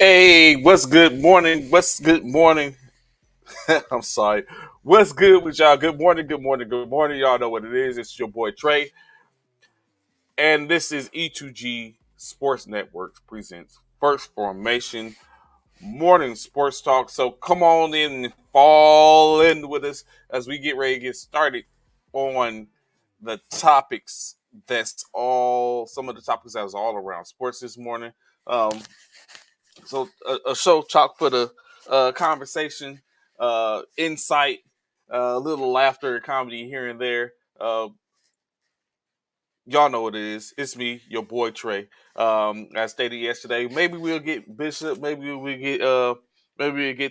Hey, what's good morning? What's good morning? I'm sorry. What's good with y'all? Good morning, good morning, good morning. Y'all know what it is. It's your boy Trey. And this is E2G Sports Network presents First Formation Morning Sports Talk. So come on in and fall in with us as we get ready to get started on the topics that's all some of the topics that was all around sports this morning. Um, So a show chock for the conversation, insight, a little laughter, comedy here and there. Y'all know what it is. It's me, your boy Trey. I stated yesterday, maybe we'll get Bishop, maybe we'll get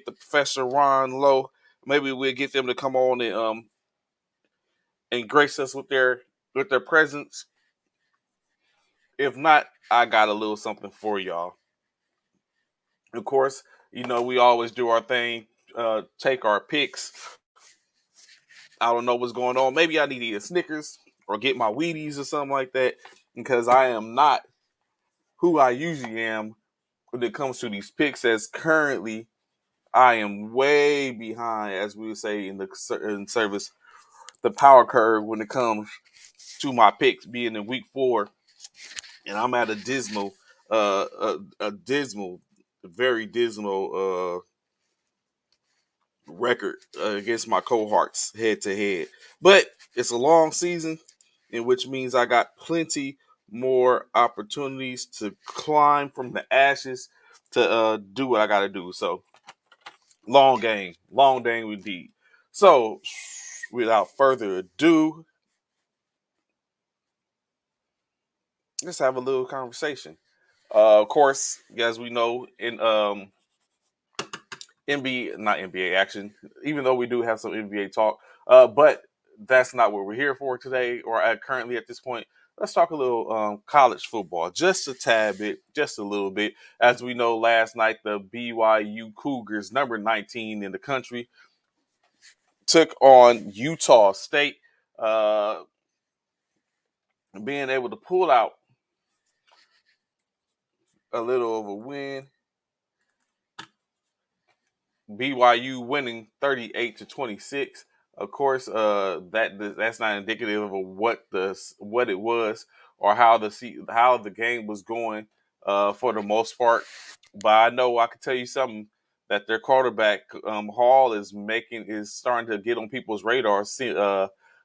the Professor Ron Lowe, maybe we'll get them to come on and grace us with their presence. If not, I got a little something for y'all. Of course, we always do our thing, take our picks. I don't know what's going on. Maybe I need to eat a Snickers or get my Wheaties or something like that because I am not who I usually am when it comes to these picks. As currently, I am way behind, as we would say in service, the power curve when it comes to my picks being in week 4, and I'm at a dismal, very dismal record against my cohorts head to head. But it's a long season, in which means I got plenty more opportunities to climb from the ashes to do what I got to do. So long game indeed. So without further ado, let's have a little conversation. Of course, as we know, in NBA, not NBA action, even though we do have some NBA talk. But that's not what we're here for today or currently at this point. Let's talk a little college football, just a tad bit, just a little bit. As we know, last night, the BYU Cougars, number 19 in the country, took on Utah State, uh, being able to pull out a little of a win. BYU winning 38-26. Of course, that's not indicative of what it was or how the game was going for the most part. But I know I can tell you something that their quarterback Hall is starting to get on people's radar.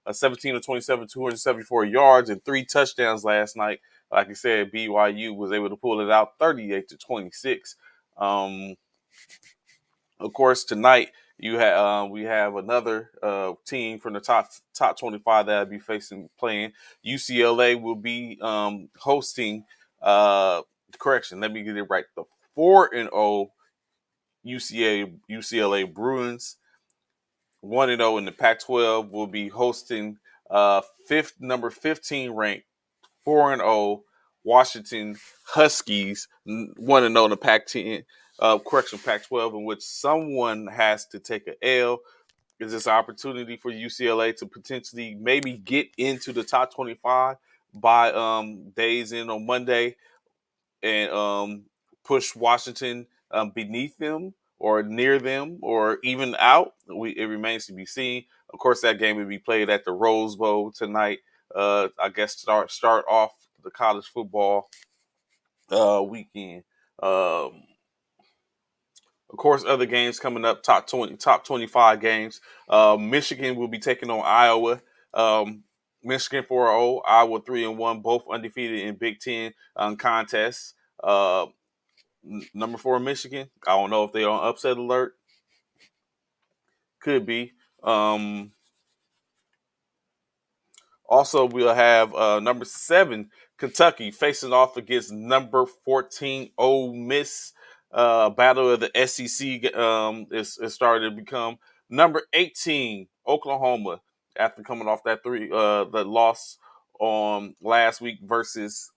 A 17 to 27, 274 yards and 3 touchdowns last night. Like I said, BYU was able to pull it out 38-26. Of course, tonight we have another team from the top 25 that will be playing. UCLA will be hosting. Correction, let me get it right. The 4-0 UCLA Bruins. 1-0 in the Pac-12 will be hosting number 15 ranked 4-0 Washington Huskies. 1-0 in the Pac-10. Pac-12, in which someone has to take an L. Is this opportunity for UCLA to potentially maybe get into the top 25 by days in on Monday and push Washington beneath them or near them or even out? It remains to be seen. Of course, that game will be played at the Rose Bowl tonight. I guess start off the college football weekend. Um, Of course, other games coming up, top 25 games. Michigan will be taking on Iowa. Michigan 4-0, Iowa 3-1, both undefeated in Big Ten contests. Number 4 Michigan. I don't know if they're on upset alert. Could be. Also, we'll have number 7 Kentucky facing off against number 14 Ole Miss. Battle of the SEC is starting to become number 18 Oklahoma after coming off that loss on last week versus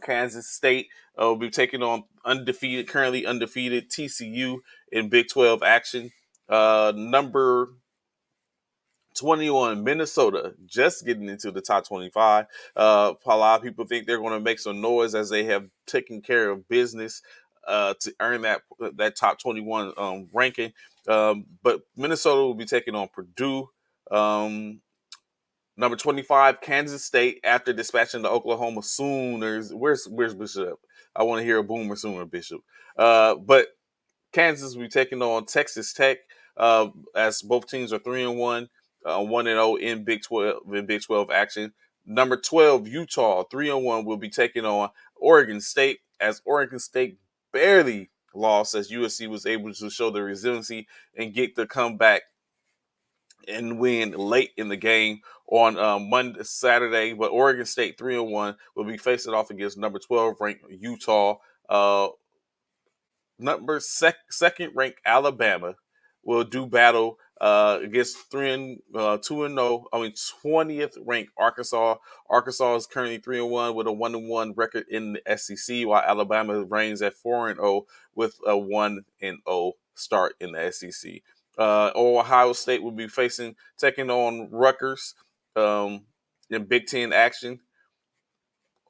Kansas State. Will be taking on currently undefeated TCU in Big 12 action. Number 21 Minnesota just getting into the top 25. A lot of people think they're going to make some noise as they have taken care of business to earn that top 21 ranking. But Minnesota will be taking on Purdue. Number 25, Kansas State, after dispatching the Oklahoma Sooners. Where's Bishop? I want to hear a boomer sooner, Bishop. But Kansas will be taking on Texas Tech, as both teams are 3-1, 1-0 in Big 12 action. Number 12, Utah, 3-1, will be taking on Oregon State, as Oregon State barely lost, as USC was able to show their resiliency and get the comeback and win late in the game on Saturday. But Oregon State 3-1 will be facing off against number 12 ranked Utah. Second ranked Alabama will do battle against 2-0. 20th ranked Arkansas. Arkansas is currently 3-1 with a 1-1 record in the SEC, while Alabama reigns at 4-0 with a 1-0 start in the SEC. Ohio State will be taking on Rutgers in Big Ten action.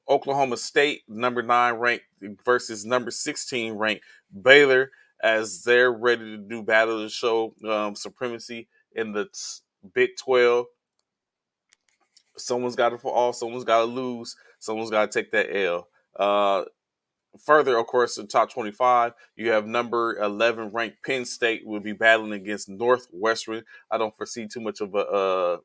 Oklahoma State, number 9 ranked, versus number 16 ranked Baylor, as they're ready to do battle to show supremacy in the Big 12. Someone's got to fall, someone's got to lose, someone's got to take that L. Further, of course, in top 25, you have number 11 ranked Penn State will be battling against Northwestern. I don't foresee too much of a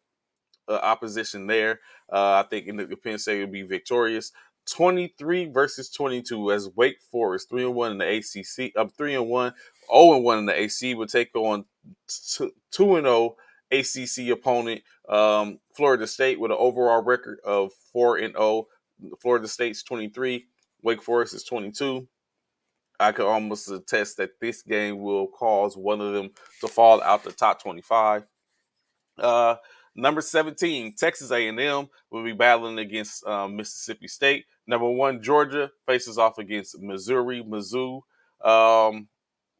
opposition there. I think the Penn State will be victorious. 23 versus 22, as Wake Forest 3-1 in the ACC, 3-1, 0-1 in the AC will take on 2-0 ACC opponent Florida State with an overall record of 4-0. Florida State's 23, Wake Forest is 22. I could almost attest that this game will cause one of them to fall out the top 25. Number 17, Texas A&M will be battling against Mississippi State. Number 1, Georgia faces off against Mizzou.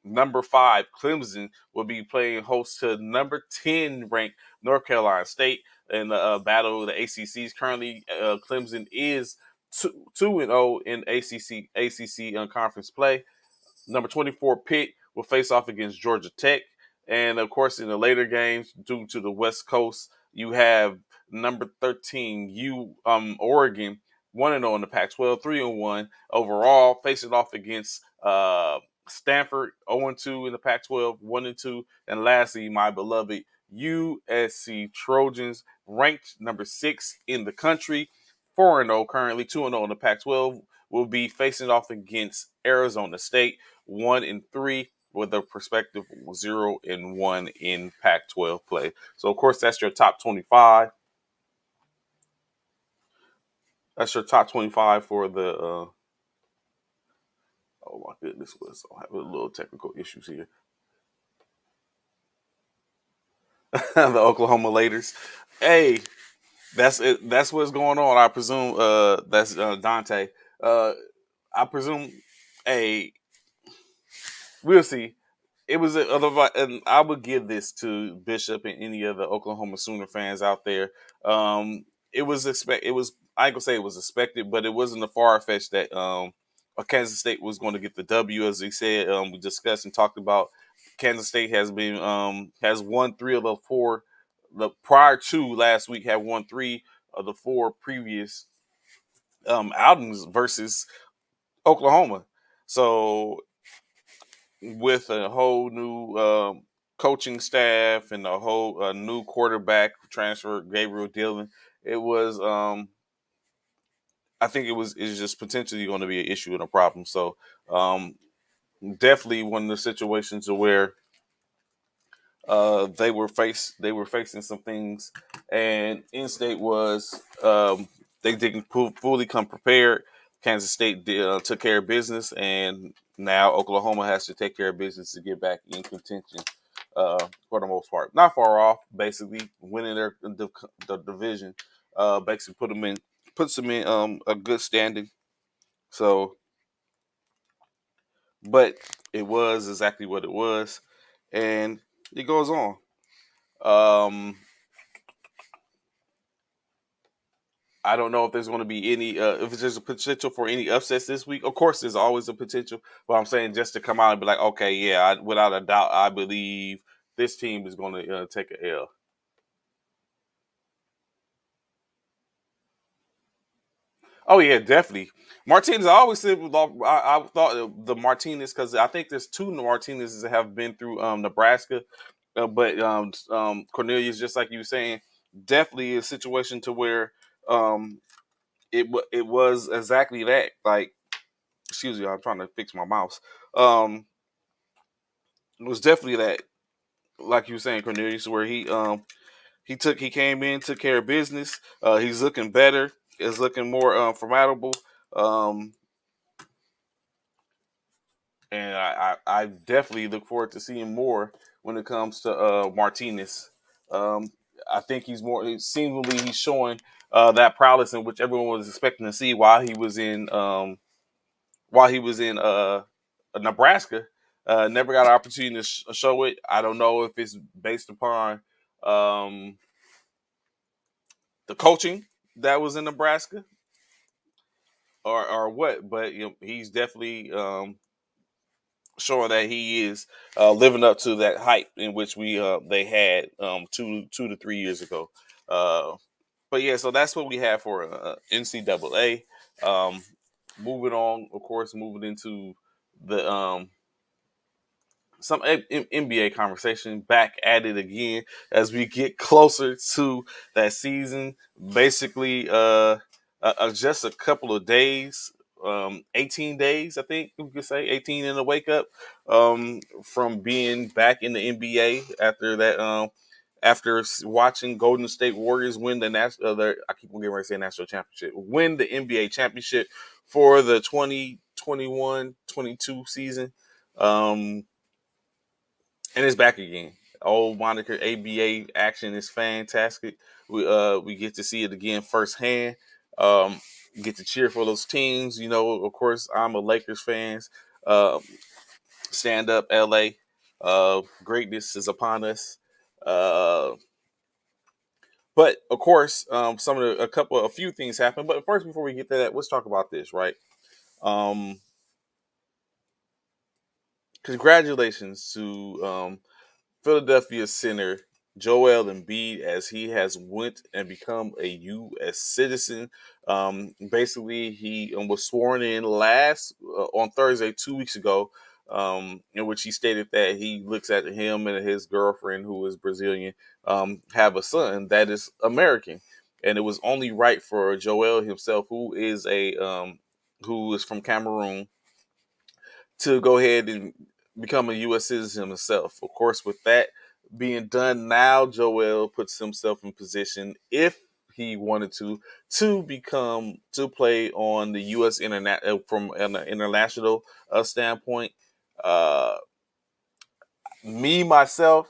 Number 5, Clemson will be playing host to number 10 ranked North Carolina State in the battle of the ACCs. Currently, Clemson is 2-0 in ACC conference play. Number 24, Pitt will face off against Georgia Tech. And, of course, in the later games, due to the West Coast, you have number 13, Oregon, 1-0 in the Pac-12, 3-1 overall, facing off against Stanford, 0-2 in the Pac-12, 1-2. And lastly, my beloved USC Trojans, ranked number 6 in the country, 4-0 currently, 2-0 in the Pac-12, will be facing off against Arizona State, 1-3, with a perspective 0-1 in Pac-12 play. So, of course, that's your top 25. That's your top 25 for the. Oh my goodness, I have a little technical issues here. The Oklahoma Raiders. Hey, that's it. That's what's going on. I presume. That's Dante. I presume. Hey, we'll see. It was and I would give this to Bishop and any of the Oklahoma Sooner fans out there. It was I ain't gonna say it was expected, but it wasn't a far fetched that Kansas State was going to get the W, as we said. We discussed and talked about. Kansas State has won 3 of the 4. The prior to last week had won 3 of the 4 previous outings versus Oklahoma. So, with a whole new coaching staff and a whole new quarterback transfer, Gabriel Dillon, it was I think it's just potentially going to be an issue and a problem. So, definitely one of the situations where they were facing some things, and in-state was they didn't fully come prepared. Kansas State took care of business, and now Oklahoma has to take care of business to get back in contention for the most part. Not far off, basically winning the division. Basically puts them in a good standing. So, but it was exactly what it was, and it goes on. Um, I don't know if there's going to be any, if there's a potential for any upsets this week. Of course, there's always a potential, but I'm saying just to come out and be like, okay, yeah, without a doubt, I believe this team is going to take a L. Oh yeah, definitely. Martinez. I always said I thought the Martinez because I think there's two Martinez's that have been through Nebraska, but Cornelius, just like you were saying, definitely a situation to where um, it was exactly that. Like, excuse me, I'm trying to fix my mouse. Um, it was definitely that, like you were saying, Cornelius, where he came in, took care of business. He's looking better. Is looking more formidable. Um, and I definitely look forward to seeing more when it comes to Martinez. Um, I think he's more seemingly he's showing that prowess in which everyone was expecting to see while he was in Nebraska. Never got an opportunity to show it. I don't know if it's based upon um, the coaching that was in Nebraska or what, but he's definitely showing that he is living up to that hype in which we they had 2 to 3 years ago. Uh, but yeah, so that's what we have for NCAA. Um, moving on, of course, moving into the some NBA conversation back at it again as we get closer to that season. Basically, just a couple of days, 18 days, I think we could say 18 in the wake up from being back in the NBA after that. After watching Golden State Warriors win the national, I keep getting ready to say national championship, win the NBA championship for the 2021-22 season. Um, and it's back again. Old moniker ABA action is fantastic. We get to see it again firsthand. Um, get to cheer for those teams. You know, of course, I'm a Lakers fan. Uh, stand up, LA. Greatness is upon us. Uh, but of course, a few things happen. But first, before we get to that, let's talk about this, right? Um, Congratulations to Philadelphia center Joel Embiid as he has went and become a U.S. citizen. Basically, he was sworn in last on Thursday, 2 weeks ago, in which he stated that he looks at him and his girlfriend, who is Brazilian, have a son that is American, and it was only right for Joel himself, who is from Cameroon, to go ahead and become a U.S. citizen himself. Of course, with that being done, now Joel puts himself in position, if he wanted to play on the U.S. internet from an international standpoint. Uh, Me myself,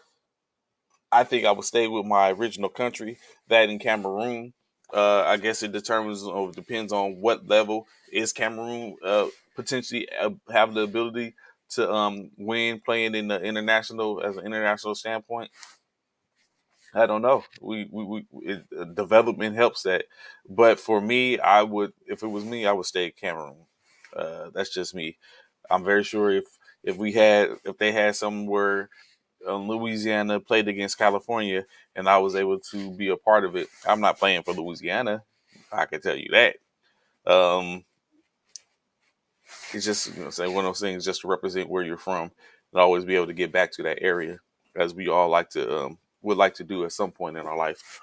I think I would stay with my original country, that in Cameroon. I guess it determines or depends on what level is Cameroon potentially have the ability to win playing in the international as an international standpoint. I don't know. Development helps that, but for me, I would if it was me, I would stay at Cameroon. That's just me. I'm very sure if they had somewhere Louisiana played against California and I was able to be a part of it, I'm not playing for Louisiana. I can tell you that. Um, it's just say one of those things just to represent where you're from and always be able to get back to that area, as we all would like to do at some point in our life.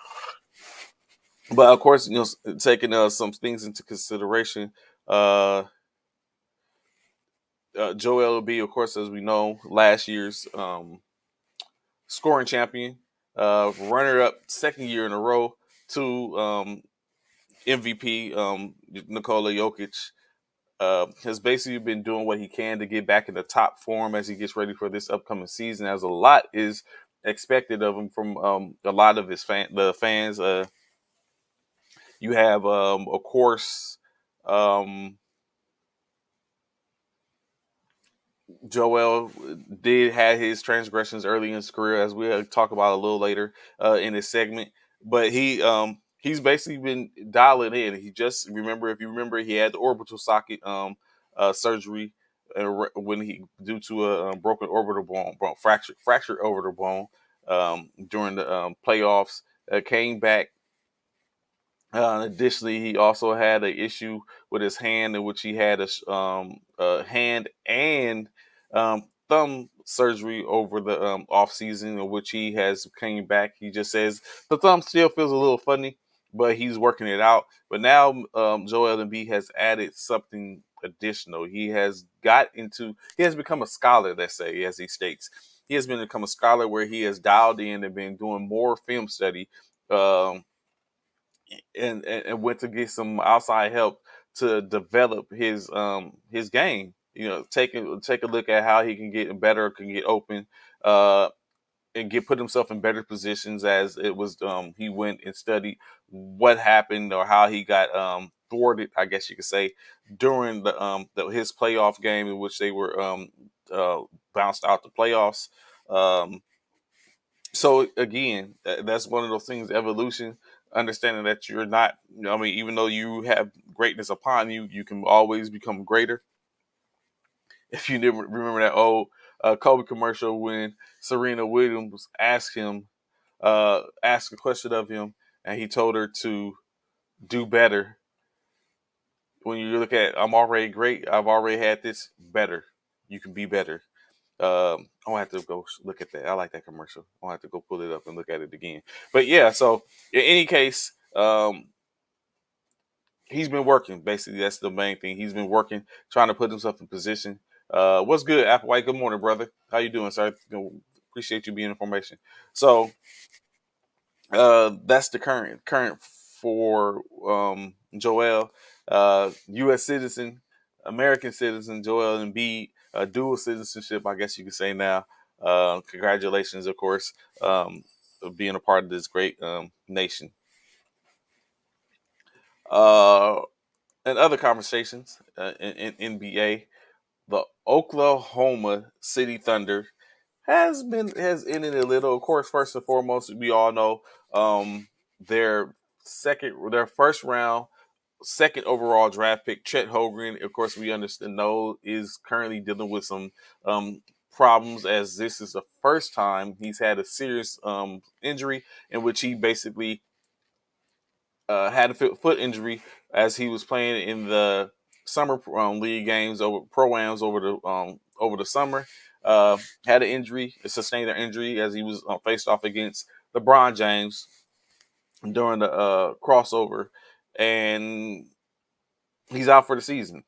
But of course, taking some things into consideration, uh, Joel will be, of course, as we know, last year's scoring champion, runner up second year in a row to MVP Nikola Jokic. Has basically been doing what he can to get back in the top form as he gets ready for this upcoming season. As a lot is expected of him from a lot of the fans. You have, of course, um, Joel did have his transgressions early in his career, as we'll talk about a little later in this segment. But he's basically been dialing in. He just remember if you remember he had the orbital socket surgery when he due to a broken orbital bone fractured orbital bone during the playoffs. Came back. Additionally, he also had an issue with his hand, in which he had a hand and thumb surgery over the off season, in which he has came back. He just says the thumb still feels a little funny, but he's working it out. But now Joel Embiid has added something additional. He has become a scholar. Let's say, as he states, he has become a scholar where he has dialed in and been doing more film study. Um, and went to get some outside help to develop his game. You know, take a look at how he can get better, can get open, uh, and put himself in better positions. As it was, he went and studied what happened or how he got thwarted, I guess you could say, during his playoff game in which they were uh, bounced out the playoffs. Um, so again, that's one of those things. Evolution, understanding that you're not. I mean, even though you have greatness upon you, you can always become greater. If you didn't remember that old Kobe commercial when Serena Williams asked a question of him, and he told her to do better. When you look at, I'm already great. I've already had this better. You can be better. I'll have to go look at that. I like that commercial. I'll have to go pull it up and look at it again. But yeah, so in any case, he's been working. Basically, that's the main thing. He's been working, trying to put himself in position. What's good, Applewhite? Good morning, brother. How you doing, sir? Appreciate you being in formation. So that's the current for Joel, U.S. citizen, American citizen, Joel Embiid, dual citizenship, I guess you could say now. Congratulations, of course, of being a part of this great nation. Uh, and other conversations in NBA, the Oklahoma City Thunder has ended a little. Of course, first and foremost, we all know their their first round, second overall draft pick, Chet Holmgren. Of course, we understand is currently dealing with some problems, as this is the first time he's had a serious injury in which he basically had a foot injury as he was playing in the summer league games over pro-ams over the summer. Had an injury, sustained an injury as he was faced off against LeBron James during the crossover, and he's out for the season.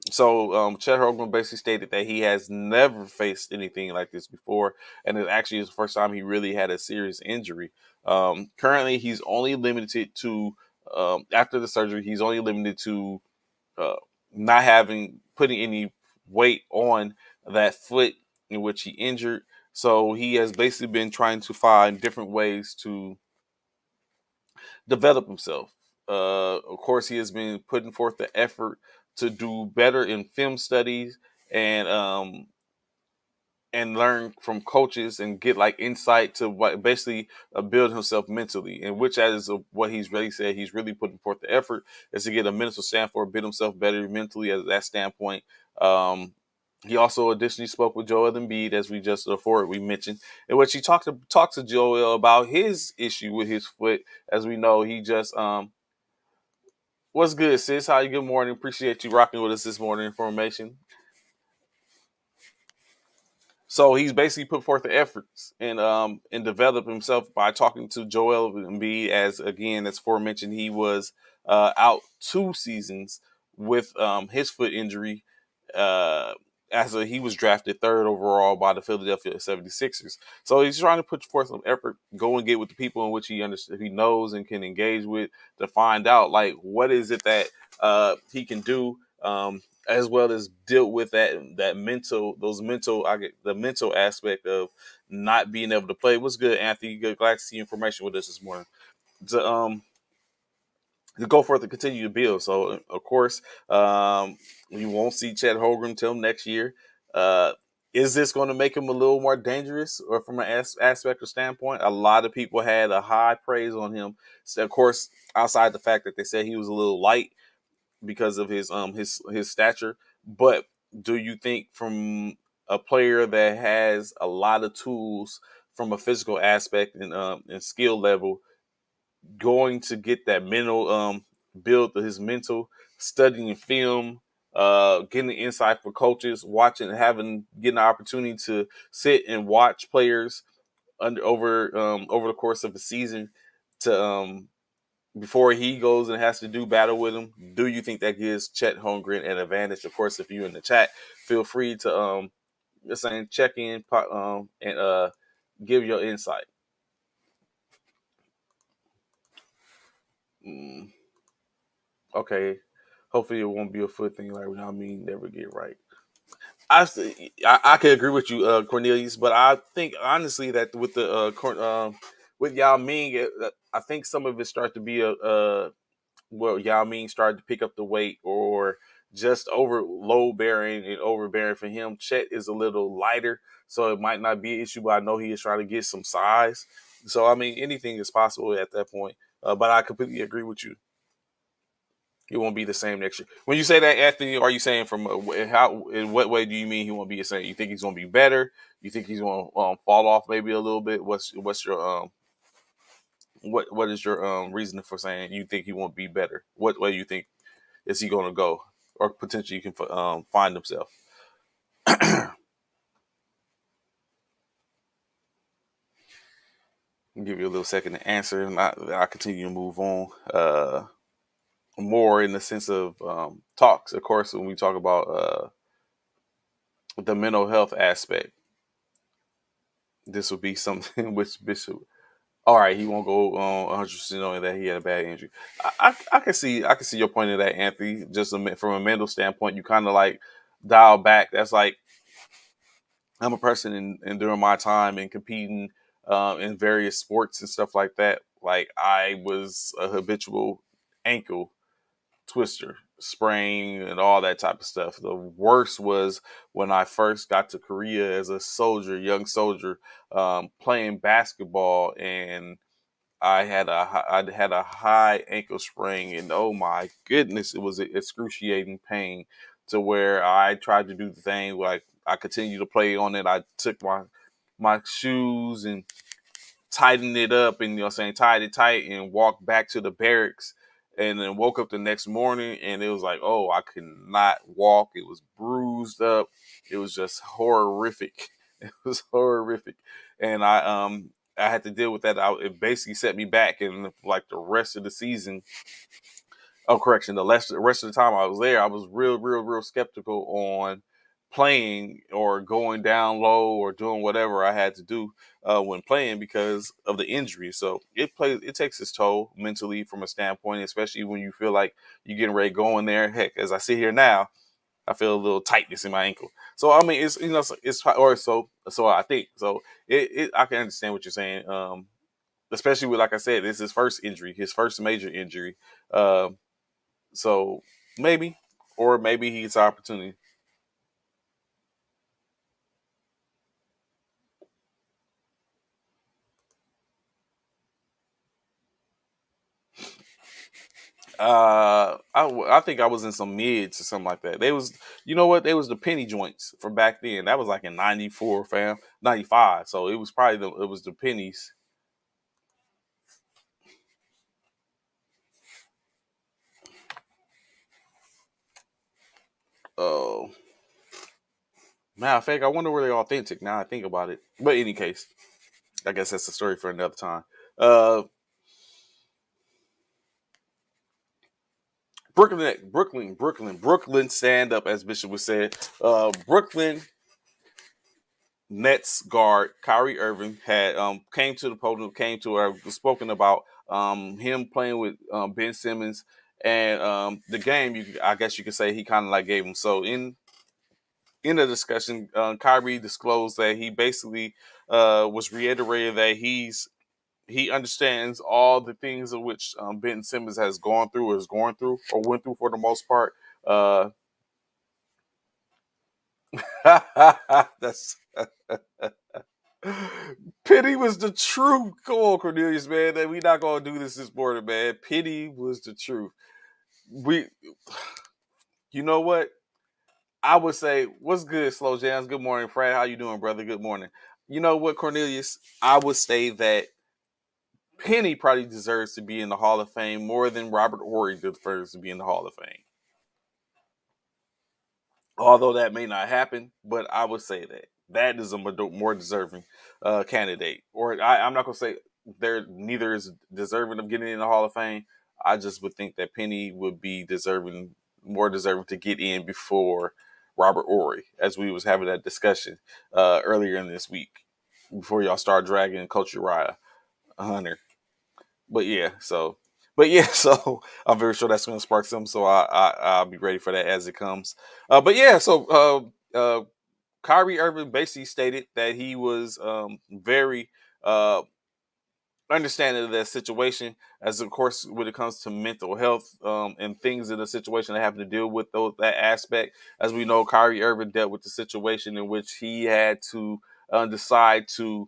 So Chet Holmgren basically stated that he has never faced anything like this before, and it actually is the first time he really had a serious injury. Currently, he's only limited to after the surgery. He's only limited to uh, not having putting any weight on that foot in which he injured. So he has basically been trying to find different ways to develop himself. Of course, he has been putting forth the effort to do better in film studies and learn from coaches and get like insight to what basically build himself mentally. And which is what he's really said. He's really putting forth the effort is to get a mental standpoint, build himself better mentally at that standpoint. He also additionally spoke with Joel Embiid, as we just before we mentioned, in which he talked to Joel about his issue with his foot. As we know, he just what's good, sis? How you? Good morning. Appreciate you rocking with us this morning. Information. So he's basically put forth the efforts and developed himself by talking to Joel Embiid. As again, as aforementioned, he was out 2 seasons with his foot injury. Uh, he was drafted third overall by the Philadelphia 76ers. So he's trying to put forth some effort, go and get with the people in which he knows and can engage with to find out like what is it that he can do. As well as deal with that mental I get the mental aspect of not being able to play. What's good, Anthony? Good, glad to see information with us this morning. To go forth and continue to build. So of course, you won't see Chet Holmgren until next year. Uh, Is this going to make him a little more dangerous, or from an aspect or standpoint? A lot of people had a high praise on him. So of course, outside the fact that they said he was a little light because of his stature, but do you think from a player that has a lot of tools from a physical aspect and skill level, going to get that mental build his mental, studying film, getting insight for coaches, watching, having getting the opportunity to sit and watch players over the course of the season to before he goes and has to do battle with him? Do you think that gives Chet Holmgren an advantage? Of course, if you're in the chat, feel free to saying check in and give your insight. Mm, okay, hopefully it won't be a foot thing like I mean never get right. I could agree with you, Cornelius, but I think honestly that with the with Yao Ming, I think some of it starts to be well, Yao Ming started to pick up the weight or just over low bearing and overbearing for him. Chet is a little lighter, so it might not be an issue, but I know he is trying to get some size. So I mean, anything is possible at that point. But I completely agree with you. He won't be the same next year. When you say that, Anthony, are you saying from how? In what way do you mean he won't be the same? You think he's going to be better? You think he's going to fall off maybe a little bit? What's your what is your reason for saying you think he won't be better? What way you think is he going to go, or potentially you can find himself? I'll give you a little second to answer, and I continue to move on. More in the sense of talks, of course, when we talk about the mental health aspect, this would be something which Bishop. All right, he won't go 100% on that he had a bad injury. I can see your point of that, Anthony. Just from a mental standpoint, you kind of like dial back. That's like I'm a person in during my time in competing in various sports and stuff like that. Like I was a habitual ankle twister, sprain, and all that type of stuff. The worst was when I first got to Korea as a soldier, young soldier, playing basketball, and I had a high ankle sprain, and oh my goodness, it was excruciating pain to where I tried to do the thing like I continued to play on it. I took my shoes and tightened it up, and saying tied it tight and walked back to the barracks, and then woke up the next morning and it was like, oh, I could not walk. It was bruised up. It was just horrific. It was horrific, and I had to deal with that. It basically set me back, and like the rest of the season. Oh, correction. The rest of the time I was there, I was real skeptical on playing or going down low or doing whatever I had to do when playing because of the injury. So it takes its toll mentally from a standpoint, especially when you feel like you're getting ready to go in there. Heck, as I sit here now, I feel a little tightness in my ankle. So I mean, it's or so I think so. I can understand what you're saying. Especially with, like I said, this is his first injury, his first major injury. Um, so maybe, or maybe he gets an opportunity. I think I was in some mids or something like that. They was, you know what? They was the penny joints from back then. That was like in '94, fam, '95. So it was probably it was the pennies. Oh, matter of fact, I wonder were they authentic. Now I think about it. But in any case, I guess that's a story for another time. Uh, Brooklyn, stand up, as Bishop would say. Brooklyn Nets guard Kyrie Irving had came to the podium, came to her, was spoken about him playing with Ben Simmons, and the game. I guess you could say he kind of like gave him. So in the discussion, Kyrie disclosed that he basically was reiterating that he understands all the things of which Ben Simmons has gone through, or is going through, or went through for the most part. Uh, That's Penny was the truth. Come on, Cornelius, man. We not gonna do this morning, man. Penny was the truth. We, you know what? I would say, what's good, Slow Jams? Good morning, Fred. How you doing, brother? Good morning. You know what, Cornelius? I would say that Penny probably deserves to be in the Hall of Fame more than Robert Horry deserves to be in the Hall of Fame. Although that may not happen, but I would say that that is a more deserving candidate. Or I'm not gonna say they're neither is deserving of getting in the Hall of Fame. I just would think that Penny would be deserving, more deserving to get in before Robert Ory, as we was having that discussion earlier in this week before y'all start dragging Coach Uriah Hunter. But yeah, so so I'm very sure that's going to spark some. So I'll be ready for that as it comes. But yeah, so Kyrie Irving basically stated that he was very uh, understanding of that situation, as of course when it comes to mental health and things in the situation that having to deal with that aspect. As we know, Kyrie Irving dealt with the situation in which he had to decide to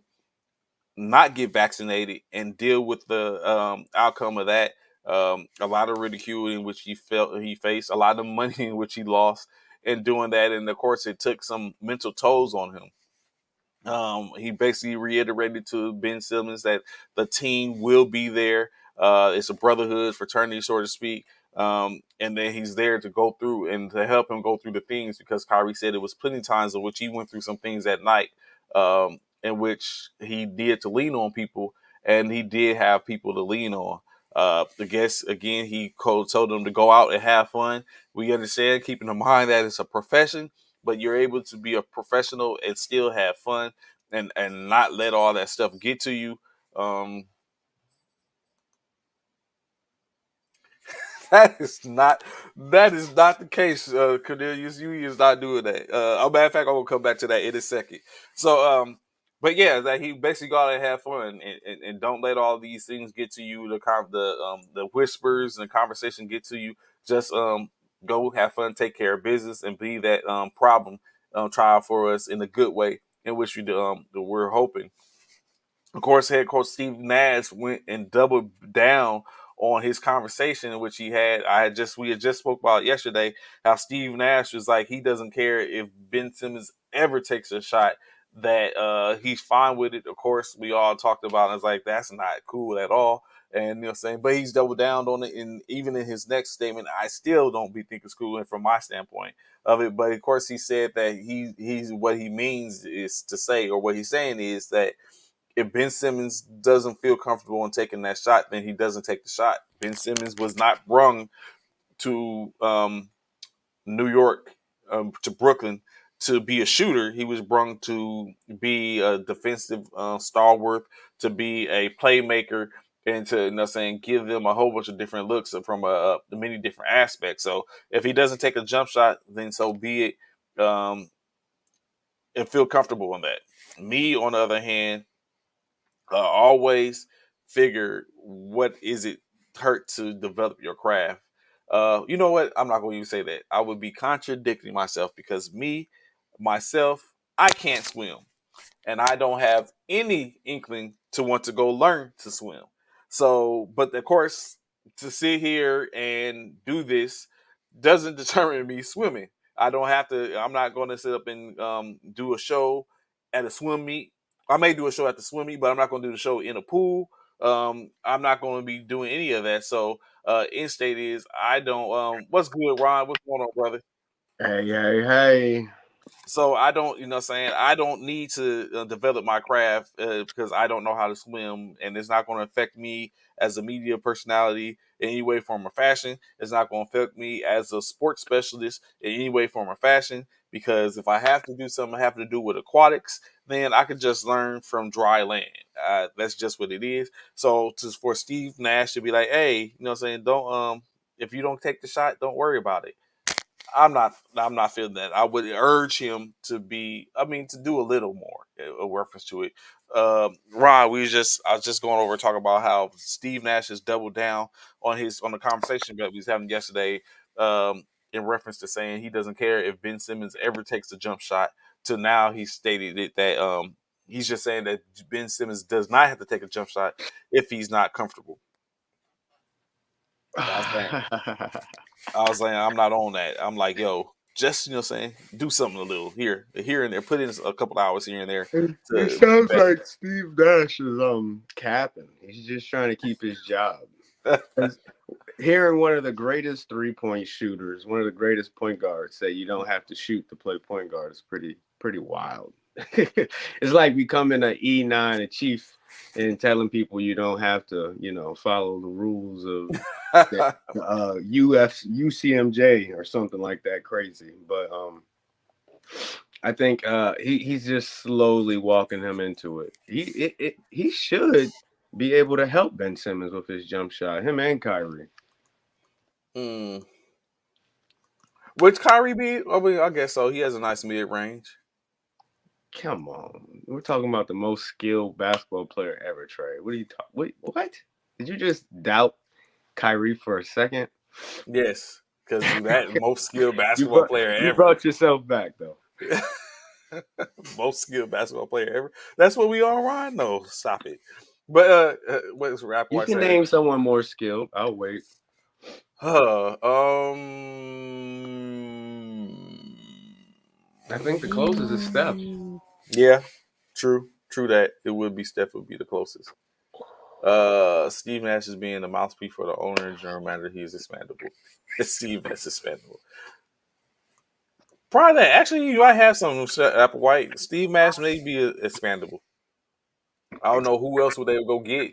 not get vaccinated and deal with the outcome of that. A lot of ridicule in which he faced, a lot of money in which he lost in doing that, and of course, it took some mental tolls on him. He basically reiterated to Ben Simmons that the team will be there. It's a brotherhood, fraternity, so to speak. And then he's there to go through and to help him go through the things, because Kyrie said it was plenty of times in which he went through some things at night, in which he did to lean on people, and he did have people to lean on. I guess again, he told them to go out and have fun. We understand, keeping in mind that it's a profession, but you're able to be a professional and still have fun and not let all that stuff get to you. Um, that is not the case, Cornelius. You is not doing that. A matter of fact, I'm gonna come back to that in a second. So, but yeah, that he basically got to have fun and don't let all these things get to you. The whispers and conversation get to you. Just go have fun, take care of business, and be that problem child for us in a good way, in which we're hoping. Of course, head coach Steve Nash went and doubled down on his conversation in which he had. We had just spoke about yesterday how Steve Nash was like he doesn't care if Ben Simmons ever takes a shot, that he's fine with it. Of course, we all talked about it. I was like, that's not cool at all. And you know what I'm saying, but he's doubled down on it, and even in his next statement, I still don't think it's cool, and from my standpoint of it. But of course, he said that he's what he means is to say, or what he's saying is that if Ben Simmons doesn't feel comfortable in taking that shot, then he doesn't take the shot. Ben Simmons was not brung to New York, to Brooklyn, to be a shooter. He was brung to be a defensive stalwart, to be a playmaker, and to, you know, saying, give them a whole bunch of different looks from many different aspects. So if he doesn't take a jump shot, then so be it, and feel comfortable in that. Me, on the other hand, always figure what is it hurt to develop your craft. You know what? I'm not going to even say that. I would be contradicting myself, because myself, I can't swim, and I don't have any inkling to want to go learn to swim. So, but of course, to sit here and do this doesn't determine me swimming. I don't have to. I'm not going to sit up and do a show at a swim meet. I may do a show at the swim meet, but I'm not going to do the show in a pool. I'm not going to be doing any of that. So, in state is I don't. What's good, Ron? What's going on, brother? Hey, hey, hey. So I don't, you know what I'm saying, I don't need to develop my craft because I don't know how to swim, and it's not going to affect me as a media personality in any way, form, or fashion. It's not going to affect me as a sports specialist in any way, form, or fashion, because if I have to do something I have to do with aquatics, then I could just learn from dry land. That's just what it is. So for Steve Nash to be like, hey, you know what I'm saying, don't if you don't take the shot, don't worry about it. I'm not feeling that. I would urge him to be. I mean, to do a little more. A reference to it. Ron, I was just going over talking about how Steve Nash has doubled down on the conversation that we was having yesterday. Um, in reference to saying he doesn't care if Ben Simmons ever takes a jump shot. To now, he stated it that he's just saying that Ben Simmons does not have to take a jump shot if he's not comfortable. I was saying, I'm not on that. I'm like, yo, just saying, do something a little here and there, put in a couple hours here and there it to sounds better. like Steve Nash is capping. He's just trying to keep his job. 'Cause hearing one of the greatest 3-point shooters, one of the greatest point guards say you don't have to shoot to play point guard is pretty wild. It's like becoming an E9 a chief and telling people you don't have to, follow the rules of the UCMJ or something like that crazy. But I think he's just slowly walking him into it. He should be able to help Ben Simmons with his jump shot. Him and Kyrie. Mm. Which Kyrie be? I mean, I guess so. He has a nice mid range. Come on, we're talking about the most skilled basketball player ever, Trey. What are you talking? Wait, what? Did you just doubt Kyrie for a second? Yes, because that most skilled you basketball brought player you ever. brought yourself back though. Most skilled basketball player ever. That's what we on, Ryan? No, stop it. But what's Rap You White can say? name someone more skilled. I'll wait. Uh, I think the closest is Steph. yeah, true that it would be Steph would be the closest. Steve Nash is being the mouthpiece for the owner and general manager. He is expandable. Steve Nash is expandable. Probably that. Actually, you might have some Apple White. Steve Nash may be expandable. I don't know who else would they go get.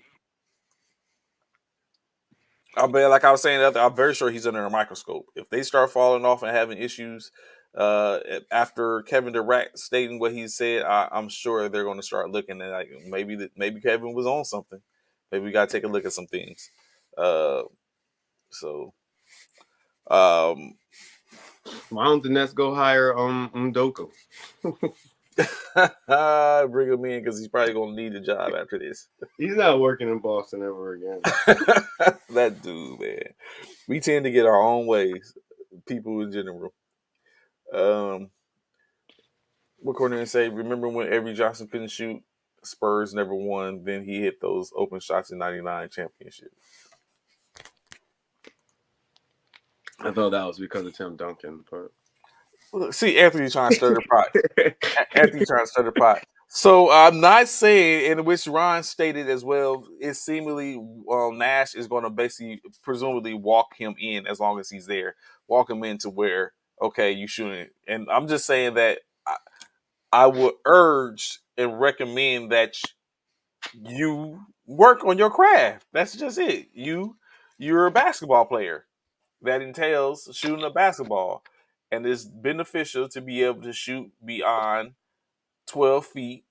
I bet, like I was saying, I'm very sure he's under a microscope. If they start falling off and having issues uh, after Kevin Durant stating what he said, I'm sure they're going to start looking at like maybe Kevin was on something. Maybe we got to take a look at some things. Uh, so, um, Why don't the Nets go hire Doku? bring him in because he's probably going to need a job after this. He's not working in Boston ever again. That dude, man. We tend to get our own ways, people in general. Um, what Cornelius say? Remember when Avery Johnson couldn't shoot? Spurs never won. Then he hit those open shots in '99 championship. I thought that was because of Tim Duncan, but Look, see, Anthony trying to stir the pot. Anthony trying to stir the pot. So I'm not saying, in which Ron stated as well, it's seemingly Nash is going to basically, presumably, walk him in as long as he's there. Walk him into where, okay, you shouldn't. And I'm just saying that I would urge and recommend that you work on your craft. That's just it. You're a basketball player. That entails shooting a basketball, and it's beneficial to be able to shoot beyond 12 feet.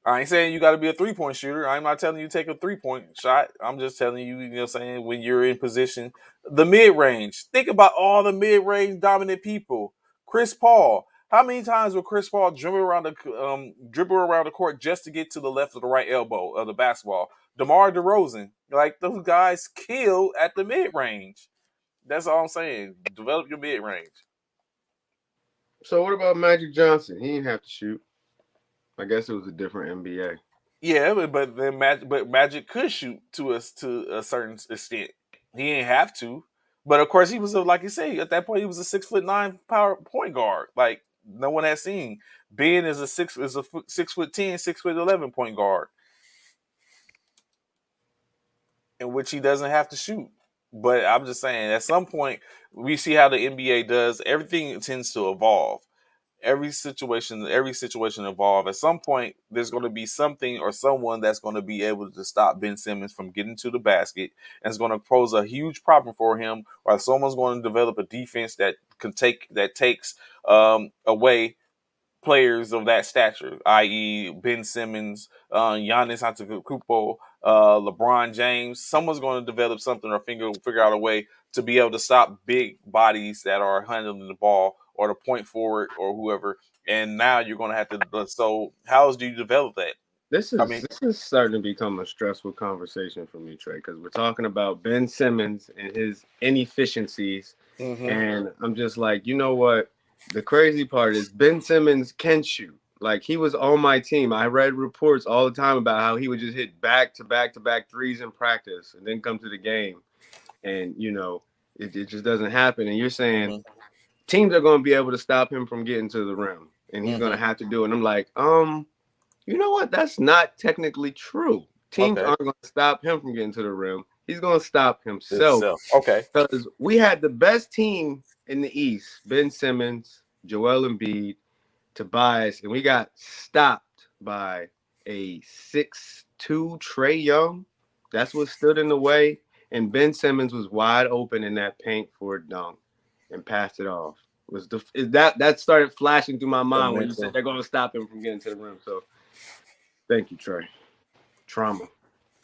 I ain't saying you got to be a 3-point shooter. I'm not telling you to take a 3-point shot. I'm just telling you, saying when you're in position, the mid range. Think about all the mid range dominant people. Chris Paul. How many times will Chris Paul dribble around the court just to get to the left or the right elbow of the basketball? DeMar DeRozan, like those guys, kill at the mid range. That's all I'm saying. Develop your mid range. so what about Magic Johnson? He didn't have to shoot. I guess it was a different NBA. Yeah, but then Magic could shoot to a certain extent. He didn't have to, but of course he was like you say at that point he was a 6'9" power point guard. Like no one has seen. Ben is a 6'10", 6'11" point guard, in which he doesn't have to shoot. But I'm just saying, at some point we see how the NBA does. Everything tends to evolve. Every situation evolve. At some point, there's going to be something or someone that's going to be able to stop Ben Simmons from getting to the basket, and it's going to pose a huge problem for him. Or someone's going to develop a defense that takes away players of that stature, i.e., Ben Simmons, Giannis Antetokounmpo, LeBron James. Someone's going to develop something or figure out a way to be able to stop big bodies that are handling the ball or the point forward or whoever. And now you're going to have to. So how else do you develop that? This I is mean, this is starting to become a stressful conversation for me, Trey, because we're talking about Ben Simmons and his inefficiencies, hmm and I'm just like, you know what? The crazy part is Ben Simmons can shoot. Like he was on my team. I read reports all the time about how he would just hit back to back to back threes in practice, and then come to the game, and it just doesn't happen. And you're saying hmm teams are going to be able to stop him from getting to the rim, and he's going to hmm have to do it. And I'm like, you know what? That's not technically true. Teams okay, aren't going to stop him from getting to the rim. He's going to stop himself itself. Okay. because we had the best team in the East: Ben Simmons, Joel Embiid, Tobias, and we got stopped by a 6'2" Trey Young. That's what stood in the way. And Ben Simmons was wide open in that paint for a dunk and passed it off. Was the is that started flashing through my The mind when you said mental. they're going to stop him from getting to the rim? So thank you, Trey. Trauma.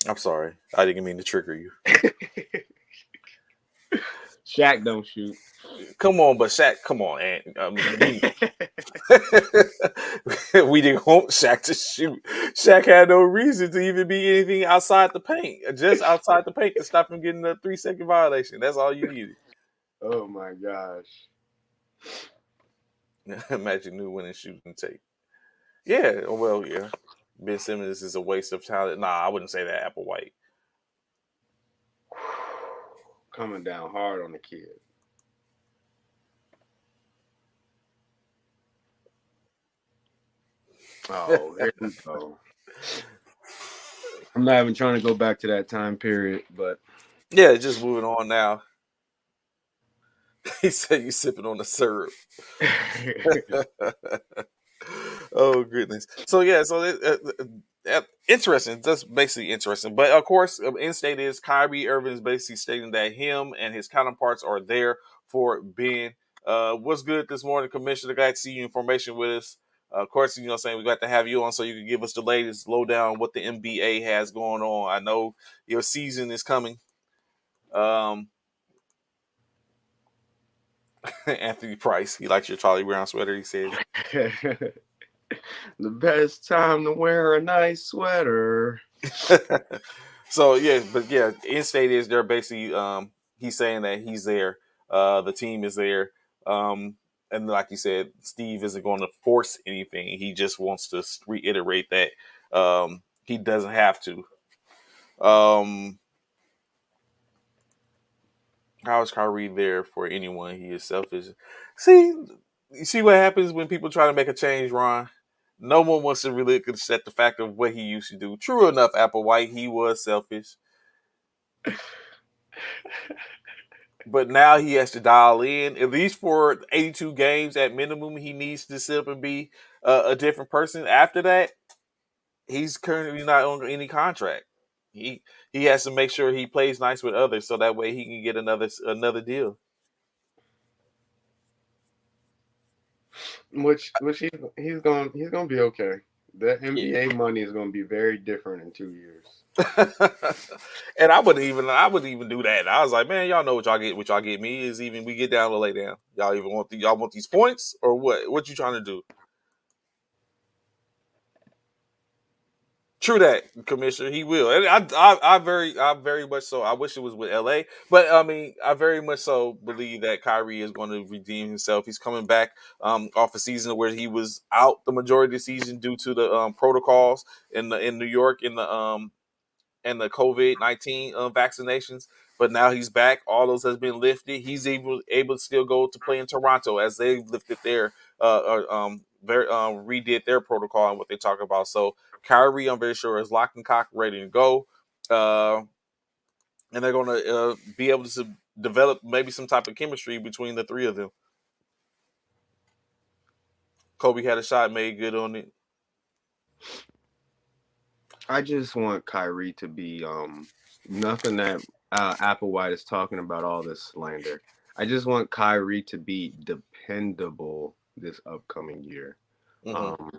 I'm sorry, I didn't mean to trigger you. Shaq don't shoot. Come on, but Shaq, come on, and we didn't want Shaq to shoot. Shaq had no reason to even be anything outside the paint, just outside the paint to stop him getting a 3 second violation. That's all you needed. Oh my gosh. Magic knew when and shooting tape. Yeah, well, yeah. Ben Simmons is a waste of talent. Nah, I wouldn't say that. Apple White. Coming down hard on the kid. Oh, here we go. I'm not even trying to go back to that time period, but Yeah, just moving on now. He said you sipping on the syrup. Oh goodness. So yeah, so interesting. That's basically interesting. But of course, in state is Kyrie Irving is basically stating that him and his counterparts are there for Ben. What's good this morning, Commissioner? Glad to see you information with us. Of course, saying we got to have you on so you can give us the latest lowdown on what the NBA has going on. I know your season is coming. Um, Anthony Price, he likes your Charlie Brown sweater. He says. the best time to wear a nice sweater. So yeah, but yeah, in state is they're basically he's saying that he's there, the team is there, and like you said, Steve isn't going to force anything. He just wants to reiterate that he doesn't have to. Um, how is Kyrie there for anyone? He is selfish. See, you see what happens when people try to make a change, Ron. No one wants to really accept the fact of what he used to do. True enough, Applewhite, he was selfish. But now he has to dial in at least for 82 games at minimum. He needs to sit up and be a different person. After that, he's currently not on any contract. He he has to make sure he plays nice with others so that way he can get another deal. Which he's gonna be okay. The Yeah. NBA money is gonna be very different in 2 years. And I wouldn't even do that. I was like, man, y'all know what y'all get me is even we get down to lay down. Y'all even y'all want these points or what? What you trying to do? True that, Commissioner. He will, and I very much so. I wish it was with LA, but I mean, I very much so believe that Kyrie is going to redeem himself. He's coming back off a season where he was out the majority of the season due to the protocols in New York and the COVID-19 vaccinations. But now he's back. All those has been lifted. He's able to still go to play in Toronto as they've lifted their redid their protocol and what they talk about. So Kyrie, I'm very sure, is locked and cocked, ready to go. Uh, and they're going to be able to develop maybe some type of chemistry between the three of them. Kobe had a shot made good on it. I just want Kyrie to be nothing that Applewhite is talking about all this slander. I just want Kyrie to be dependable this upcoming year. Mm-hmm. Um,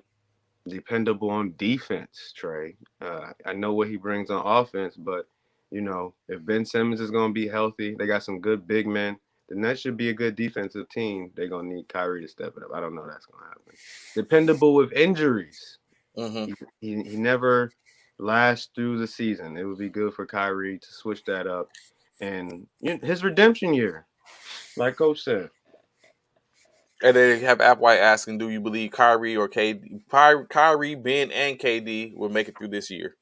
Dependable on defense, Trey. I know what he brings on offense, but if Ben Simmons is going to be healthy, they got some good big men. Then that should be a good defensive team. They're going to need Kyrie to step it up. I don't know that's going to happen. Dependable with injuries. Mm-hmm. He never lasts through the season. It would be good for Kyrie to switch that up, and his redemption year, like Coach said. And then you have Applewhite asking, "Do you believe Kyrie or KD, Kyrie, Ben, and KD will make it through this year?"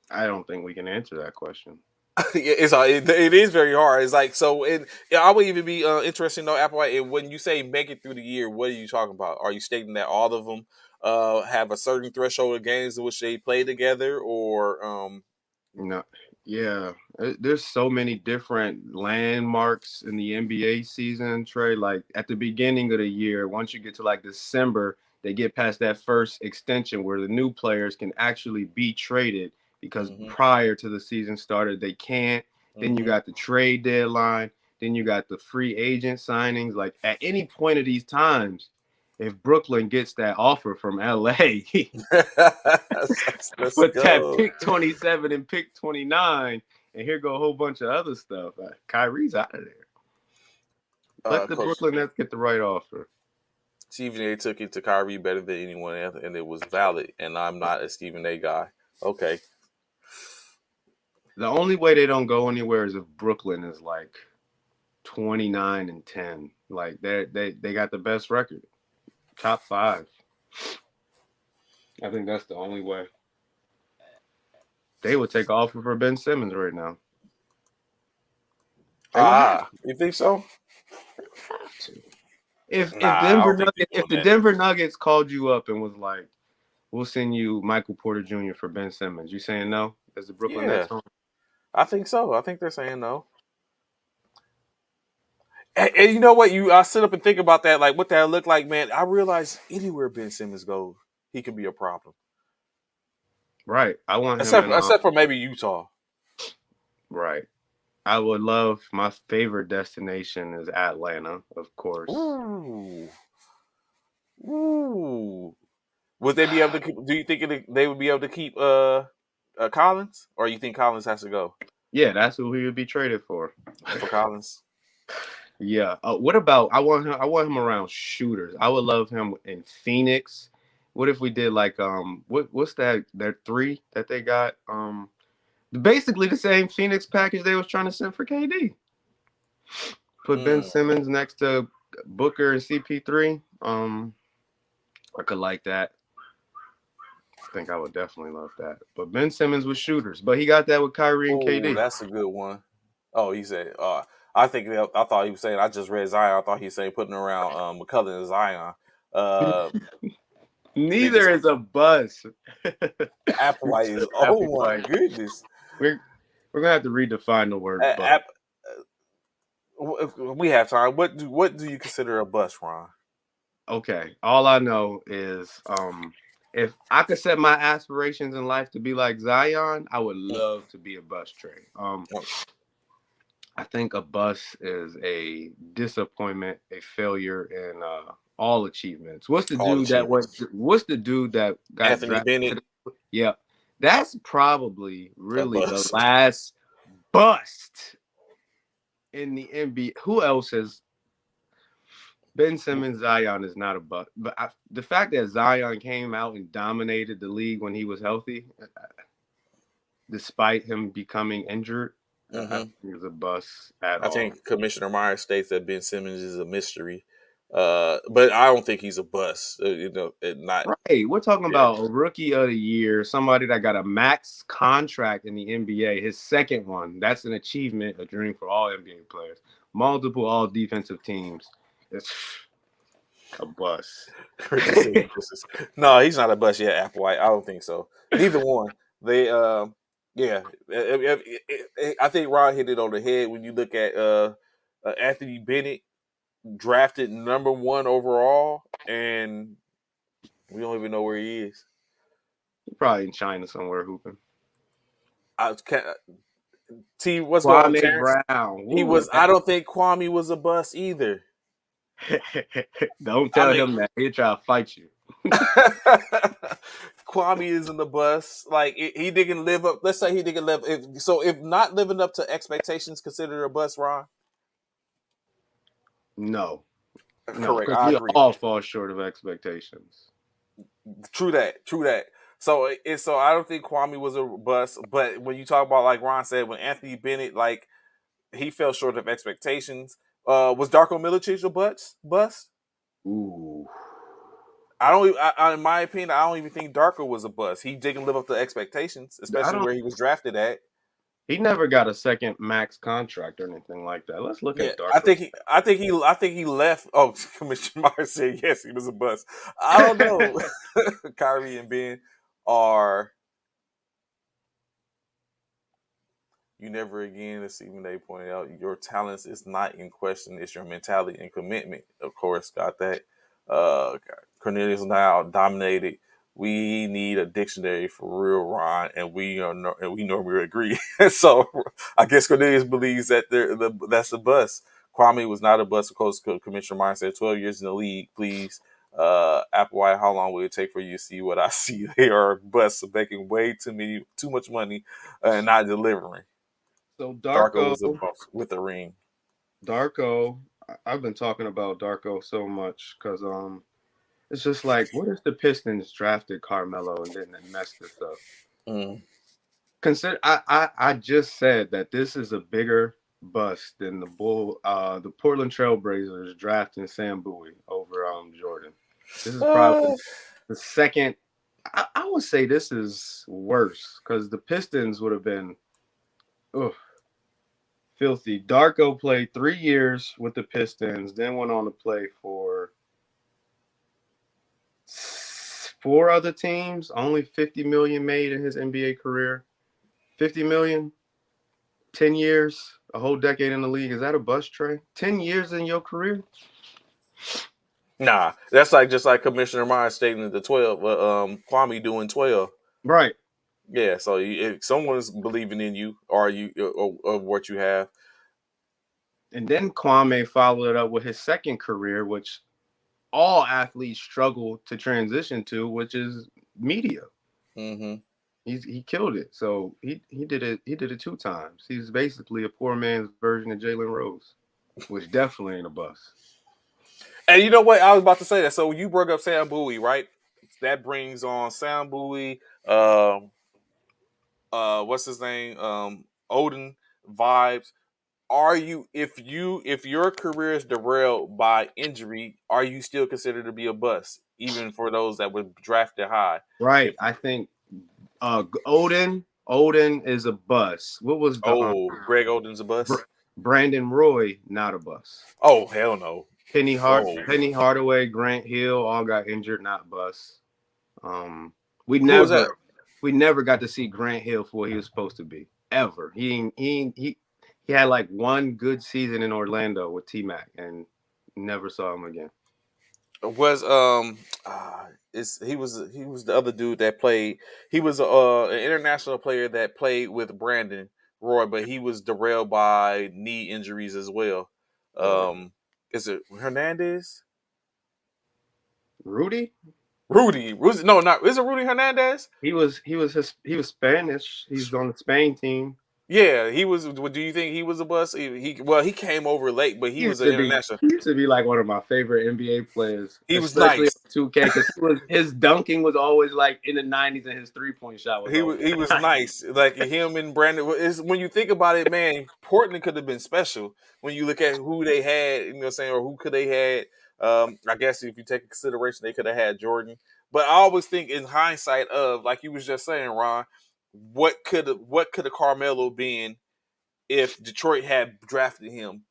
I don't think we can answer that question. It is very hard. It's like so. I would even be interested to know Applewhite. And when you say make it through the year, what are you talking about? Are you stating that all of them have a certain threshold of games in which they play together, or No, yeah, there's so many different landmarks in the NBA season, Trey. Like at the beginning of the year, once you get to like December, they get past that first extension where the new players can actually be traded because mm-hmm, prior to the season started, they can't. Then you mm-hmm. got the trade deadline. Then you got the free agent signings. Like at any point of these times, if Brooklyn gets that offer from LA, Let's put that go. pick 27 and pick 29, and here go a whole bunch of other stuff. Kyrie's out of there. Let the Coach Brooklyn Nets get the right offer. Stephen A. took it to Kyrie better than anyone else, and it was valid. And I'm not a Stephen A. guy. Okay. The only way they don't go anywhere is if Brooklyn is like 29 and 10. Like they got the best record, top 5. I think that's the only way. They would take offer for Ben Simmons right now. They would have You think so? to. If Nah, I Denver don't think they're Nuggets if doing the that. Denver Nuggets called you up and was like, "We'll send you Michael Porter Jr. for Ben Simmons," you saying no? As the Brooklyn Yeah, Nets home? I think so. I think they're saying no. And you know what? I sit up and think about that, like what that look like, man. I realize anywhere Ben Simmons goes, he could be a problem. Right. I want him Except in. except for maybe Utah. Right. I would love my favorite destination is Atlanta, of course. Ooh, ooh. Would they be able to keep? Do you think they would be able to keep Collins, or you think Collins has to go Yeah, that's who he would be traded for. for Collins? Yeah. What about I want him? I want him around shooters. I would love him in Phoenix. What if we did like what's that 3 that they got basically the same Phoenix package they was trying to send for KD. Put Ben Mm. Simmons next to Booker and CP3. I could like that. I think I would definitely love that. But Ben Simmons with shooters, but he got that with Kyrie and Oh, KD. that's a good one. Oh, he said. I think I thought he was saying. I just read Zion. I thought he was saying putting around McCullough and Zion. Uh, Neither biggest is a buzz. Applewhite is. Oh my Applewhite. goodness. We're we're gonna have to redefine the word A- buzz. App, we have time. What do you consider a bus, Ron? Okay, all I know is if I could set my aspirations in life to be like Zion, I would love to be a bus Trey. I think a bus is a disappointment, a failure in all achievements. What's the All dude that went? achievements. What's the dude that got Anthony drafted? Bennett, Yeah, that's probably a really the bus. last bust in the NBA. Who else has Ben Simmons? Zion is not a bust, but the fact that Zion came out and dominated the league when he was healthy, despite him becoming injured, I Hmm. think he was a bust at I all. think Commissioner Myers states that Ben Simmons is a mystery, but I don't think he's a bust. Not Right. We're talking yeah. about a rookie of the year, somebody that got a max contract in the NBA, his second one. That's an achievement, a dream for all NBA players. Multiple all defensive teams. It's a bust. Richard said no, he's not a bust yet. Applewhite, I don't think so. Neither one. They, yeah, I think Ron hit it on the head when you look at Anthony Bennett drafted number 1 overall, and we don't even know where he is. Probably in China somewhere hooping. I can't, T, what's going on, Kwame Terrence? Brown. He Woo, was. I don't think Kwame was a bust either. don't I tell mean, him that. He'll try to fight you. Kwame isn't the bus. Like he didn't live up. Let's say he didn't live. If not living up to expectations, considered a bus, Ron. No. No, Correct. because I we agree. all fall short of expectations. True that. True that. So so I don't think Kwame was a bust, but when you talk about like Ron said, when Anthony Bennett like he fell short of expectations. Was Darko Milicic a bust? Ooh, I don't. In my opinion, I don't even think Darko was a bust. He didn't live up to expectations, I especially don't. where he was drafted at. He never got a second max contract or anything like that. Let's look Yeah, at Darko. I think he left. Oh, Commissioner Myers said yes, he was a bust. I don't know. Kyrie and Ben are you never again, as Stephen A pointed out, your talents is not in question. It's your mentality and commitment. Of course, got that. Uh, Cornelius now dominated. We need a dictionary for real, Ron, and we normally agree. So I guess Cornelius believes that that's a bust. Kwame was not a bust. Of course, Commissioner Myers said 12 years in the league, please. Applewhite, how long will it take for you to see what I see? They are busts, making way too much money, and not delivering. So Darko Darko, was a boss with a ring. Darko. I've been talking about Darko so much because it's just like, what if the Pistons drafted Carmelo and then they messed this up? Mm. Consider, I just said that this is a bigger bust than the Portland Trailblazers drafting Sam Bowie over Jordan. This is probably Uh, the second. I would say this is worse because the Pistons would have been ugh, filthy. Darko played 3 years with the Pistons, then went on to play for four other teams. Only 50 million made in his NBA career. 50 million, 10 years, a whole decade in the league. Is that a bust, Trey? 10 years in your career? nah, that's like just like Commissioner Myers stating the 12. Kwame doing 12. Right. Yeah, so if someone's believing in you, or you or what you have. And then Kwame followed it up with his second career, which all athletes struggle to transition to, which is media. Mm-hmm. He killed it. So he did it. He did it two times. He's basically a poor man's version of Jalen Rose, which definitely ain't a bust. And you know what? I was about to say that. So you brought up Sam Bowie, right? That brings on Sam Bowie. What's his name? Odin vibes. Are you if your career is derailed by injury, are you still considered to be a bust, even for those that were drafted high? Right. If I think Odin is a bust. What was the Greg Oden's a bust. Brandon Roy not a bust? Oh hell no. Oh, Penny Hardaway, Grant Hill all got injured, not bust. Um, we who was that? never got to see Grant Hill for what he was supposed to be ever. He had like one good season in Orlando with T Mac and never saw him again. Was he was the other dude that played. He was an international player that played with Brandon Roy, but he was derailed by knee injuries as well. Uh, Um, is it Hernandez? Rudy, No, not is it Rudy Hernandez? he was Spanish. He's on the Spain team. Yeah, he was. Do you think he was a bust? He came over late, but he was an international. He used to be like one of my favorite NBA players, He was especially on nice. 2K, because his dunking was always like in the 90s and his 3-point shot was always He in was the 90s. nice. Like him and Brandon. Is when you think about it, man, Portland could have been special when you look at who they had. You know, what I'm saying, or who could they had. I guess if you take into consideration, they could have had Jordan. But I always think in hindsight of like you was just saying, Ron, what could a Carmelo been if Detroit had drafted him?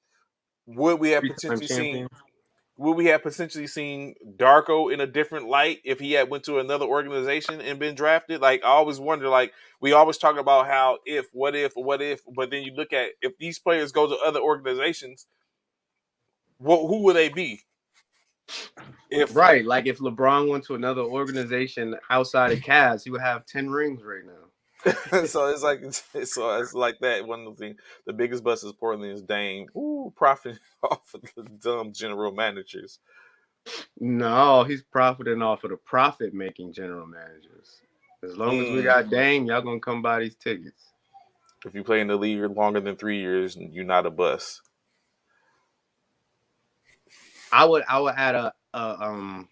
Would we have Three-time potentially seen? champion. Would we have potentially seen Darko in a different light if he had went to another organization and been drafted? Like I always wonder, like we always talk about how what if, but then you look at if these players go to other organizations, who will they be? If Right. Like if LeBron went to another organization outside of Cavs, he would have 10 rings right now. so it's like so it's like that. One of the things, the biggest bust is Portland is Dame. Ooh, profiting off of the dumb general managers. No, he's profiting off of the profit making general managers. As long as we Mm. got Dame, y'all gonna come buy these tickets. If you play in the league longer than 3 years, you're not a bust. I would add uh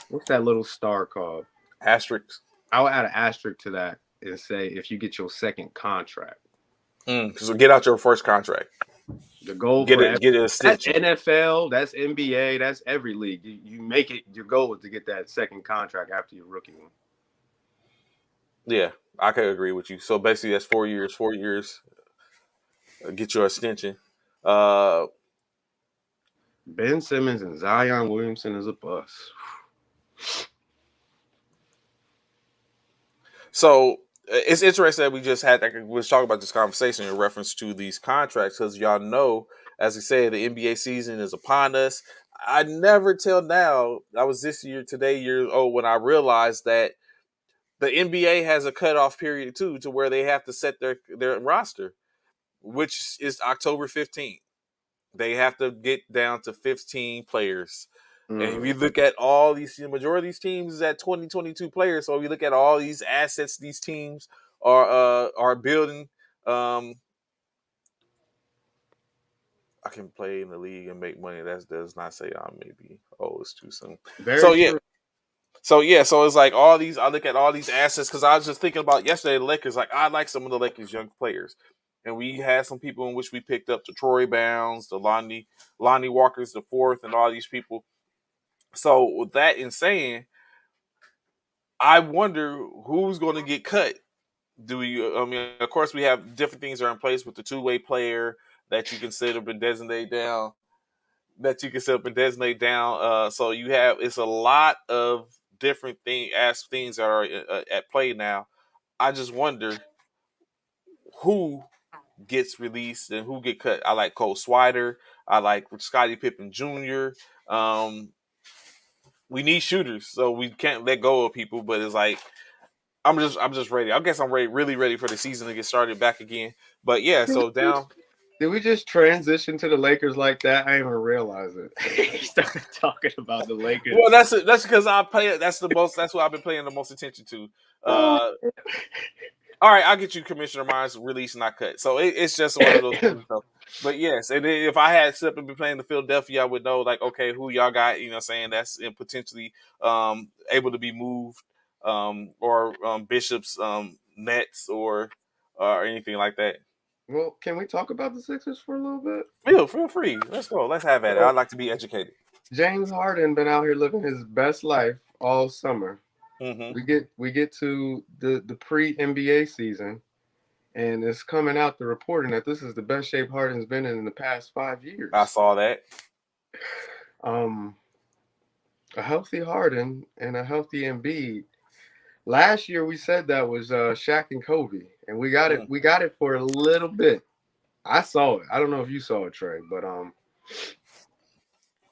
what's that little star called? Asterisks. I would add an asterisk to that and say if you get your second contract. So get out your first contract. The goal Get for it. Get an that's extension. NFL, that's NBA, that's every league. You make it your goal is to get that second contract after your rookie one. Yeah, I could agree with you. So basically, that's 4 years. 4 years. Get your extension. Uh, Ben Simmons and Zion Williamson is a bust. so it's interesting that we just had that. We was talking about this conversation in reference to these contracts because y'all know, as we said, the NBA season is upon us. I never till now. I was this year today years old when I realized that the NBA has a cutoff period too, to where they have to set their roster, which is October 15th. They have to get down to 15 players. And if Mm. you look at all these, the majority of these teams is at 20, 22 players. So if you look at all these assets these teams are building, um, I can play in the league and make money. That does not say I'm maybe it's too soon. Very So yeah, true. so it's like all these. I look at all these assets because I was just thinking about yesterday the Lakers. Like I like some of the Lakers young players, and we had some people in which we picked up the Troy Bounds, the Lonnie Walker's the fourth, and all these people. So with that in saying, I wonder who's going to get cut. Do we? I mean, of course, we have different things are in place with the two-way player that you can set up and designate down. That you can set up and designate down. So you have it's a lot of different things that are at play now. I just wonder who gets released and who get cut. I like Cole Swider. I like Scottie Pippen Jr. Um, we need shooters, so we can't let go of people. But it's like I'm just ready. I guess I'm ready, really ready for the season to get started back again. But yeah, Did we so down. just, did we just transition to the Lakers like that? I didn't even realize it. He started talking about the Lakers. Well, that's because I play. That's the most. That's what I've been paying the most attention to. Oh. Uh, all right, I'll get you Commissioner Myers release not cut. So it's just one of those things. So. But yes, and then if I had slept and been playing the Philadelphia, I would know like okay, who y'all got, saying that's potentially able to be moved or Bishop's Nets or anything like that. Well, can we talk about the Sixers for a little bit? Feel free. Let's go. Let's have at it. So I'd like to be educated. James Harden been out here living his best life all summer. Mm-hmm. We get to the pre NBA season, and it's coming out the reporting that this is the best shape Harden's been in the past 5 years. I saw that. Um, a healthy Harden and a healthy Embiid. Last year we said that was Shaq and Kobe, and we got it. Mm. We got it for a little bit. I saw it. I don't know if you saw it, Trey, but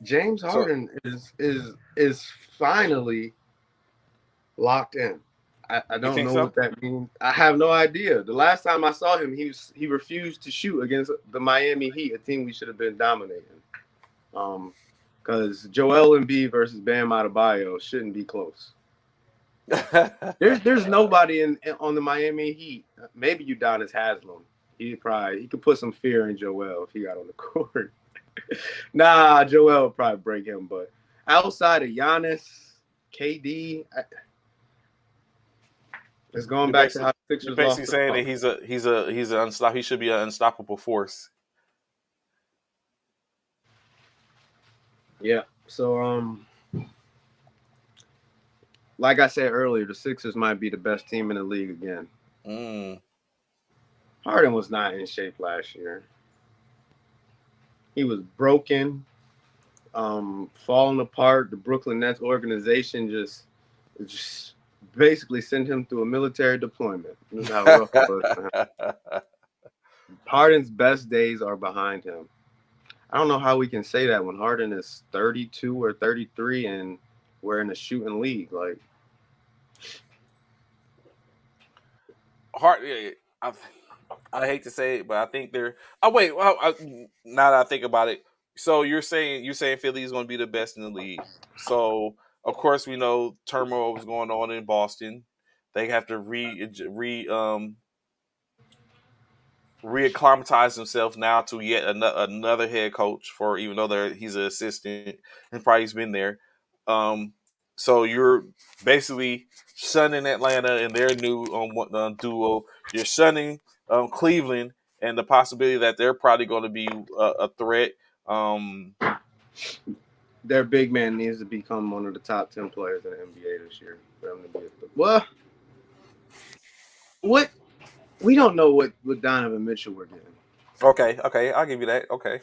James So Harden is finally locked in. I you don't think know so? what that means. I have no idea. The last time I saw him, he refused to shoot against the Miami Heat, a team we should have been dominating. Because Joel Embiid versus Bam Adebayo shouldn't be close. There's nobody on the Miami Heat. Maybe Udonis Haslem. He could put some fear in Joel if he got on the court. Nah, Joel would probably break him. But outside of Giannis, KD, it's going You're back to basically how the you're Sixers basically lost to the saying that Hawks. he's an unstoppable. He should be an unstoppable force. Yeah. So like I said earlier, the Sixers might be the best team in the league again. Mm. Harden was not in shape last year. He was broken, falling apart. The Brooklyn Nets organization just basically sent him through a military deployment. This is how rough it was for him. Harden's best days are behind him. I don't know how we can say that when Harden is 32 or 33 and we're in a shooting league. Like, Hard. I, I hate to say it, but I think they're. Oh wait, now that I think about it, so you're saying Philly is going to be the best in the league. So of course we know turmoil was going on in Boston. They have to re reacclimatize himself now to yet another head coach for even though he's an assistant and probably he's been there. Um, so you're basically shunning Atlanta and their new duo. You're shunning Cleveland and the possibility that they're probably going to be a threat. Um, Their big man needs to become one of the top 10 players in the NBA this year for them to be. Well, what we don't know what Donovan Mitchell we're getting. okay, I'll give you that. Okay,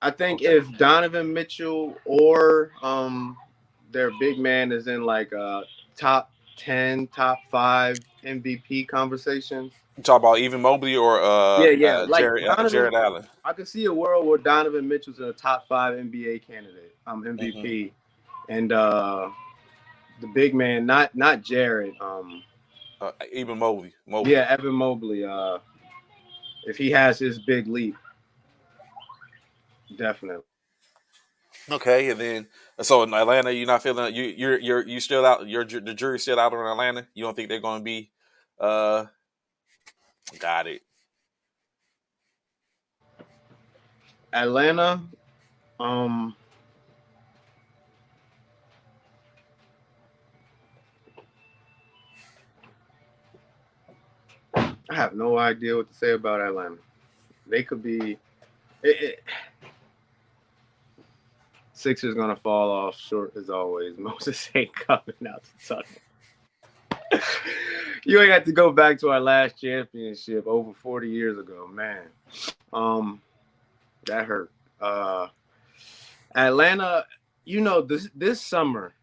I think okay. if Donovan Mitchell or their big man is in like top 10, top 5 MVP conversations. You talk about even Mobley or Yeah. Like Jared Donovan, Allen. I could see a world where Donovan Mitchell's a top 5 NBA candidate, Hmm. MVP, and the big man, not Jared, Even Mobley. yeah, Evan Mobley. If he has his big leap, definitely. Okay, and then so in Atlanta, you're not feeling you still out. The jury's still out on Atlanta. You don't think they're going to be? Uh, got it. Atlanta, um, I have no idea what to say about Atlanta. They could be. Sixers gonna fall off short as always. Moses ain't coming out the tunnel. You ain't have to go back to our last championship over 40 years ago, man. Um, that hurt. Atlanta, this summer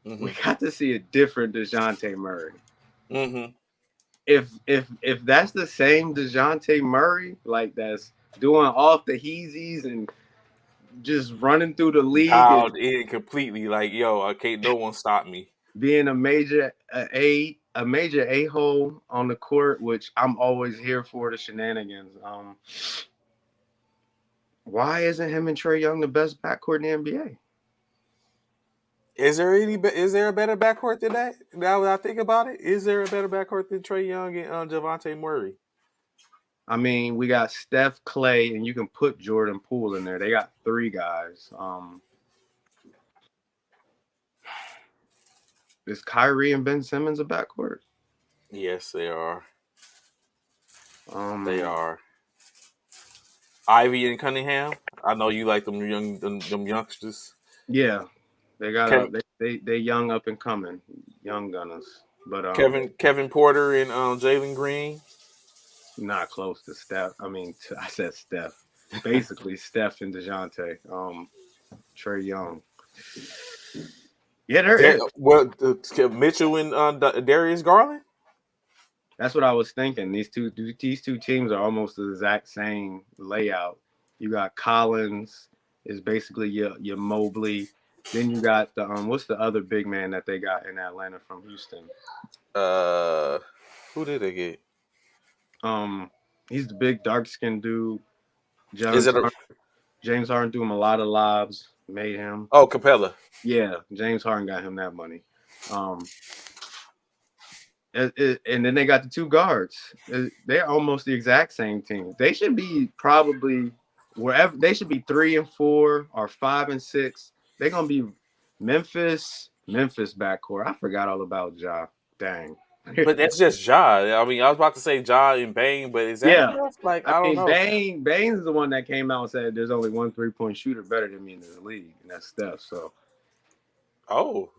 we Hmm. got to see a different DeJounte Murray. Hmm. If that's the same DeJounte Murray, like that's doing off the heezies and just running through the league and Dialed in completely. Like yo, I can't. No one stop me. being a major a hole on the court, which I'm always here for the shenanigans. Why isn't him and Trey Young the best backcourt in the NBA? Is there any? Is there a better backcourt than that? Now that I think about it, is there a better backcourt than Trey Young and Javante Murray? I mean, we got Steph, Clay, and you can put Jordan Poole in there. They got three guys. Is Kyrie and Ben Simmons a backcourt? Yes, they are. They Um, are. Ivy and Cunningham. I know you like them youngsters. yeah, they got Kevin they young up and coming, young gunners, but Kevin Porter and Jalen Green. not close to Steph. I mean, I said Steph. Basically, Steph and Dejounte. Trey Young. Yeah, Mitchell and Darius Garland. that's what I was thinking. These two teams are almost the exact same layout. You got Collins is basically your Mobley. Then you got the what's the other big man that they got in Atlanta from Houston? Uh, who did they get? Um, he's the big dark skinned dude. Is James it Harden. James Harden threw him a lot of lobs, made him. Capella? Yeah, James Harden got him that money. Um, and then they got the two guards. They're almost the exact same team. They should be probably wherever they should be 3 and 4 or 5 and 6. They're gonna be Memphis backcourt. I forgot all about Ja. Dang. But that's just Ja. I mean, I was about to say Ja and Bane, but is that Yeah. enough? Like, I I don't mean, know. Baines is the one that came out and said there's only one 3-point shooter better than me in the league, and that's Steph. So, Oh,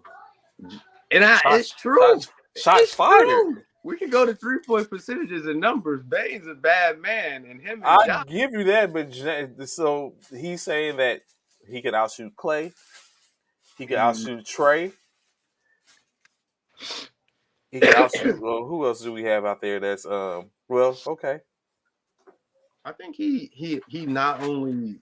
it's shots, true. shots It's fired. true. We can go to 3-point percentages and numbers. Baines is a bad man, and him and I Ja. give you that, but so he's saying that he could outshoot Clay, he could outshoot Trey, he could outshoot. Well, who else do we have out there? That's well, okay. I think he not only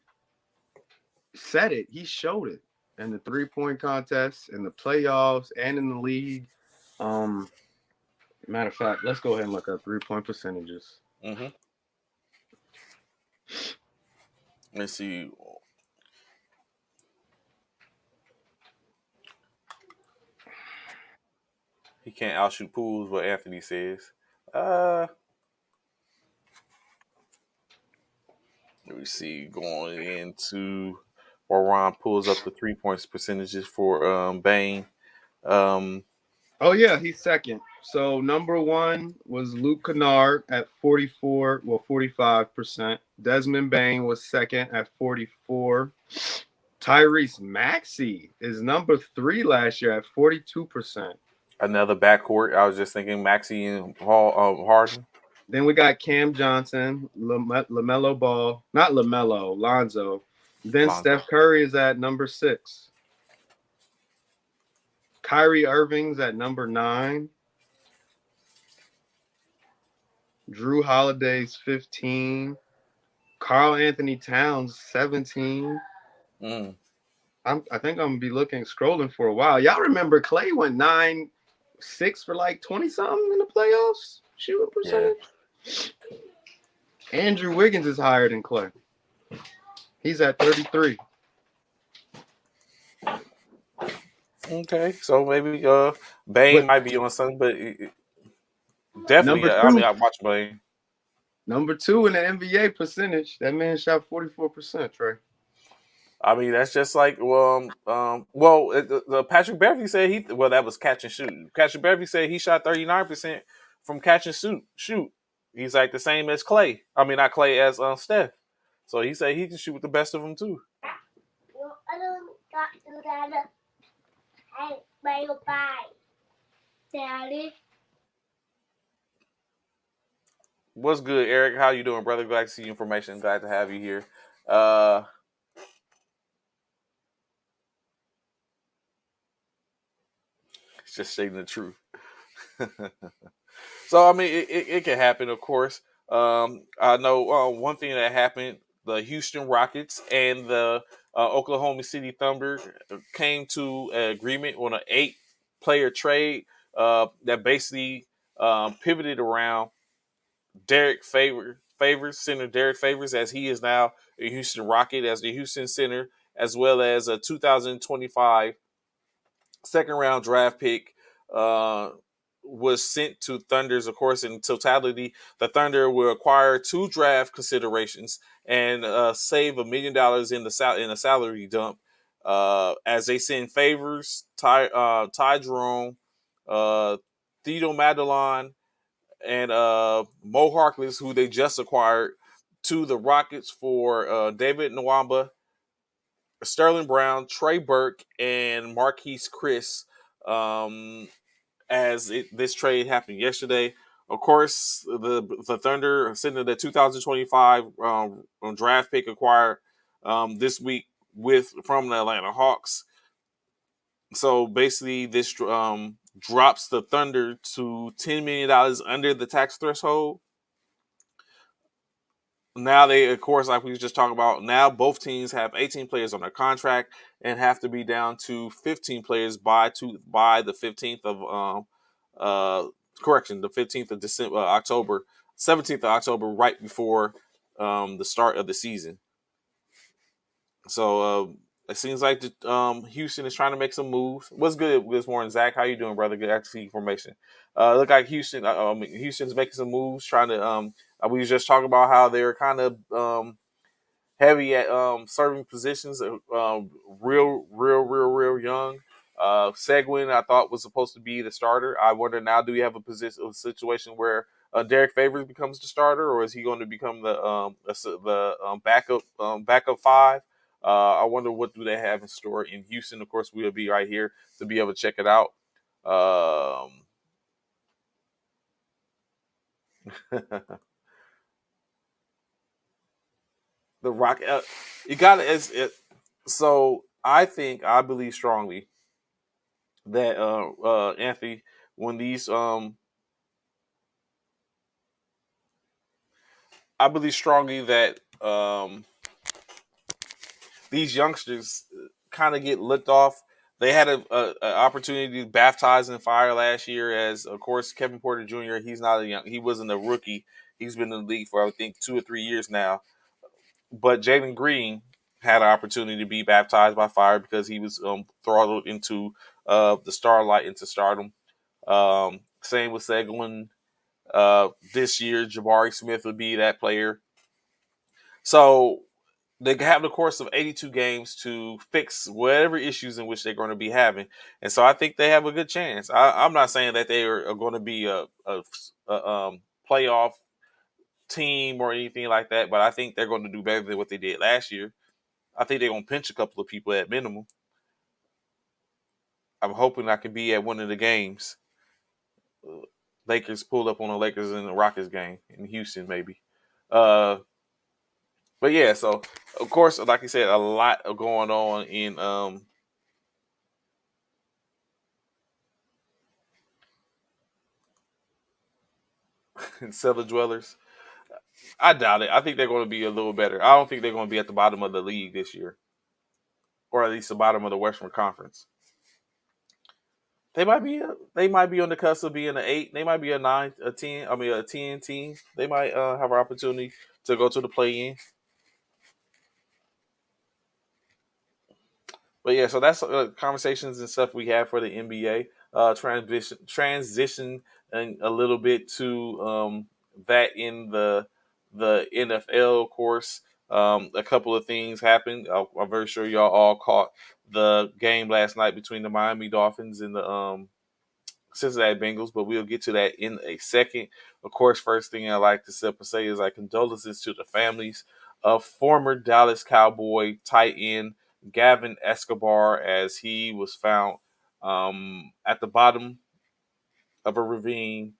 said it, he showed it in the 3-point contest, in the playoffs, and in the league. Um, Matter of fact, let's go ahead and look up 3-point percentages. Mm-hmm. Let's see. He can't outshoot pools, what Anthony says. Uh, me see. Going into or Ron pulls up the 3 points percentages for Bane. Um, Oh yeah, he's second. So number one was Luke Kennard at 44, well 45%. Desmond Bain was second at 44. Tyrese Maxey is number three last year at 42%. Another backcourt. I was just thinking Maxey and Harden. Then we got Cam Johnson, LaMelo Ball, not LaMelo, Lonzo. Then Lonzo. Steph Curry is at number six. Kyrie Irving's at number nine. Drew Holiday's 15. Carl Anthony Towns 17. Mm. I think I'm gonna be scrolling for a while. Y'all remember Clay went 9-6 for like 20 something in the playoffs shooting percentage. Yeah. Andrew Wiggins is higher than Clay. He's at 33. Okay, so maybe Bane But might be on something, but definitely, I mean, I watch Bane. Number two in the NBA percentage. That man shot 44%, Trey. I mean, that's just like Patrick Beverly said that was catch and shoot. Patrick Beverly said he shot 39% from catch and shoot. He's like the same as Clay. I mean, not Clay as Steph. So he said he can shoot with the best of them too. What's good, Eric? How you doing, brother? Glad to see you. Information. Glad to have you here. It's just stating the truth. So I mean, it can happen, of course. I know one thing that happened: the Houston Rockets and the Oklahoma City Thunder came to an agreement on an 8-player trade that basically pivoted around center Derek Favors, as he is now a Houston Rocket as the Houston center, as well as a 2025 second round draft pick was sent to Thunders. Of course, in totality, the Thunder will acquire 2 draft considerations and save $1 million in a salary dump as they send Favors, Ty Jerome, Theodore Madelon, and Mo Harkless, who they just acquired, to the Rockets for David Nwamba, Sterling Brown, Trey Burke, and Marquise Chris. This trade happened yesterday. Of course, the Thunder sending the 2025 draft pick acquired this week from the Atlanta Hawks. So basically, this drops the Thunder to $10 million under the tax threshold. Now they, of course, like we was just talking about, now both teams have 18 players on their contract and have to be down to 15 players by the 15th of the 15th of December, October, 17th of October, right before the start of the season. So it seems like Houston is trying to make some moves. What's good this morning, Zach? How you doing, brother? Good to see information. Look like Houston's making some moves, trying to. We was just talking about how they're kind of heavy at serving positions, real young. Seguin, I thought, was supposed to be the starter. I wonder now, do we have a situation where Derek Favors becomes the starter, or is he going to become the backup 5? I wonder what do they have in store in Houston. Of course, we'll be right here to be able to check it out. The Rock, you got it. So I believe strongly that Anthony, when these I believe strongly that these youngsters kind of get looked off. They had an opportunity to baptize in fire last year, as of course Kevin Porter Jr. He wasn't a rookie. He's been in the league for I think 2 or 3 years now. But Jalen Green had an opportunity to be baptized by fire because he was throttled into the starlight, into stardom. Same with Seguin. This year, Jabari Smith would be that player. So they have the course of 82 games to fix whatever issues in which they're going to be having, and so I think they have a good chance. I'm not saying that they are going to be a playoff team or anything like that, but I think they're going to do better than what they did last year. I think they're going to pinch a couple of people at minimum. I'm hoping I can be at one of the games. Lakers pulled up on the Lakers in the Rockets game in Houston, maybe. Uh, but yeah, so of course, like you said, a lot of going on in cellar dwellers. I doubt it. I think they're going to be a little better. I don't think they're going to be at the bottom of the league this year, or at least the bottom of the Western Conference. They might be on the cusp of being an 8. They might be a 9, a 10. I mean a 10 team. They might have an opportunity to go to the play in. But yeah, so that's conversations and stuff we have for the NBA. Transition and a little bit to that in the NFL course. A couple of things happened. I'm very sure y'all all caught the game last night between the Miami Dolphins and the Cincinnati Bengals, but we'll get to that in a second. Of course, first thing I like to say is like condolences to the families of former Dallas Cowboy tight end Gavin Escobar as he was found at the bottom of a ravine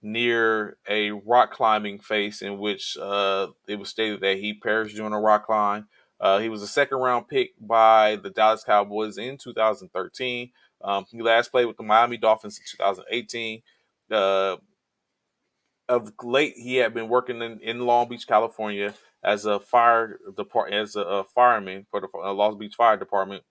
near a rock climbing face in which it was stated that he perished during a rock climb. He was a second round pick by the Dallas Cowboys in 2013. He last played with the Miami Dolphins in 2018. Uh, of late, he had been working in Long Beach, California, as a fireman for the Long Beach Fire Department.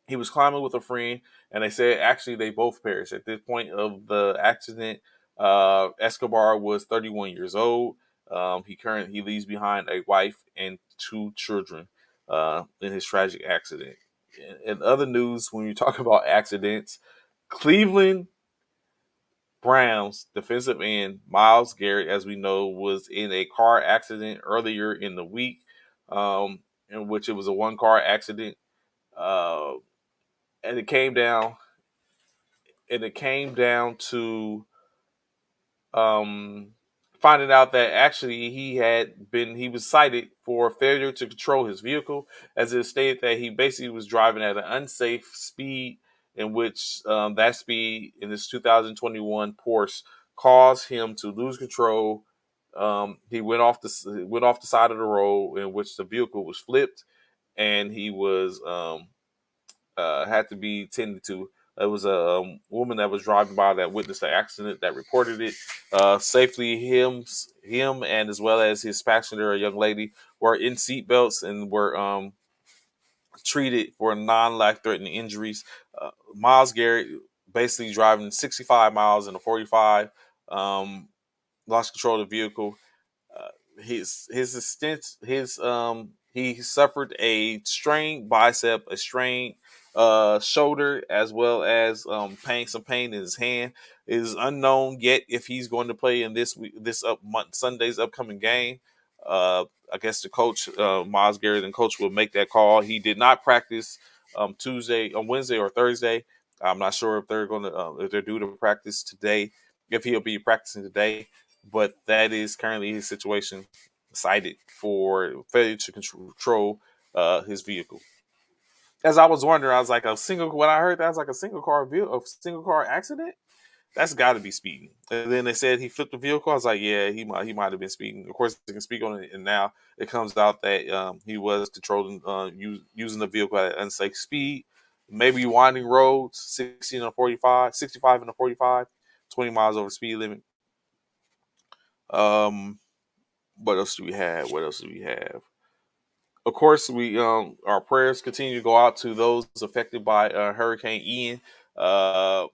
He was climbing with a friend, and they said actually they both perished at this point of the accident. Escobar was 31 years old. He leaves behind a wife and 2 children in his tragic accident. In other news, when you talk about accidents, Cleveland Browns defensive end Miles Garrett, as we know, was in a car accident earlier in the week, in which it was a one-car accident, uh, and it came down to um, finding out that actually he was cited for failure to control his vehicle, as it stated that he basically was driving at an unsafe speed, in which that speed in this 2021 Porsche caused him to lose control. He went off the side of the road in which the vehicle was flipped, and he was had to be tended to. It was a woman that was driving by that witnessed the accident that reported it. Safely, him, and as well as his passenger, a young lady, were in seatbelts and were treated for non-life-threatening injuries. Miles Garrett basically driving 65 miles in a 45, lost control of the vehicle. His extent his he suffered a strained bicep, a strained shoulder, as well as some pain in his hand. It is unknown yet if he's going to play in this Sunday's upcoming game. I guess the coach, Miles Garrett, and coach will make that call. He did not practice Wednesday or Thursday. I'm not sure if if they're due to practice today, if he'll be practicing today, but that is currently his situation, cited for failure to control his vehicle. As I was wondering, I was like, when I heard that, I was like, a single car accident? That's got to be speeding. And then they said he flipped the vehicle. I was like, yeah, he might have been speeding. Of course, they can speak on it, and now it comes out that he was controlling, using the vehicle at an unsafe speed, maybe winding roads, 60 and 45, 65 and a 45, 20 miles over speed limit. Um, what else do we have? What else do we have? Of course, we our prayers continue to go out to those affected by Hurricane Ian. Uh,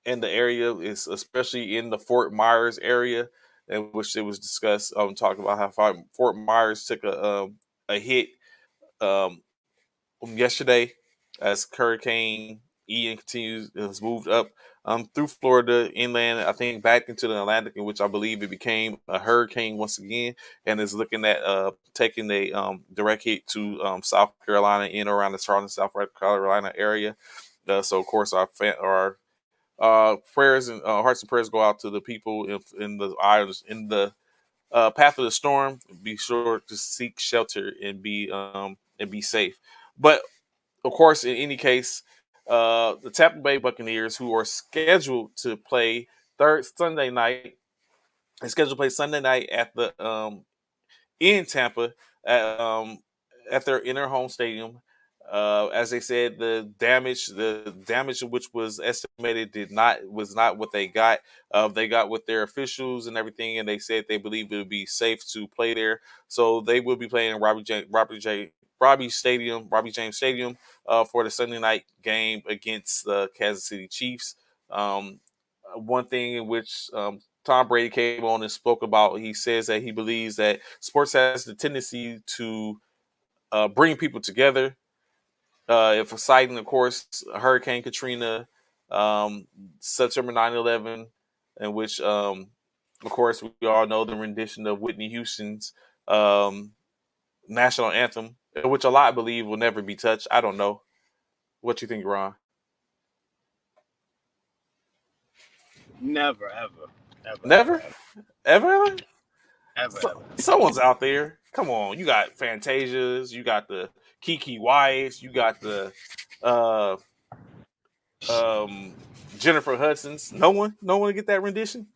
in the area, is especially in the Fort Myers area, in which it was discussed. Talking about how Fort Myers took a hit um, yesterday as Hurricane Ian continues has moved up through Florida inland, I think back into the Atlantic, in which I believe it became a hurricane once again, and is looking at taking a direct hit to South Carolina in or around the Charlotte, South Carolina area. So of course our prayers and hearts and prayers go out to the people in the islands in the path of the storm. Be sure to seek shelter and be safe. But of course, in any case, the Tampa Bay Buccaneers, who are scheduled to play third Sunday night, is scheduled to play Sunday night at the in Tampa at, um, at in their home stadium. As they said, the damage which was estimated was not what they got. They got with their officials and everything, and they said they believe it would be safe to play there. So they will be playing in Robbie James Stadium, for the Sunday night game against the Kansas City Chiefs. Um, One thing in which Tom Brady came on and spoke about, he says that he believes that sports has the tendency to bring people together. If citing, of course, Hurricane Katrina, um, September 9/11, in which, of course, we all know the rendition of Whitney Houston's um, national anthem, which a lot believe will never be touched. I don't know. What you think, Ron? Never, ever, ever, ever, Never? Ever? ever, ever, ever. Someone's out there. Come on, you got Fantasias, you got the Kiki Wyatt's, you got the uh Jennifer Hudson's. No one get that rendition.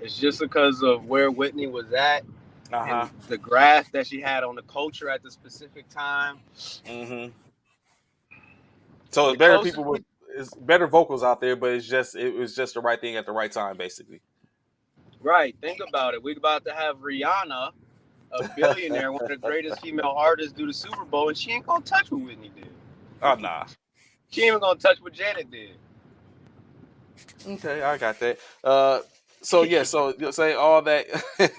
It's just because of where Whitney was at Uh huh. and the grasp that she had on the culture at the specific time. Mm-hmm. So The it's better closest people we with it's better vocals out there, but it was just the right thing at the right time, basically. right, think about it. We're about to have Rihanna, a billionaire, one of the greatest female artists, do the Super Bowl, and she ain't gonna touch what Whitney did. Oh nah. She ain't even gonna touch what Janet did. Okay, I got that. So yeah, so you say all that,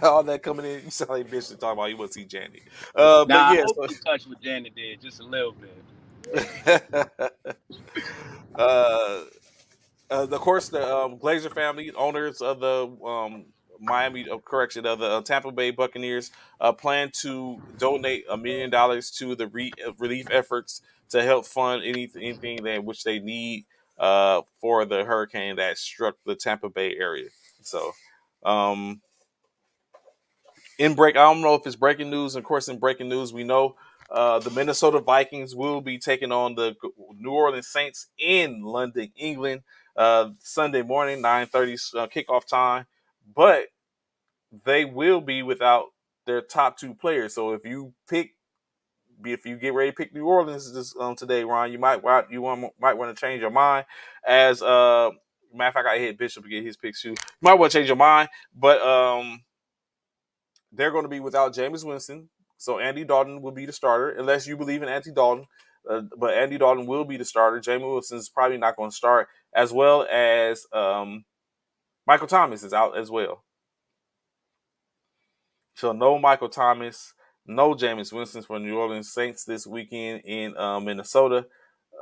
all that coming in. You sound like bitch to talk about. You want to see Janet. But Now I yeah, hope so she touched what Janet did just a little bit. uh, of course, the Glazer family, owners of the Miami, correction, of the Tampa Bay Buccaneers, plan to donate $1 million to the relief efforts to help fund anything that which they need for the hurricane that struck the Tampa Bay area. So, um, I don't know if it's breaking news. Of course, in breaking news, we know the Minnesota Vikings will be taking on the New Orleans Saints in London, England, Sunday morning, 9:30 kickoff time. But they will be without their top two players. So if you get ready to pick New Orleans this today, Ron, might want to change your mind. As matter of fact, I hit Bishop to get his picks too. You might want to change your mind, but they're going to be without Jameis Winston, so Andy Dalton will be the starter, unless you believe in Andy Dalton. But Andy Dalton will be the starter. Jameis Winston is probably not going to start, as well as Michael Thomas is out as well. So no Michael Thomas, no Jameis Winston for New Orleans Saints this weekend in Minnesota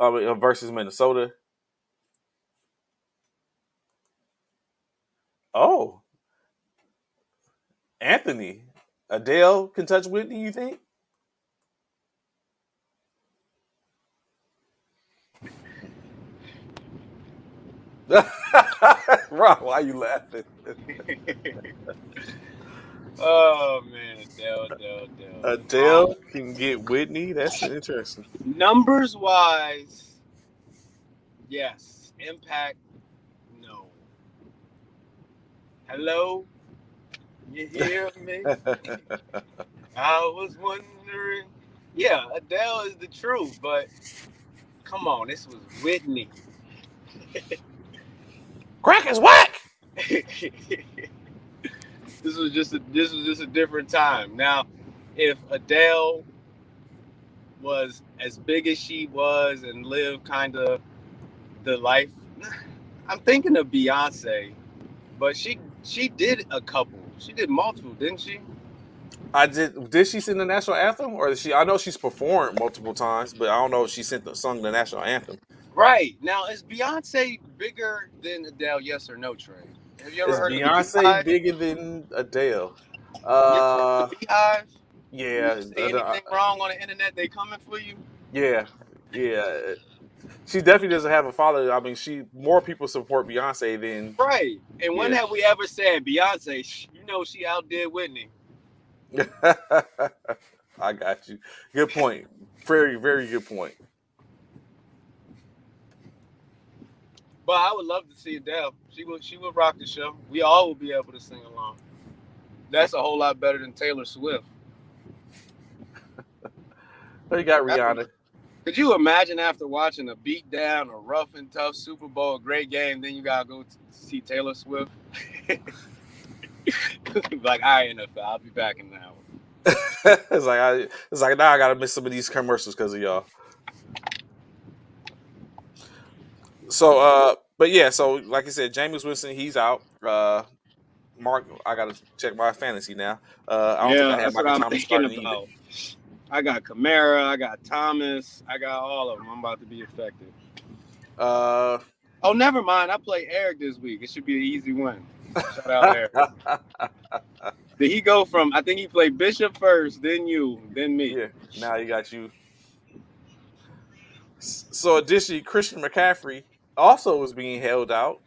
versus Minnesota. Oh, Anthony, Adele can touch Whitney. You think? Rob, why are you laughing? Oh man, Adele. Adele can get Whitney. That's interesting. Numbers wise, yes. Impact, no. Hello, you hear me? I was wondering. Yeah, Adele is the truth, but come on, this was Whitney. Crack is whack. This was just a different time. Now, if Adele was as big as she was and lived kind of the life, I'm thinking of Beyonce, but she did a couple. She did multiple, didn't she? I did. Did she sing the national anthem, or did she? I know she's performed multiple times, but I don't know if she sung the national anthem. Right. Now, is Beyonce bigger than Adele? Yes or no, Trey? Have you ever Is heard of the Beyonce Beehive? bigger than Adele? You ever heard of Uh, the Beehive? When you yeah, say anything wrong on the internet, they coming for you. yeah, yeah. She definitely doesn't have a follower. I mean, more people support Beyonce than Right. And when yeah. have we ever said Beyonce? You know she outdid Whitney. I got you. Good point. Very, very good point. But I would love to see Adele. She would rock the show. We all would be able to sing along. That's a whole lot better than Taylor Swift. So you got After, Rihanna. could you imagine after watching a beat down, a rough and tough Super Bowl, a great game, then you gotta go see Taylor Swift? Like, all right, NFL, I'll be back in an hour. It's like now I gotta miss some of these commercials because of y'all. So but yeah, so like I said, Jameis Winston, he's out. Mark, I gotta check my fantasy now. I don't think Yeah, I have that's what Michael I'm Thomas thinking starting either. about. I got Kamara, I got Thomas, I got all of them. I'm about to be affected. Uh Oh, never mind. I play Eric this week. It should be an easy win. Shout out Eric. Did he go from? I think he played Bishop first, then you, then me. yeah, now you got you. So additionally, Christian McCaffrey also was being held out.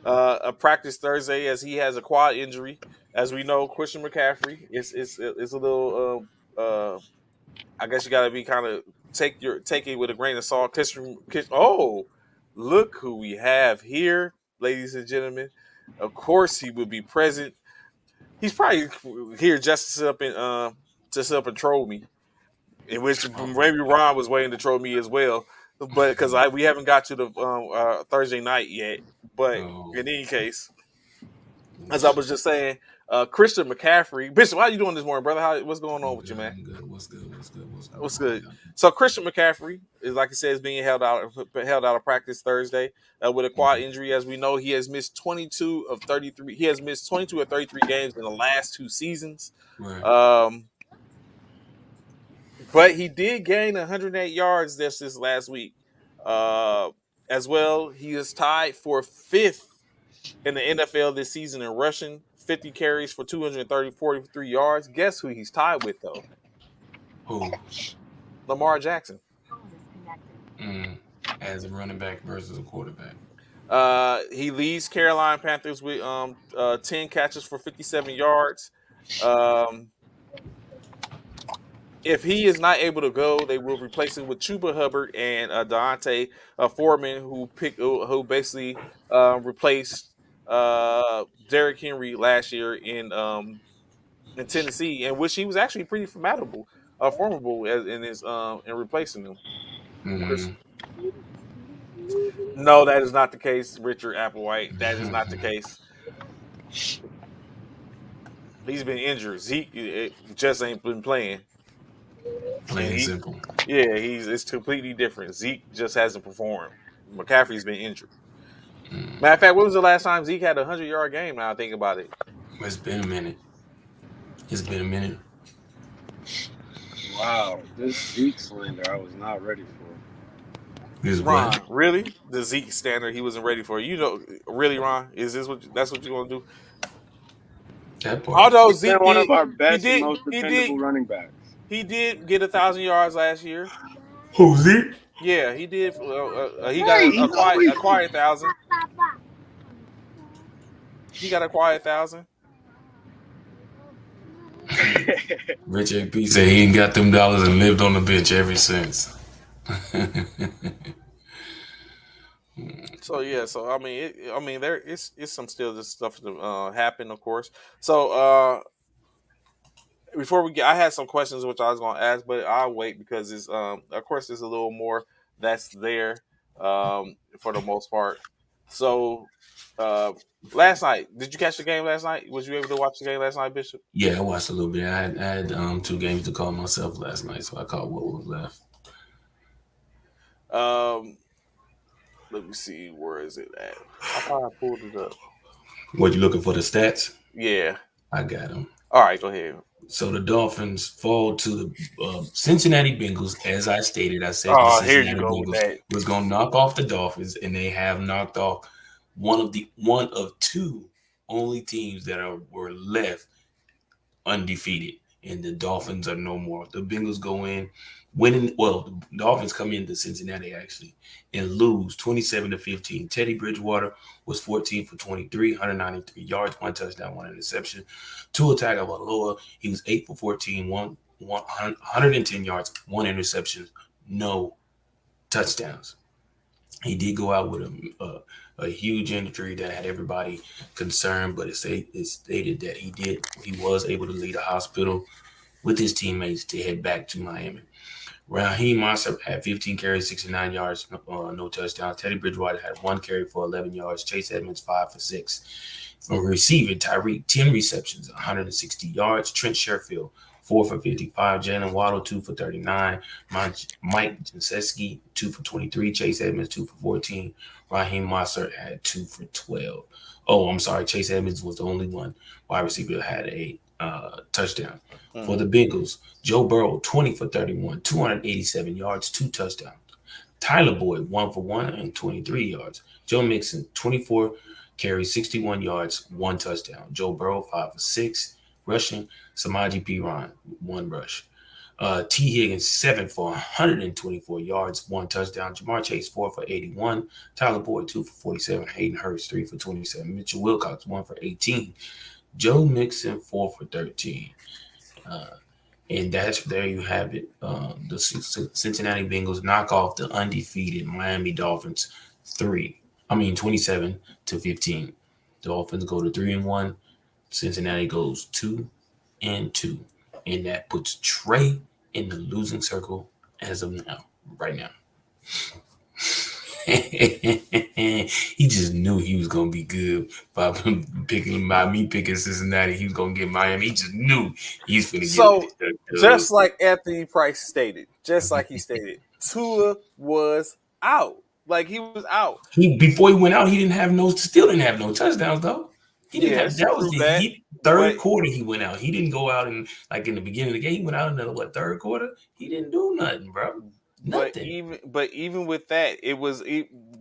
A practice Thursday as he has a quad injury. As we know, Christian McCaffrey is a little. I guess you got to be kind of take it with a grain of salt. Oh, look who we have here, ladies and gentlemen. Of course, he will be present. He's probably here just to sit up and troll me, in which Oh, maybe Ron was waiting to troll me as well. But because we haven't got to the Thursday night yet. But oh, in any case, as I Lord. was just saying, Christian McCaffrey, Bishop, how you doing this morning, brother? What's going on I'm with you, good. man? I'm good. What's good? What's good? What's going What's on, good? y'all? So Christian McCaffrey is, like I said, is being held out of practice Thursday with a quad Mhm. injury. As we know, he has missed 22 of 33. He has missed 22 or 33 games in the last two seasons. Right. Um, but he did gain 108 yards this last week. Uh, as well, he is tied for fifth in the NFL this season in rushing, 50 carries for 43 yards. Guess who he's tied with though? Who? Lamar Jackson. Mm. As a running back versus a quarterback. He leads Carolina Panthers with 10 catches for 57 yards. Um, if he is not able to go, they will replace him with Chuba Hubbard and Deontay Foreman, who basically replaced Derrick Henry last year in Tennessee, in which he was actually pretty formidable in his in replacing them. Chris, Mm. no, that is not the case, Richard Applewhite. That is not the case. He's been injured. Zeke just ain't been playing, Plain and and simple. it's completely different. Zeke just hasn't performed. McCaffrey's been injured. Mm. Matter of fact, when was the last time Zeke had a 100-yard game? Now I think about it. It's been a minute. It's been a minute. Wow, this Zeke slander I was not ready for. Is what? Ron, really? The Zeke standard he wasn't ready for. Really, Ron? Is this that's what you're gonna do? That part. Although He's been Zeke one of did, our he best and did, most he did, dependable running backs. he did get 1,000 yards last year. Who's it? Yeah, he did. He got Right, he's always. a quiet thousand. He got a quiet thousand. Rich AP said he ain't got them dollars and lived on the bench ever since. So yeah, so I mean, there is some still this stuff to happen, of course. So before we get, I had some questions which I was going to ask, but I'll wait because it's of course there's a little more that's there for the most part. So uh, last night, did you catch the game last night? Was you able to watch the game last night, Bishop? Yeah, I watched a little bit. I had two games to call myself last night, so I caught what was left. Um, let me see, where is it at? I thought I pulled it up. What you looking for the stats? Yeah. I got them. All right, go ahead. So the Dolphins fall to the Cincinnati Bengals. As I stated, I said the Oh, here you Cincinnati go with Bengals that. was going to knock off the Dolphins, and they have knocked off one of two only teams that were left undefeated, and the Dolphins are no more. The Bengals go in winning. Well, the Dolphins come into Cincinnati actually and lose 27-15. Teddy Bridgewater was 14 for 23, 193 yards, one touchdown, one interception. Tua Tagovailoa, he was 8 for 14, 110 yards, one interception, no touchdowns. He did go out with a huge injury that had everybody concerned, but it stated that he was able to leave the hospital with his teammates to head back to Miami. Raheem Mostert had 15 carries, 69 yards, no touchdowns. Teddy Bridgewater had one carry for 11 yards. Chase Edmonds 5 for 6. From receiving, Tyreek 10 receptions, 160 yards. Trent Sherfield 4 for 55. Jalen Waddle 2 for 39. Mike Gesicki 2 for 23. Chase Edmonds 2 for 14. Raheem Mostert had 2 for 12. Oh, I'm sorry. Chase Edmonds was the only one wide receiver that had a touchdown. For the Bengals, Joe Burrow 20 for 31, 287 yards, 2 touchdowns. Tyler Boyd 1 for 1 and 23 yards. Joe Mixon 24 carries, 61 yards, 1 touchdown. Joe Burrow 5 for 6 rushing. Samaje Perine 1 rush. T. Higgins 7 for 124 yards, 1 touchdown. Jamar Chase 4 for 81. Tyler Boyd 2 for 47. Hayden Hurst 3 for 27. Mitchell Wilcox 1 for 18. Joe Mixon 4 for 13. And there you have it. The Cincinnati Bengals knock off the undefeated Miami Dolphins 27-15. Dolphins go to 3-1. Cincinnati goes 2-2. And that puts Trey in the losing circle as of now, right now. He just knew he was gonna be good by me picking Cincinnati. He was gonna get Miami. He just knew he's gonna get So it. just like Anthony Price stated, just like he stated, Tua was out. Like he was out. He before he went out, still didn't have no touchdowns though. He didn't have Yes, that was true that. third But quarter he went out. He didn't go out and like in the beginning of the game. He went out in the third quarter. He didn't do nothing, bro. Nothing. even with that,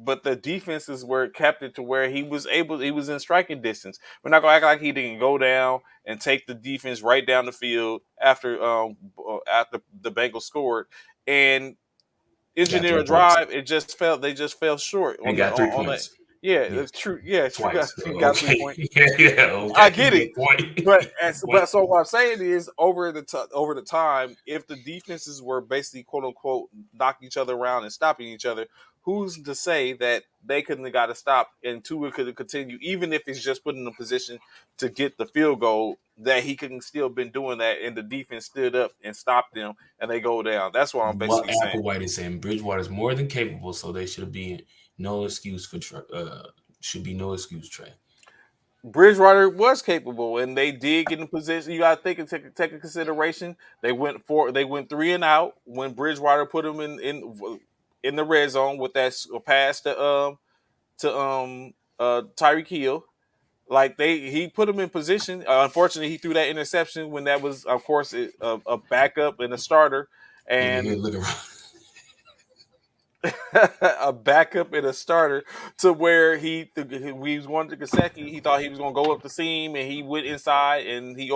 but the defenses were kept it to where he was in striking distance. We're not gonna act like he didn't go down and take the defense right down the field after the Bengals scored and Got engineer 3 a points. drive. They just fell short They on got 3 that. points. Yeah, Yeah, it's true. Yes, twice. you So, got 3 points. okay. Yeah, I okay. get it, Good point. but Good point. so what I'm saying is over the time, if the defenses were basically quote unquote knocking each other around and stopping each other, who's to say that they couldn't have got to stop and Tua could have continued, even if he's just put in a position to get the field goal, that he couldn't still been doing that, and the defense stood up and stopped them, and they go down. That's what I'm What basically saying. Applewhite is saying, Bridgewater is more than capable, so they should be no excuse for should be no excuse, Trey. Bridgewater was capable, and they did get in position. You got to take in consideration. They went 3 and out when Bridgewater put them in the red zone with that pass to Tyreek Hill. Like he put him in position. Unfortunately, he threw that interception when that was, of course, a backup and a starter, and Look around. a backup and a starter to where he was going to Gesicki. He thought he was going to go up the seam, and he went inside and he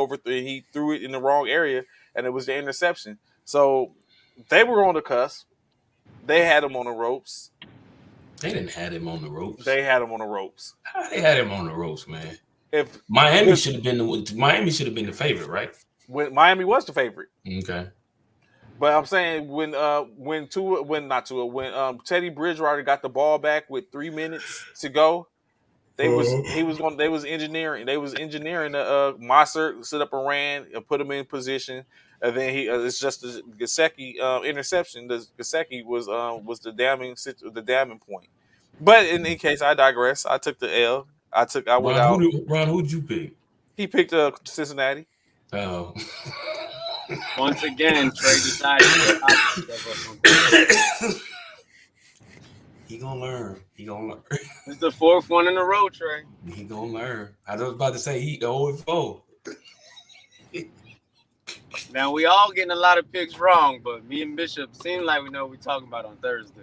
threw it in the wrong area, and it was the interception. So they were on the cusp. They had him on the ropes. They didn't have him on the ropes. They had him on the ropes. How they had him on the ropes, man? If Miami should have been the favorite, right? when Miami was the favorite. Okay. But I'm saying when Teddy Bridgewater got the ball back with 3 minutes to go, they was engineering Mossert set up and ran and put him in position, and then it's just the Gesicki interception. The Gesicki was the damning point. But in any case, I digress. I took the L. I went out. Ron, who'd you pick? He picked Cincinnati. Oh. Once again, Trey decided to go opposite of us. He gonna learn. It's the fourth one in a row, Trey. He gonna learn. I was about to say he 0-4. Now we all getting a lot of picks wrong, but me and Bishop seem like we know what we're talking about on Thursday.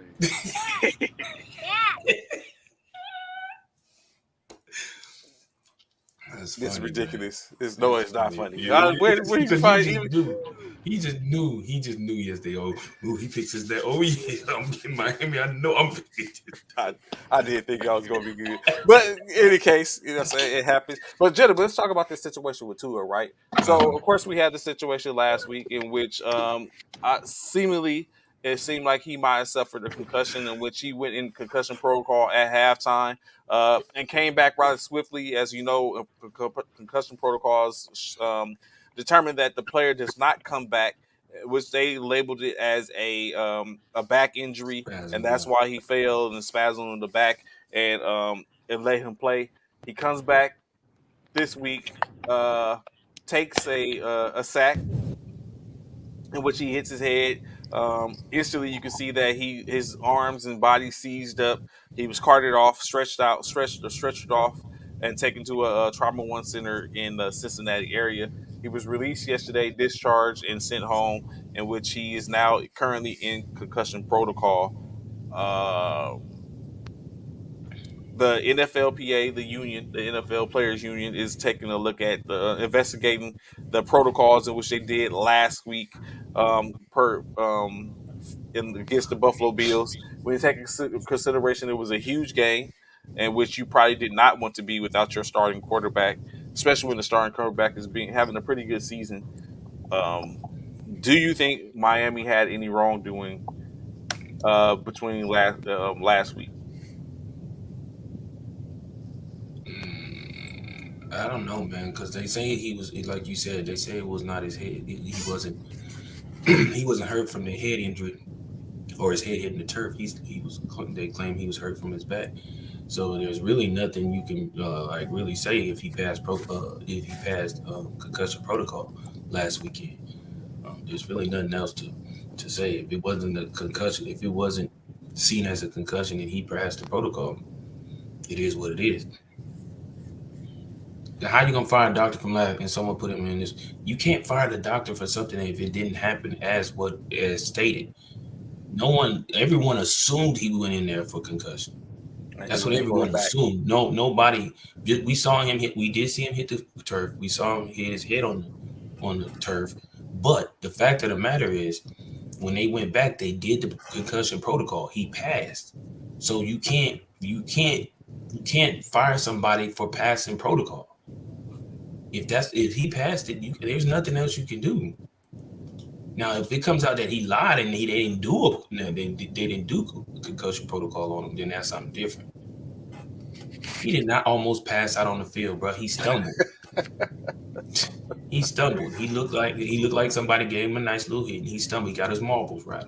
That's This is funny, man. ridiculous. It's That's not funny. funny. Yeah, Where you because you find just even? knew. He just knew. He just knew yesterday. Oh, ooh, he picks his that. Oh yeah, I'm in Miami. I know I'm picking this. I, I did think I was going to be good, but in any case, you know, what I'm saying it happens. But gentlemen, let's talk about this situation with Tua, right? So, of course, we had the situation last week in which, seemingly, it seemed like he might have suffered a concussion, in which he went in concussion protocol at halftime, and came back rather swiftly. As you know, concussion protocols determine that the player does not come back, which they labeled it as a back injury, and Spasm, that's yeah. why he failed and spasmed on the back and let him play. He comes back this week, takes a sack in which he hits his head. Instantly, you can see that his arms and body seized up. He was carted off, stretched off, and taken to a trauma one center in the Cincinnati area. He was released yesterday, discharged, and sent home, in which he is now currently in concussion protocol. Uh, the NFLPA, the union, the NFL Players Union, is taking a look at investigating the protocols in which they did last week, per against the Buffalo Bills. When you take into consideration, it was a huge game in which you probably did not want to be without your starting quarterback, especially when the starting quarterback is being having a pretty good season. Um, do you think Miami had any wrongdoing between last week? I don't know, man, because they say he was like you said. They say it was not his head. He wasn't. He wasn't hurt from the head injury or his head hitting the turf. He was. They claim he was hurt from his back. So there's really nothing you can like really say if he passed concussion protocol last weekend. There's really nothing else to say. If it wasn't a concussion, if it wasn't seen as a concussion and he passed the protocol, it is what it is. How you gonna fire a doctor from lab and someone put him in this? You can't fire the doctor for something if it didn't happen as stated. No one, everyone assumed he went in there for concussion. And he That's would what be going everyone back. assumed. No, nobody. We saw him hit. We did see him hit the turf. We saw him hit his head on the turf. But the fact of the matter is, when they went back, they did the concussion protocol. He passed. So you can't fire somebody for passing protocol. If he passed it, there's nothing else you can do. Now, if it comes out that he lied and they didn't do they didn't do concussion protocol on him, then that's something different. He did not almost pass out on the field, bro. He stumbled. He stumbled. He looked like somebody gave him a nice little hit, and he stumbled. He got his marbles right.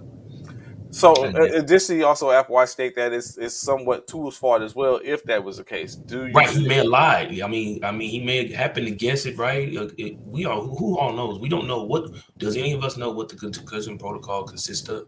So, And then, additionally, also FY state that it's somewhat Tua's fault as well. If that was the case, do you right, he think? may have lied. I mean, he may have happened to guess it right. We all who all knows. We don't know what. Does any of us know what the concussion protocol consists of?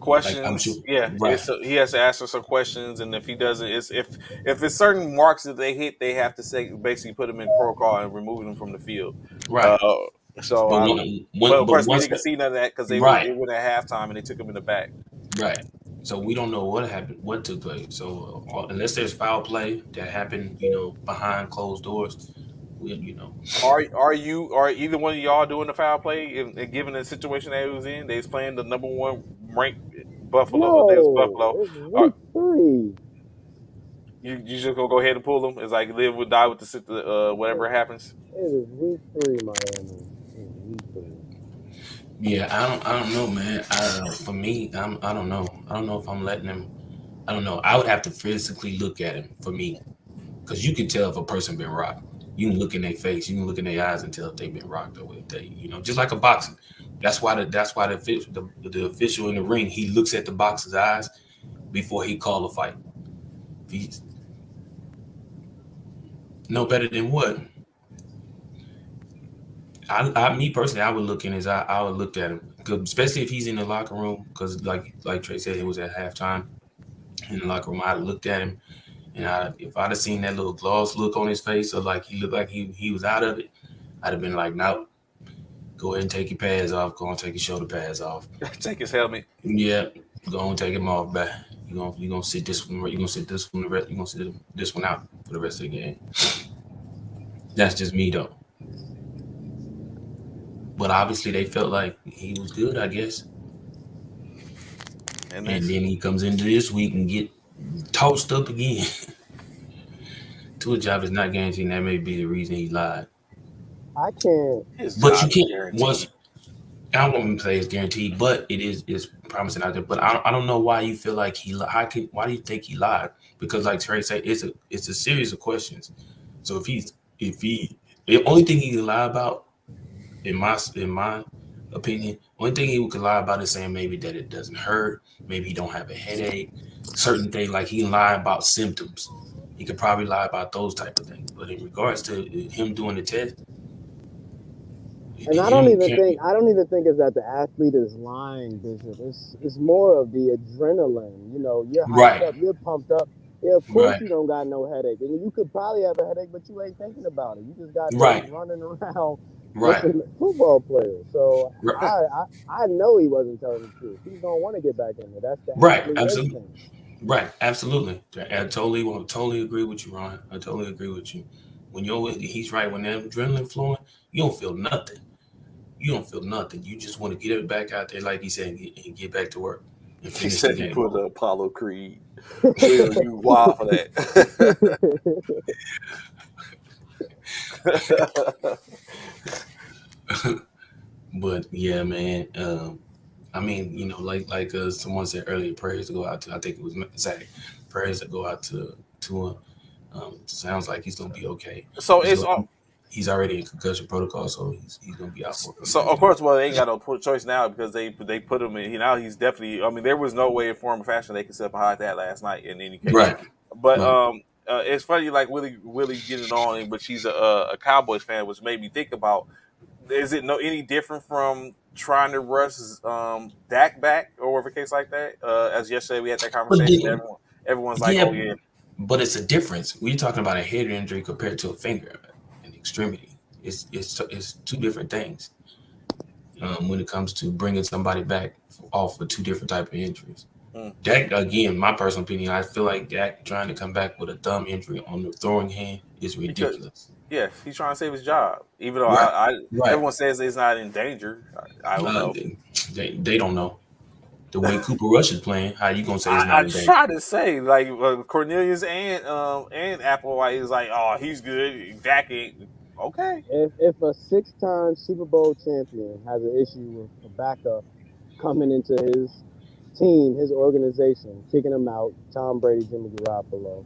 Like I'm sure. Questions? Yeah, Right, he has to answer some questions, and if he doesn't, it's if it's certain marks that they hit, they have to say basically put them in protocol and remove them from the field. right. Uh, so But I one, mean, but one, of but course we once, didn't see none of that because right, it went at halftime and they took him in the back. right. So we don't know what happened, what took place. So unless there's foul play that happened, behind closed doors, we. Are either one of y'all doing the foul play and given the situation that he was in? They was playing the number one ranked Buffalo. They was No, Buffalo. it's Are, week 3. you just gonna go ahead and pull them? It's like live or die with whatever happens. It is week 3, Miami. It's week 3. Yeah, I don't know, man. For me, I don't know. I don't know if I'm letting him. I don't know. I would have to physically look at him for me, because you can tell if a person been rocked. You can look in their face, you can look in their eyes and tell if they've been rocked or if just like a boxing. That's why the official in the ring, he looks at the boxer's eyes before he call a fight. He's no better than what. Me personally, I would look in his eye. I would look at him, 'cause especially if he's in the locker room. Because like Trey said, it was at halftime in the locker room. I'd looked at him, and if I'd have seen that little lost look on his face, or like he looked like he was out of it, I'd have been like, no. Go ahead and take your pads off. Go and take your shoulder pads off. Take his helmet. Yeah, go and take them off back. You gonna sit this one. You gonna sit this one. You gonna sit this one out for the rest of the game. That's just me though. But obviously they felt like he was good, I guess. And And that's then he comes into this week and get tossed up again. To a job is not guaranteed. That may be the reason he lied. I can't. his But you job is can't. guaranteed. I don't want to say it's guaranteed, but it's promising out there. But I don't know why you feel like he. Why do you think he lied? Because like Trey said, it's a series of questions. So if he the only thing he can lie about in my opinion, only thing he could lie about is saying maybe that it doesn't hurt, maybe he don't have a headache, certain things like he can lie about symptoms. He could probably lie about those type of things. But in regards to him doing the test, And him can't. I don't even think it's that the athlete is lying, Bishop. It's more of the adrenaline. You know, you're hyped Right, up, you're pumped up. Yeah, of course right, you don't got no headache, and you could probably have a headache, but you ain't thinking about it. You just got done right, running around right, looking at football players. So right, I know he wasn't telling the truth. He's gonna want to get back in there. That's the right. athlete Absolutely. instinct. Right, absolutely. I totally agree with you, Ron. I totally agree with you. He's right. When that adrenaline flowing, you don't feel nothing. You don't feel nothing. You just want to get it back out there, like he said, and get back to work and He finish the said he game put off. Apollo Creed. Will, you wild for that. But yeah, man. I mean, like someone said earlier, prayers to go out to. I think it was Zach. Prayers to go out to him. Sounds like he's gonna be okay. so He's it's go, he's already in concussion protocol, so he's gonna be out for a few So games. of course, well, they ain't got no choice now because they put him in. Now he's definitely. I mean, there was no way in form or fashion they could sit behind that last night in any case. Right, But right. it's funny, like Willie getting on, but she's a Cowboys fan, which made me think about: is it any different from trying to rush Dak back or whatever case like that? As yesterday we had that But conversation. then, Everyone's like, yeah, "Oh yeah, but it's a difference. We're talking about a head injury compared to a finger, an extremity. It's two different things. When it comes to bringing somebody back off of two different type of injuries. mm. Dak, again, my personal opinion, I feel like Dak trying to come back with a thumb injury on the throwing hand is because ridiculous. yeah, he's trying to save his job, even though Right, I right. everyone says it's not in danger. I don't know. They don't know the way Cooper Rush is playing. How you gonna say it's not I in danger? try to say like Cornelius and Applewhite is like, oh, he's good. Dak ain't okay. If a 6-time Super Bowl champion has an issue with a backup coming into his team, his organization, kicking him out, Tom Brady, Jimmy Garoppolo.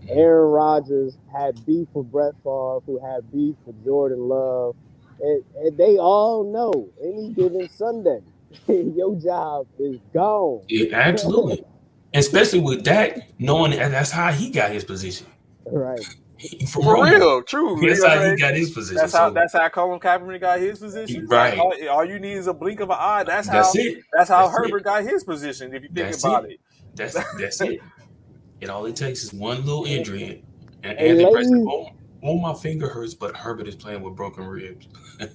Aaron Rodgers had beef with Brett Favre, who had beef with Jordan Love. And they all know any given Sunday, your job is gone. Yeah, absolutely. Especially with Dak, knowing that's how he got his position Right. from For Romo. real, true. You That's know what how I'm he saying? got his position. So That's how Colin Kaepernick got his position. Like right, all you need is a blink of an eye. that's it. That's how That's it. Herbert got his position. If you think That's about it. it. That's it. And all it takes is one little injury, and And Anthony Preston, ladies, oh, my finger hurts, but Herbert is playing with broken ribs. and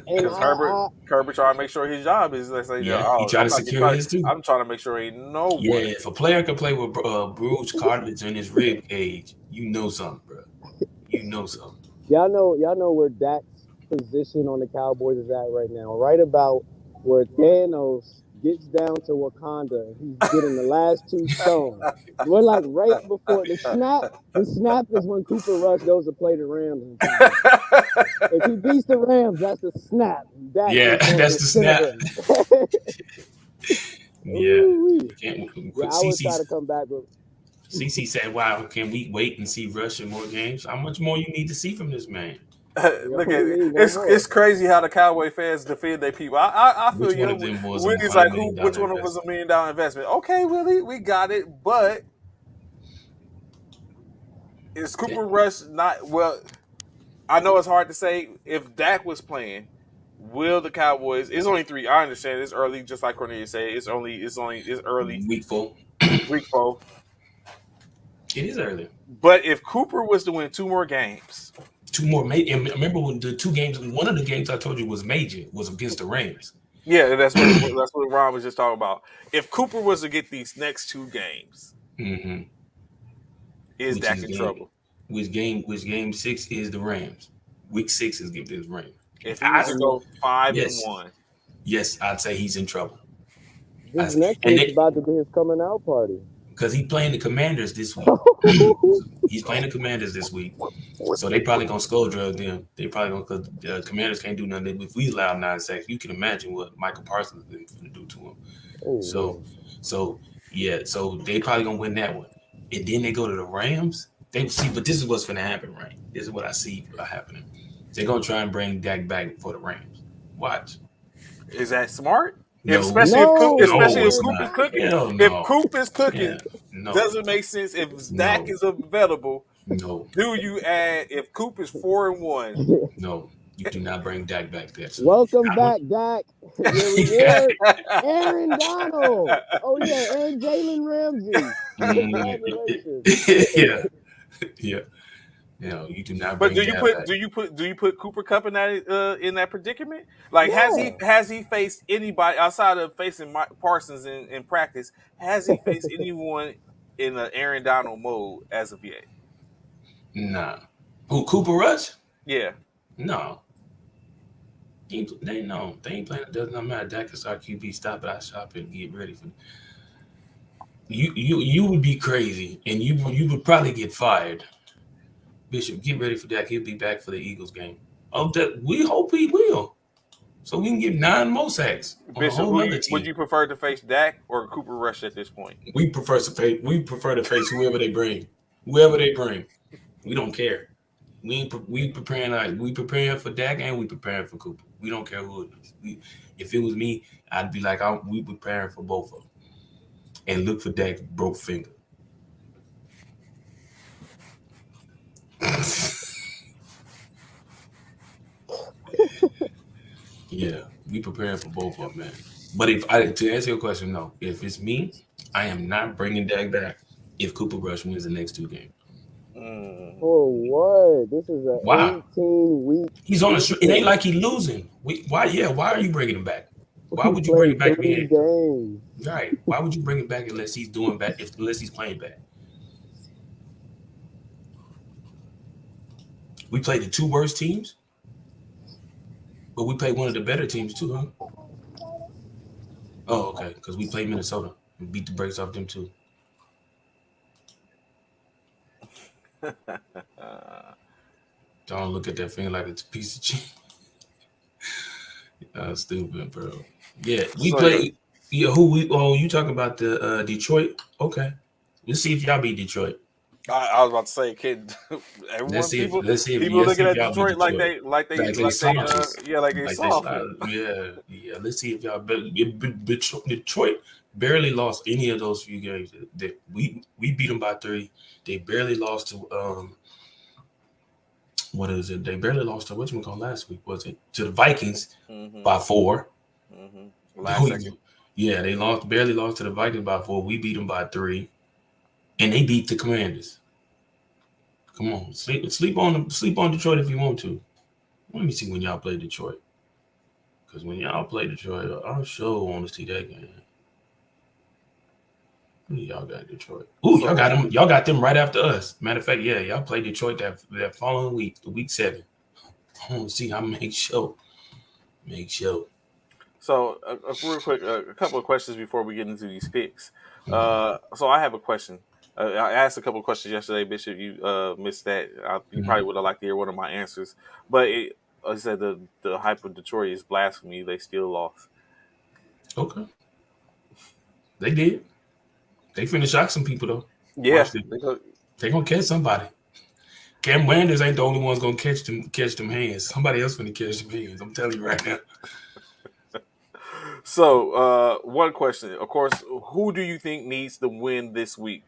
Because Herbert trying to make sure his job is. Let's say, Yeah, he oh, tried to secure his too. I'm trying to make sure ain't no Yeah, one. if a player can play with bruised cartilage in his rib cage, you know something, bro. You know something. y'all know where Dak's position on the Cowboys is at right now. Right about where Thanos gets down to Wakanda and he's getting the last two stones. We're like right before the snap. The snap is when Cooper Rush goes to play the Rams in 2 weeks. If he beats the Rams, that's the snap. Dak Yeah, is going that's to the center snap. him. Yeah. Ooh-wee. Yeah, I would try to come back with. CC said, "Wow, can we wait and see Rush in more games? How much more you need to see from this man? Look at We it. need one more. It's crazy how the Cowboy fans defend their people. I feel Which one you. of them was a Willie's $100 like, million which one of us investment? a $1 million investment? Okay, Willie, we got it. But is Cooper Rush not? Well, I know it's hard to say. If Dak was playing, will the Cowboys? It's only 3. I understand it's early, just like Cornelius said. It's early, Week 4. week 4. It is early. But if Cooper was to win 2 more games, 2 more. And remember when the 2 games? One of the games I told you was major was against the Rams. Yeah, that's what Ron was just talking about. If Cooper was to get these next 2 games, Hmm. is Which Dak is in game? trouble? Which game 6 is the Rams? Week 6 is against the Rams. If he I was to go five and yes, one, yes, I'd say he's in trouble. This next And week's about to be his coming out party. because he's playing the Commanders this week. He's playing the Commanders this week. So they probably gonna skull drug them. They probably gonna because the Commanders can't do nothing. If we allow 9 sacks, you can imagine what Michael Parsons is going to do to him. So, Oh, so yeah, so they probably gonna win that one, and then they go to the Rams. They see, but this is what's gonna happen, right? This is what I see happening. They're gonna try and bring Dak back for the Rams. Watch. is that smart? If, No, especially if Coop, no, especially if it's Coop is not. cooking. Hell If no. Coop is Yeah, cooking, no, doesn't make sense. If Dak no, is available, no, do you add? If Coop is 4 and 1, no. You do not bring Dak back there. So, welcome back, Dak. Your reward, Aaron Donald. Oh yeah, and Jalen Ramsey. Congratulations. yeah, yeah. No, you do not but bring do you Dak put back. Cooper Cup in that predicament? Like Yeah. has he faced anybody outside of facing Mike Parsons in practice? Has he faced anyone in the Aaron Donald mode as of yet? Nah. Who, Cooper Rush? Yeah. No. They no. They ain't playing. It does not matter. Dak is our QB. Stop it. I shop it. Get ready for. You would be crazy, and you would probably get fired. Bishop, get ready for Dak. He'll be back for the Eagles game. Oh, that we hope he will, so we can get 9 more sacks on a Bishop, whole other would team. you prefer to face Dak or Cooper Rush at this point? We prefer to face. We prefer to face whoever they bring. Whoever they bring, we don't care. We preparing for Dak and we preparing for Cooper. We don't care who it is. If it was me, I'd be like, we preparing for both of them, and look for Dak's broke finger. Yeah, we preparing for both of them, man. But to answer your question, no. If it's me, I am not bringing Dak back if Cooper Rush wins the next 2 games. Mm. For what? This is a Wow. 18-week. He's on a. It ain't like he's losing. Why? Yeah. Why are you bringing him back? Why would you bring him back? 3 games. Right. Why would you bring him back unless he's doing bad? Unless he's playing bad. We played the 2 worst teams, but we played one of the better teams too, huh? Oh, okay. Because we played Minnesota and beat the brakes off them too. Don't look at that finger like it's a piece of cheese. Stupid, bro. Yeah, we played. Yeah, who we? Oh, you talking about the Detroit? Okay, let's see if y'all beat Detroit. I was about to say, kid. Let's see if People looking at y'all beat Detroit like they Savages. soft. Yeah. Let's see if y'all Detroit barely lost any of those few games. We beat them by 3. They barely lost to what is it? They barely lost to what you call last week? Was it to the Vikings by 4? Last second. Yeah, they barely lost to the Vikings by 4. We beat them by 3, and they beat the Commanders. Come on, sleep on Detroit if you want to. Let me see when y'all play Detroit, because when y'all play Detroit, I sure want to see that game. Who y'all got Detroit? Ooh, y'all got them. Y'all got them right after us. Matter of fact, yeah, y'all play Detroit that following week, week 7. I want to see how make show. So, real quick, a couple of questions before we get into these picks. So I have a question. I asked a couple of questions yesterday, Bishop. You missed that. You probably would have liked to hear one of my answers. But I said the hype of Detroit is blasphemy. They still lost. Okay. They did. They finna shock some people though. Yeah, they gonna catch somebody. Cam Wanders ain't the only one's gonna catch them hands. Somebody else finna catch them hands. I'm telling you right now. So, one question, of course, who do you think needs to win this week?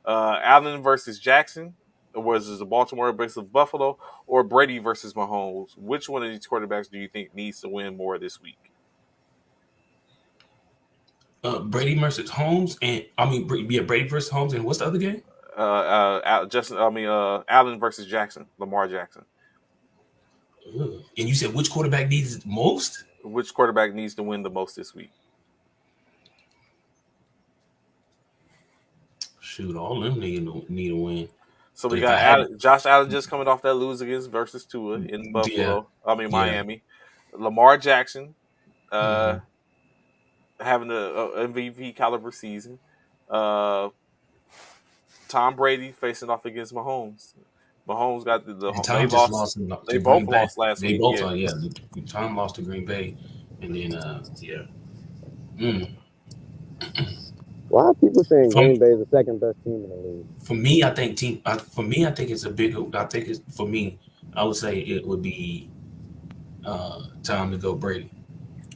Allen versus Jackson, or was it the Baltimore versus Buffalo, or Brady versus Mahomes? Which one of these quarterbacks do you think needs to win more this week? Brady versus Holmes, Brady versus Holmes, and what's the other game? Allen versus Jackson, Lamar Jackson. Ugh. And you said which quarterback needs it most? Which quarterback needs to win the most this week? Shoot, all of them need a win. So But we if I got had, Josh Allen just coming off that lose against versus Tua in yeah, yeah, Miami. Lamar Jackson hmm having a MVP caliber season. Uh, Tom Brady facing off against Mahomes. Mahomes got and they Tom just lost. lost They to both Green Bay. lost last They week. both Yeah. are, yeah. Tom lost to Green Bay, and then yeah. Mm. Why are people saying From Green Bay is the second best team in the league? For me, I think For me, I think it's a bigger. I think it's for me. I would say it would be time to go Brady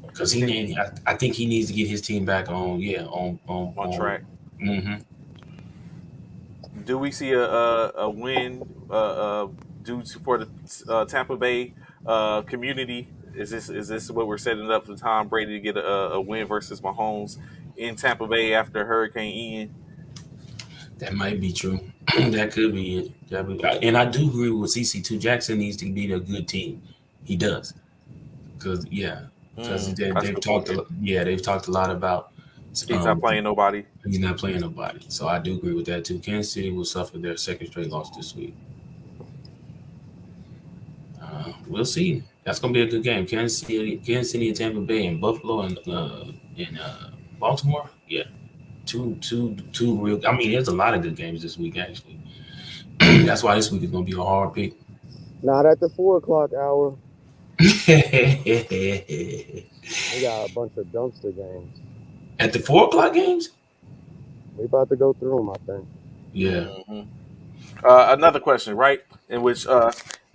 because You think I think he needs to get his team back on. Yeah, on track? Mm-hmm. Do we see a win for the Tampa Bay community? Is this what we're setting up for Tom Brady to get a win versus Mahomes in Tampa Bay after Hurricane Ian? That might be true. That could be it. And I do agree with CC2. Jackson needs to be a good team. He does. Because That's a they've good point. talked they've talked a lot about He's not um, playing nobody. he's not playing nobody. So I do agree with that too. Kansas City will suffer their second straight loss this week. We'll see. That's gonna be a good game. Kansas City, and Tampa Bay, and Buffalo, and Baltimore. Yeah, two real. I mean, there's a lot of good games this week actually. That's why this week is gonna be a hard pick. Not at the 4 o'clock hour. At We got a bunch of dumpster games. the 4 o'clock games. We about to go through them, I think. Yeah. hmm Another question, right? In which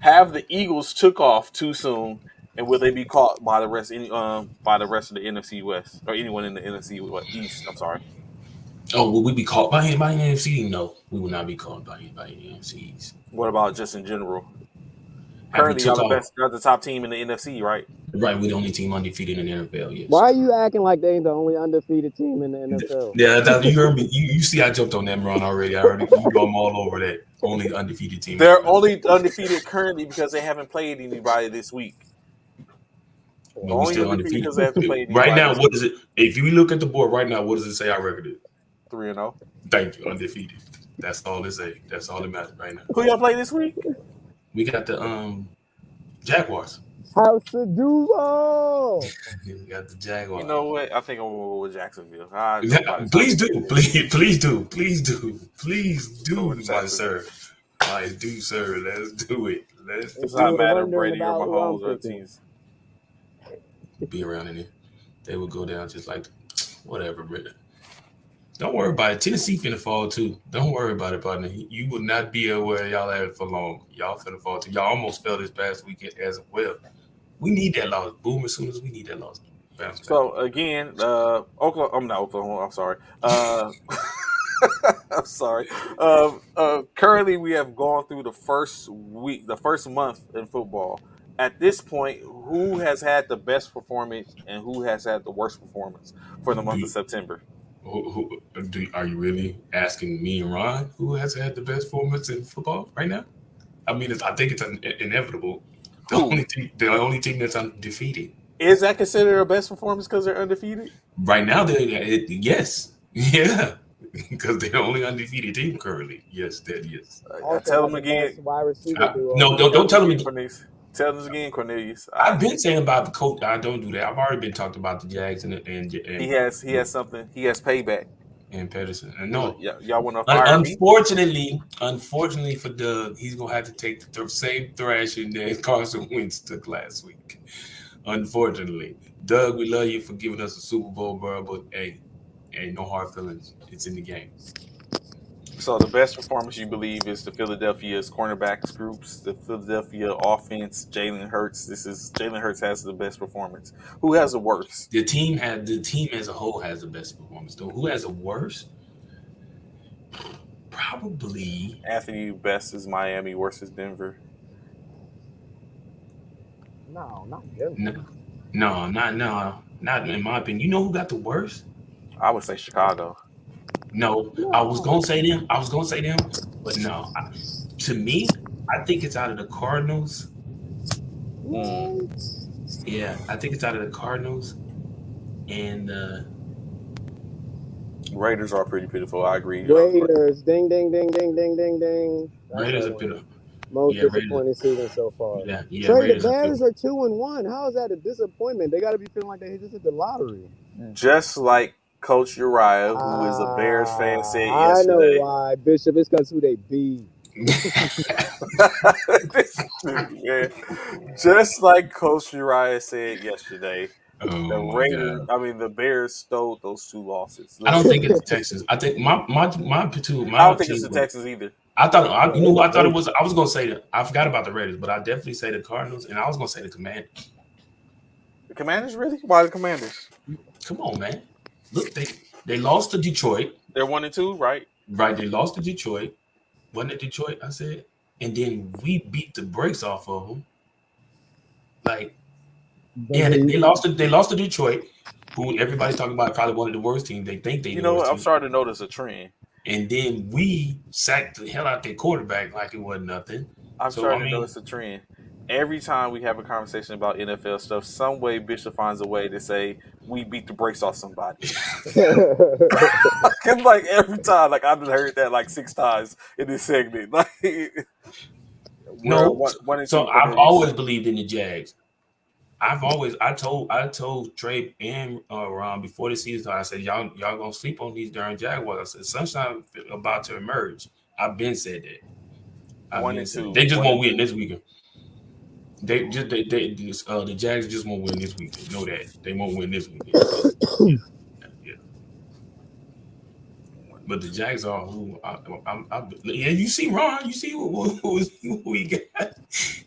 have the Eagles took off too soon, and will they be caught by the rest of the NFC West or anyone in the NFC East? I'm sorry. Oh, will we be caught by anybody in the NFC? No, we will not be caught by anybody in the NFCs. What about just in general? Have we Currently, y'all took the off? best. Y'all the top team in the NFC, right? Right, we're the only team undefeated in the NFL. Yes. Why are you acting like they ain't the only undefeated team in the NFL? Yeah, you heard me. You see, I jumped on that run already. I already, I'm all over that. Only undefeated team. They're only undefeated currently because they haven't played anybody this week. But we Only still undefeated undefeated. because they haven't played Right anybody now, this what week. is it? If you look at the board right now, what does it say our record is? 3-0. Thank you, undefeated. That's all it say. That's all that matters right now. Who y'all play this week? We got the Jaguars. House of Duval. We got the Jaguars. You know what? I think I'm gonna go with Jacksonville. Please do, please do, Go with my Jacksonville. sir. I do, sir. Let's do it. Let's It's If you not were matter wondering Brady or about who I'm Mahomes or the picking, teams. be around in it. They would go down just like whatever, Britta. Don't worry about it. Tennessee finna fall too. Don't worry about it, partner. You will not be where y'all at for long. Y'all finna fall too. Y'all almost fell this past weekend as well. We need that loss. Boom, as soon as we need that loss. Bounce back. So again, Oklahoma. I'm not Oklahoma. I'm sorry. I'm sorry. Currently, we have gone through the first week, the first month in football. At this point, who has had the best performance and who has had the worst performance for the month Do, of September? are you really asking me and Ron who has had the best performance in football right now? I mean, I think it's inevitable. Who The only team that's undefeated is that considered a best performance because they're undefeated? right now. Yes, yeah, because they're the only undefeated team currently. Yes, that yes. I also tell got them the best again. wide receiver duo. No, Tell don't them tell them again, again. Cornelius. Tell them again, Cornelius. I've been saying about the coach. I don't do that. I've already been talking about the Jags He has something. He has payback. and Pedersen. And no, Y'all want to fire me? unfortunately for Doug, he's gonna have to take the same thrashing that Carson Wentz took last week. Unfortunately, Doug, we love you for giving us a Super Bowl, bro. But hey, ain't no hard feelings. It's in the game. So the best performance you believe is the Philadelphia's cornerbacks groups, the Philadelphia offense, Jalen Hurts. Jalen Hurts has the best performance. Who has the worst? The team as a whole has the best performance. Though who has the worst? Probably Anthony best is Miami, worst is Denver. No, not Denver. not in my opinion. You know who got the worst? I would say Chicago. No, I was No. gonna say them. I was gonna say them, but no. To me, I think it's out of the Cardinals. Mm. What? Yeah, I think it's out of the Cardinals and Raiders are pretty pitiful. I agree. Raiders. Ding, ding, ding, ding, ding, ding, ding. That's Raiders our are winner. pitiful. Most Yeah, Raiders. disappointing season so far. Yeah, Trey, the Raiders are Bears pitiful. are 2-1. How is that a disappointment? They got to be feeling like they just hit the lottery. Just like Coach Uriah, who is a Bears fan, said I know yesterday. why, Bishop. It's because who they beat. This dude, man. Just like Coach Uriah said yesterday, the Oh my Raiders, god. I mean, the Bears stole those two losses. I don't Listen, think it's the Texans. I think I my don't think it's team. the Texans either. I thought No, you they know who the I thought it first. was. I was gonna say that. I forgot about the Raiders, but I definitely say the Cardinals, and I was gonna say the Commanders. The Commanders, really? Why the Commanders? Come on, man. Look, they lost to Detroit, They're 1-2, right? right? They lost to Detroit. Wasn't it Detroit? I said, and then we beat the brakes off of them. Like, But yeah, they, they lost to Detroit, who everybody's talking about probably one of the worst teams. They think they You the know worst what? I'm team. starting to notice a trend. And then we sacked the hell out their quarterback like it wasn't nothing. I'm So I starting to mean, notice a trend. Every time we have a conversation about NFL stuff, some way Bishop finds a way to say we beat the brakes off somebody. Cause like every time, like I've heard that like 6 times in this segment. Like we're no. one and So two I've Commanders. always believed in the Jags. I told Trey and Ron before the season started, I said y'all gonna sleep on these darn Jaguars. I said sunshine about to emerge. I've been said that. I've One been and said that. two. They just One won't and win two. this weekend. The Jags just won't win this weekend. Know that they won't win this weekend. But yeah, yeah. But the Jags are who yeah. You see Ron. You see who he got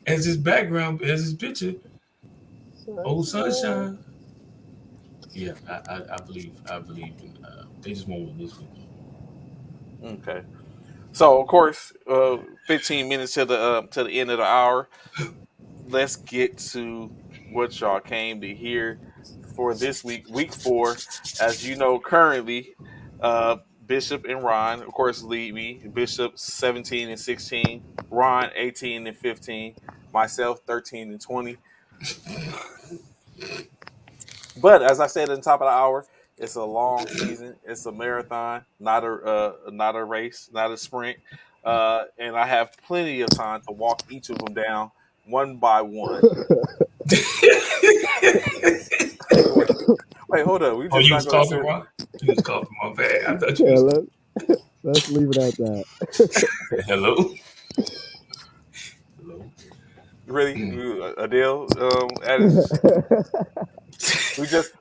as his background as his picture. Old Sunshine. sunshine. Yeah, I believe in. They just won't win this weekend. Okay. So of course, 15 minutes to the end of the hour. Let's get to what y'all came to hear for this week, week 4. As you know, currently, Bishop and Ron, of course, lead me. Bishop 17-16, Ron 18-15, myself 13-20. But as I said at the top of the hour, it's a long season. It's a marathon, not a race, not a sprint. And I have plenty of time to walk each of them down one by one. wait, wait, hold up. We Oh, just you not was going to coughing, sit. Ron? You was coughing, my bad. I thought you Yeah, was. let's leave it at that. Hello? Hello? Really, Mm. Adele?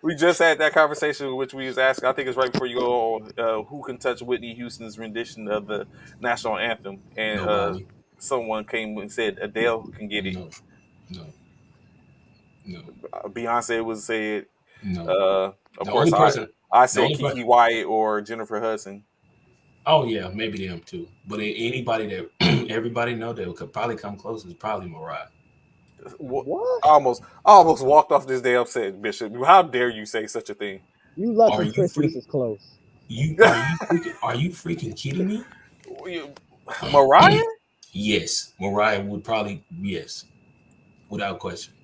We just had that conversation, which we was asking. I think it's right before you go on. Who can touch Whitney Houston's rendition of the national anthem? And Nobody. someone came and said Adele can get it. No. No. No. Beyonce was said. No. Uh, of The course, only person, I the said only person, Kiki Wyatt or Jennifer Hudson. oh yeah, maybe them too. But anybody that everybody know that could probably come close is probably Mariah. What? I almost walked off this damn set, Bishop. How dare you say such a thing? You Are lucky you Christmas freak? is close. Are you freaking kidding me? Mariah? Yes, Mariah would probably yes, without question,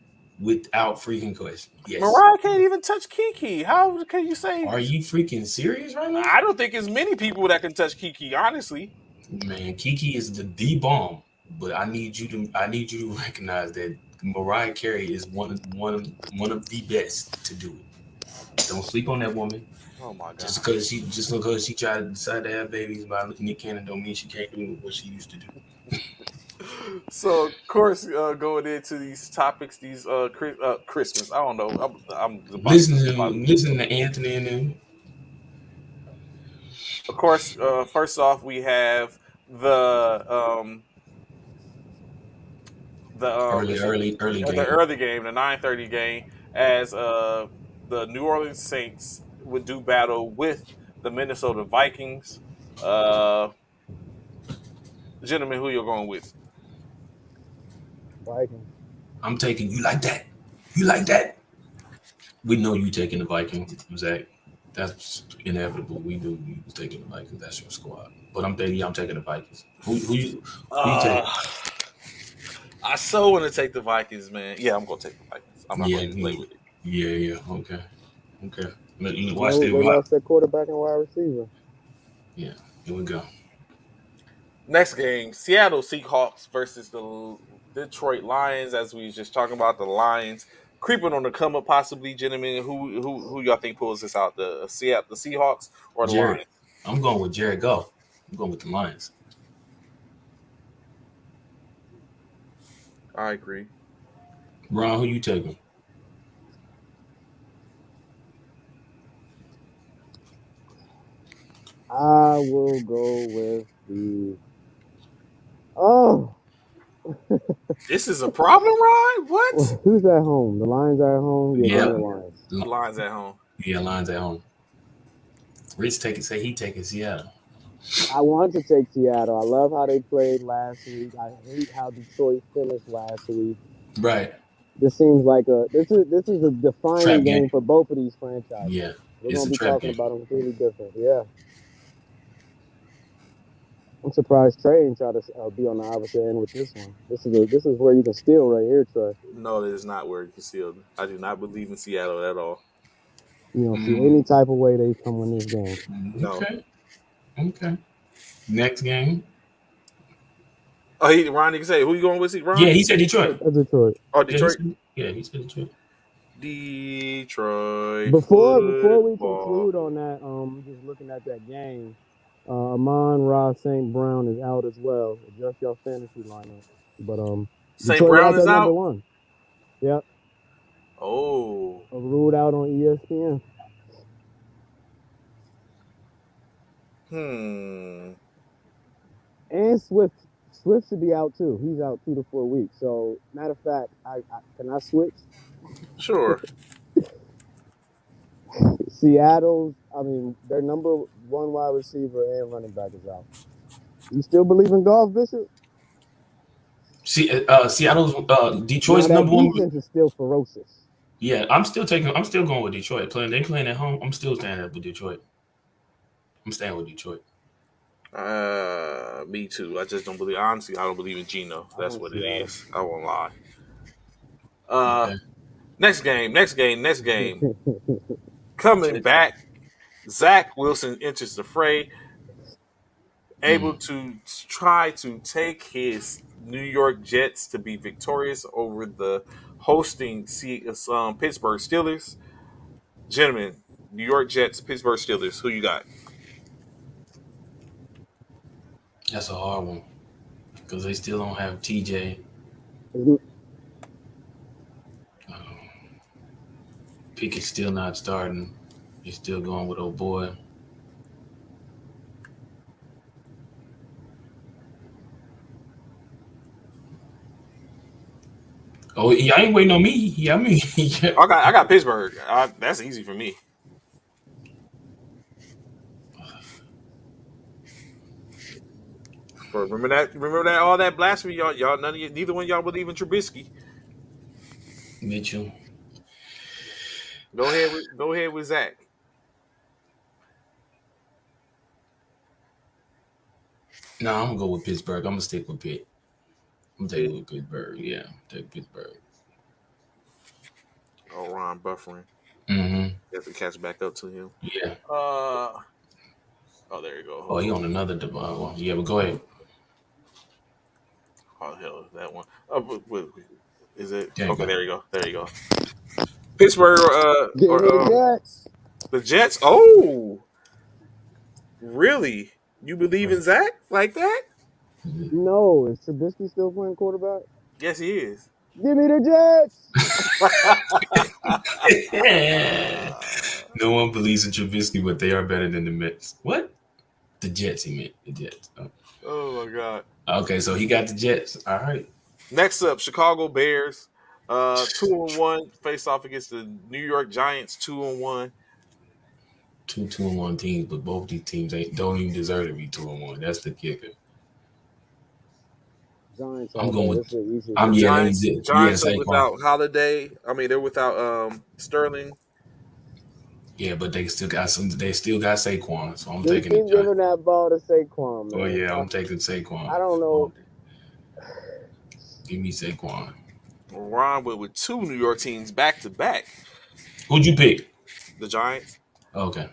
without freaking question. Yes. Mariah can't even touch Kiki. How can you say? Are you freaking serious right now? I don't think there's many people that can touch Kiki. Honestly, Man, Kiki is the bomb, but I need you to recognize that Mariah Carey is one of the best to do it. Don't sleep on that woman. oh my god. Just because she tried to decide to have babies by Nick Cannon don't mean she can't do what she used to do. So of course, going into these topics, these Christmas. I don't know. I'm about to say about. Listen to Anthony and them. Of course, first off, we have the let's see, Early the game. early game, the 9:30 game, as the New Orleans Saints would do battle with the Minnesota Vikings. Uh, Gentlemen, who you're going with? Vikings. I'm taking you like that. You like that? We know you taking the Viking, Zach. That's inevitable. We was taking the Vikings. That's your squad. But I'm taking the Vikings. Who you Uh, take? I so want to take the Vikings, man. Yeah, I'm gonna take the Vikings. I'm not Yeah, gonna even play with it. yeah. Okay, okay. You watch No, the they lost their quarterback and wide receiver. Yeah, here we go. Next game, Seattle Seahawks versus the Detroit Lions. As we was just talking about, the Lions creeping on the come up, possibly, gentlemen. Who y'all think pulls this out? The Seattle, the Seahawks, or the Jared. Lions? I'm going with Jared Goff. I'm going with the Lions. I agree. Ron, who you taking? I will go with the. Oh, This is a problem, Ryan. What? who's at home? The Lions are at home. Yeah, give me Yeah, the Lions. Lions at home. yeah, Lions at home. Rich say he taking Seattle. I want to take Seattle. I love how they played last week. I hate how Detroit finished last week. Right. This seems like this is a defining Trap game game. for both of these franchises. Yeah, We're it's gonna a be trap talking game. about them completely different. Yeah, I'm surprised Trey ain't try to be on the opposite end with this one. This is where you can steal right here, Trey. No, that is not where you can seal. I do not believe in Seattle at all. You don't see Mm, any type of way they come win this game. No. okay. Okay. Next game. Oh, Ron, you can say who you going with? Yeah, Ron? he said Detroit. That's Detroit. Oh, Yeah, he Detroit. said. Yeah, he said Detroit. Detroit Before we football. conclude on that, just looking at that game, Amon-Ra St. Brown is out as well. Adjust your fantasy lineup. But St. Detroit Brown lost is at number out. one. Yep, Oh, ruled out on ESPN. hmm. And Swift should be out too. He's out 2 to 4 weeks. So matter of fact, I can I switch? Sure. Seattle's, I mean, their number one wide receiver and running back is out. You still believe in golf, Bishop? See, Seattle's Now Detroit's that number one. defense is still ferocious. Yeah, I'm still going with Detroit. They playing at home. I'm still standing up with Detroit. I'm staying with Detroit. Me too. I just don't believe. Honestly, I don't believe in Geno. I That's want what it Seattle. is. I won't lie. Uh, Okay. next game. Next game. Next game. Coming back, Zach Wilson enters the fray, able Mm, to try to take his New York Jets to be victorious over the hosting Pittsburgh Steelers. Gentlemen, New York Jets, Pittsburgh Steelers. Who you got? that's a hard one because they still don't have TJ. Pickett's still not starting. He's still going with old boy. Oh, y'all ain't waiting on me. Yeah, I mean, yeah. I got Pittsburgh. That's easy for me. For remember that all that blasphemy, y'all none of you, neither one of y'all believe in Trubisky. Mitchell. Go ahead with Zach. No, I'm gonna go with Pittsburgh. I'm gonna stick with Pitt. I'm taking Pitt. with Pittsburgh. Yeah, take Pittsburgh. Oh, Ron buffering. Mm-hmm. You have to catch back up to him. Yeah. Uh oh, there you go. Oh, Hold he on. on another one. Yeah, but go ahead. Oh hell, is that one? Oh, is it? There you Okay, go. there you go. There you go. Pittsburgh Give me the or Jets. the Jets. Oh, really? You believe in Zach like that? No, is Trubisky still playing quarterback? Yes, he is. Give me the Jets. No one believes in Trubisky, but they are better than the Mets. What? The Jets, he meant. The Jets. Oh. Oh my god. Okay, so he got the Jets. All right. Next up, Chicago Bears. 2-1 face off against the New York Giants. 2-1. Two and one teams, but both these teams don't even deserve to be 2-1. That's the kicker. Giants I'm all going day. with. This is an easy I'm The game. yeah, Giants yeah, Giants are Saquon. without Holiday. I mean, they're without Sterling. Yeah, but they still got some. They still got Saquon, so I'm Just taking the keep Giants. giving that ball to Saquon, Oh man. yeah, I'm taking Saquon. I don't know. Give me Saquon. Ron with two New York teams back to back. Who'd you pick? The Giants. Okay.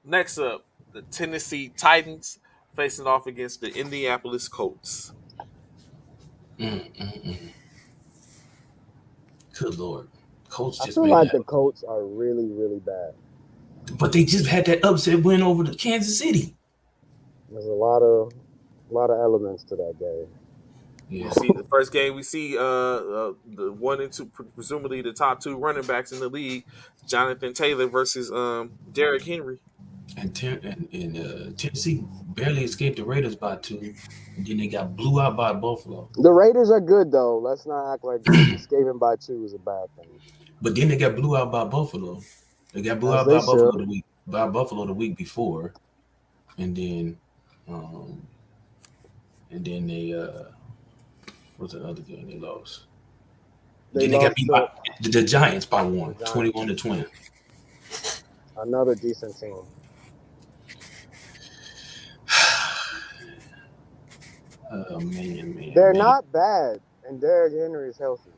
Next up, the Tennessee Titans facing off against the Indianapolis Colts. Mm. Good lord, Colts I just feel made like that, the Colts are really, really bad. but they just had that upset win over the Kansas City. There's a lot of elements to that game. You Yeah, see, the first game we see the one and two, presumably the top two running backs in the league, Jonathan Taylor versus Derrick Henry. and Tennessee barely escaped the Raiders by two, and then they got blew out by Buffalo. The Raiders are good though. Let's not act like escaping by two is a bad thing. But then they got blew out by Buffalo. They got blew As out they by should. Buffalo the week before, and then um, they what's the other game they lost? They Then they got lost beat by to the Giants by the one, Giants, 21-20. another decent team. Oh They're man. not bad, and Derrick Henry is healthy.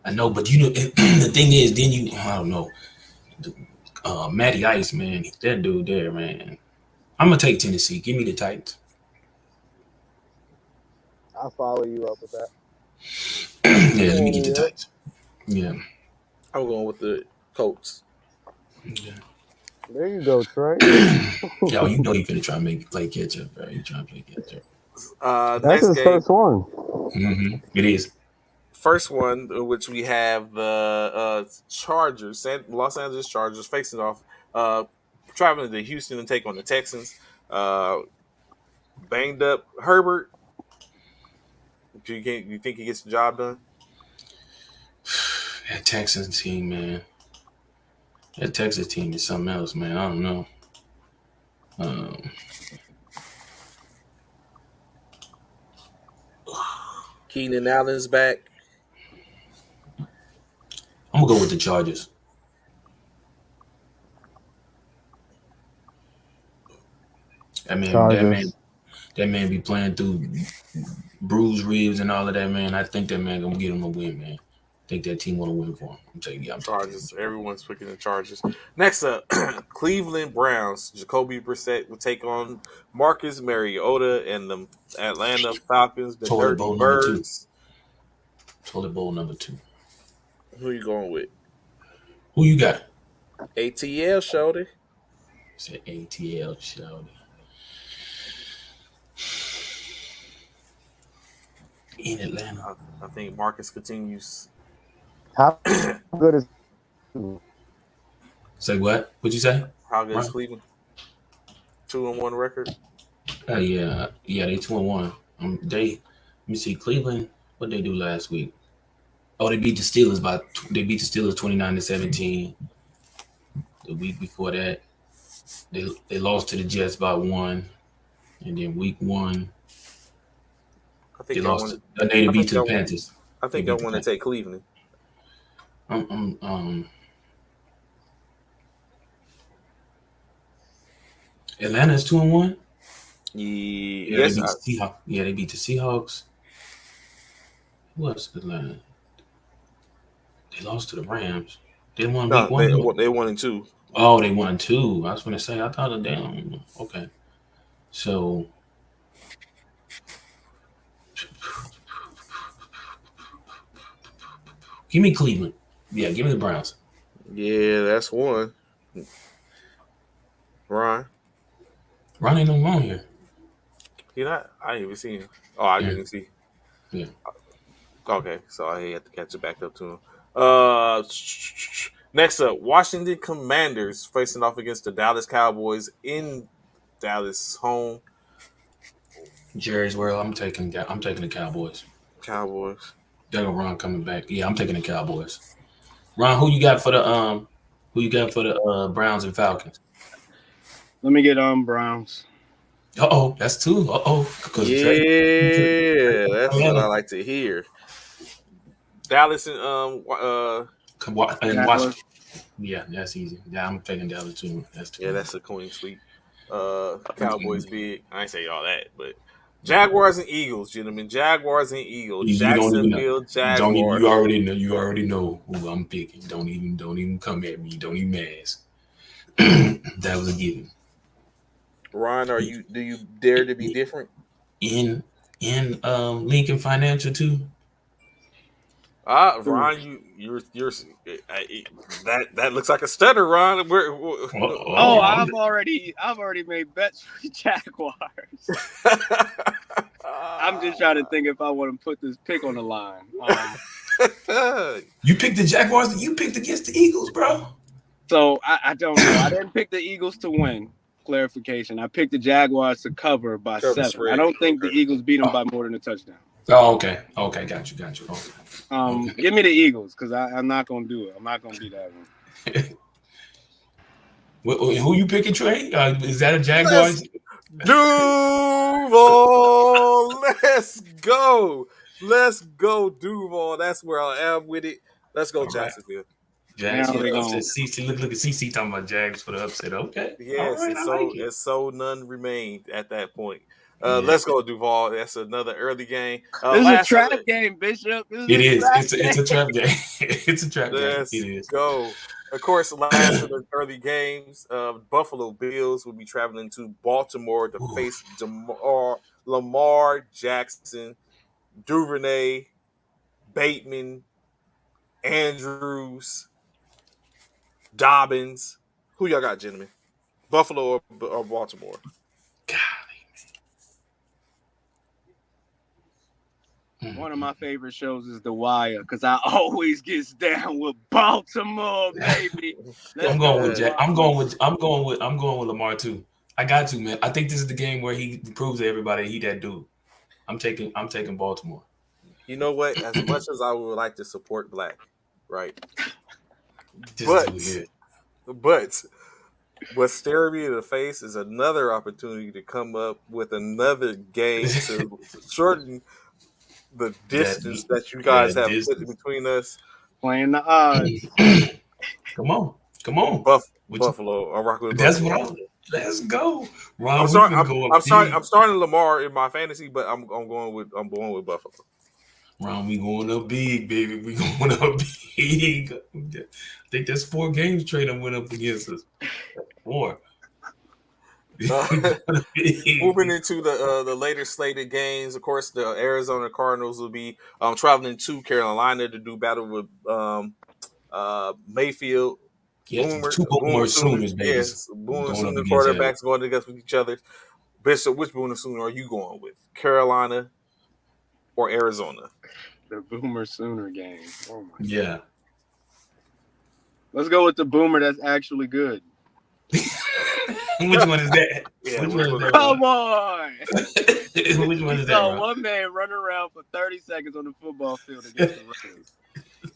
I know, but you know the thing is, then I don't know. Matty Ice, man, that dude there, man. I'm gonna take Tennessee. Give me the Titans. I'll follow you up with that. Yeah, let me get the Yeah. Titans. Yeah. I'm going with the Colts. Yeah. There you go, Trey. Yo, you know you finna try to play catch up, bro. You trying to play catch up. That's Next his game, first one. It is. first one, in which we have the Chargers, Los Angeles Chargers, facing off, traveling to Houston and take on the Texans. Banged up Herbert. You think he gets the job done? That Texas team, man. That Texas team is something else, man. I don't know. Um, Keenan Allen's back. I'm gonna go with the Chargers. That man, that man, Chargers. that man be playing through bruised ribs and all of that, man. I think that man gonna get him a win, man. I think that team want to win for him. I'm taking him. Chargers. Everyone's picking the Chargers. Next up, Cleveland Browns. Jacoby Brissett will take on Marcus Mariota and the Atlanta Falcons, the Toilet Dirty bowl number two. Birds. Toilet bowl number two. Who you going with? Who you got? ATL Shorty. It's an ATL show. In Atlanta. I think Marcus continues. How good is Say what? What'd you say? How good is Right. Cleveland? 2-1 record. Yeah, they 2-1. They let me see Cleveland. What they do last week? Oh, they beat the Steelers 29-17. The week before that, they lost to the Jets by one, and then week one I they think y'all lost. want. They I beat think to the y'all. Panthers. I They think y'all beat the want to Panthers. take Cleveland. Atlanta's 2-1. Yeah, they Yes, beat the Seahawks. Yeah, they beat the Seahawks. Who else? Atlanta. They lost to the Rams. They won week no, one. they 1-2. Oh, they won two. I was going to say, I thought of damn. Okay. So, give me Cleveland. Yeah, give me the Browns. Yeah, that's one. Ron, Ron ain't no wrong here. you not? I didn't even see him. Oh, I Yeah. didn't see. Yeah. Okay, so I had to catch it back up to him. Next up, Washington Commanders facing off against the Dallas Cowboys in Dallas home. Jerry's World. I'm taking the Cowboys. Cowboys. There go Ron coming back. Yeah, I'm taking the Cowboys. Ron, who you got for the Browns and Falcons? Let me get on Browns. That's two. Because Yeah, that's what I like to hear. Dallas and And watch. Jaguars. Yeah, that's easy. Yeah, I'm taking Dallas too. That's too. Yeah, that's a coin sweep. Cowboys big. I ain't say all that, but Jaguars and Eagles, gentlemen. Jaguars and Eagles. You don't even know. Jacksonville Don't even. Jaguars. You already know. You already know who I'm picking. Don't even come at me. Don't even ask. That was a given. Ron, do you dare to be different? In Lincoln Financial too. Ron, that looks like a stutter, Ron. Oh, I've already made bets for the Jaguars. I'm just trying to think if I want to put this pick on the line. You picked the Jaguars. You picked against the Eagles, bro. So I don't know. I didn't pick the Eagles to win. Clarification. I picked the Jaguars to cover by 7. Spread. I don't think the Eagles beat them by more than a touchdown. Oh, okay. Okay, got you. Okay. Give me the Eagles because I'm not gonna do it. I'm not gonna beat that one. Who you picking, Trey? Is that a Jaguars? Duval, let's go, Duval. That's where I am with it. Let's go, Jacksonville. Jags for the upset. CC, look at CC talking about Jags for the upset. Okay. Yes, right, and so none remained at that point. Let's go, Duval. That's another early game. This is a trap game, Bishop. It is. It's a trap game. It's a trap game. It is. Go. Of course, last of the early games, Buffalo Bills will be traveling to Baltimore to face Lamar Jackson, Duvernay, Bateman, Andrews, Dobbins. Who y'all got, gentlemen? Buffalo or Baltimore? One of my favorite shows is The Wire because I always get down with Baltimore, baby. I'm going with Jack. I'm going with Lamar too. I got to, man. I think this is the game where he proves to everybody he that dude. I'm taking Baltimore. You know what? As much as I would like to support Black, right? But what staring me in the face is another opportunity to come up with another game to shorten the distance that you guys have put between us. Playing the odds. Come on. Buffalo. I'm rocking with That's Buffalo. what let's go. Ron, I'm starting Lamar in my fantasy, but I'm going with Buffalo. Ron, we going up big, baby. We going up big. I think that's 4 games Trader went up against us. 4. Moving into the later slated games, of course, the Arizona Cardinals will be traveling to Carolina to do battle with Mayfield. Yes, 2 Boomer Sooners, baby. Yes, Boomer Sooner quarterbacks going against each other. Bishop, which Boomer Sooner are you going with? Carolina or Arizona? The Boomer Sooner game. Oh my God. Let's go with the Boomer that's actually good. Which one is that? Yeah, come on. Which one is that? So one man run around for 30 seconds on the football field against the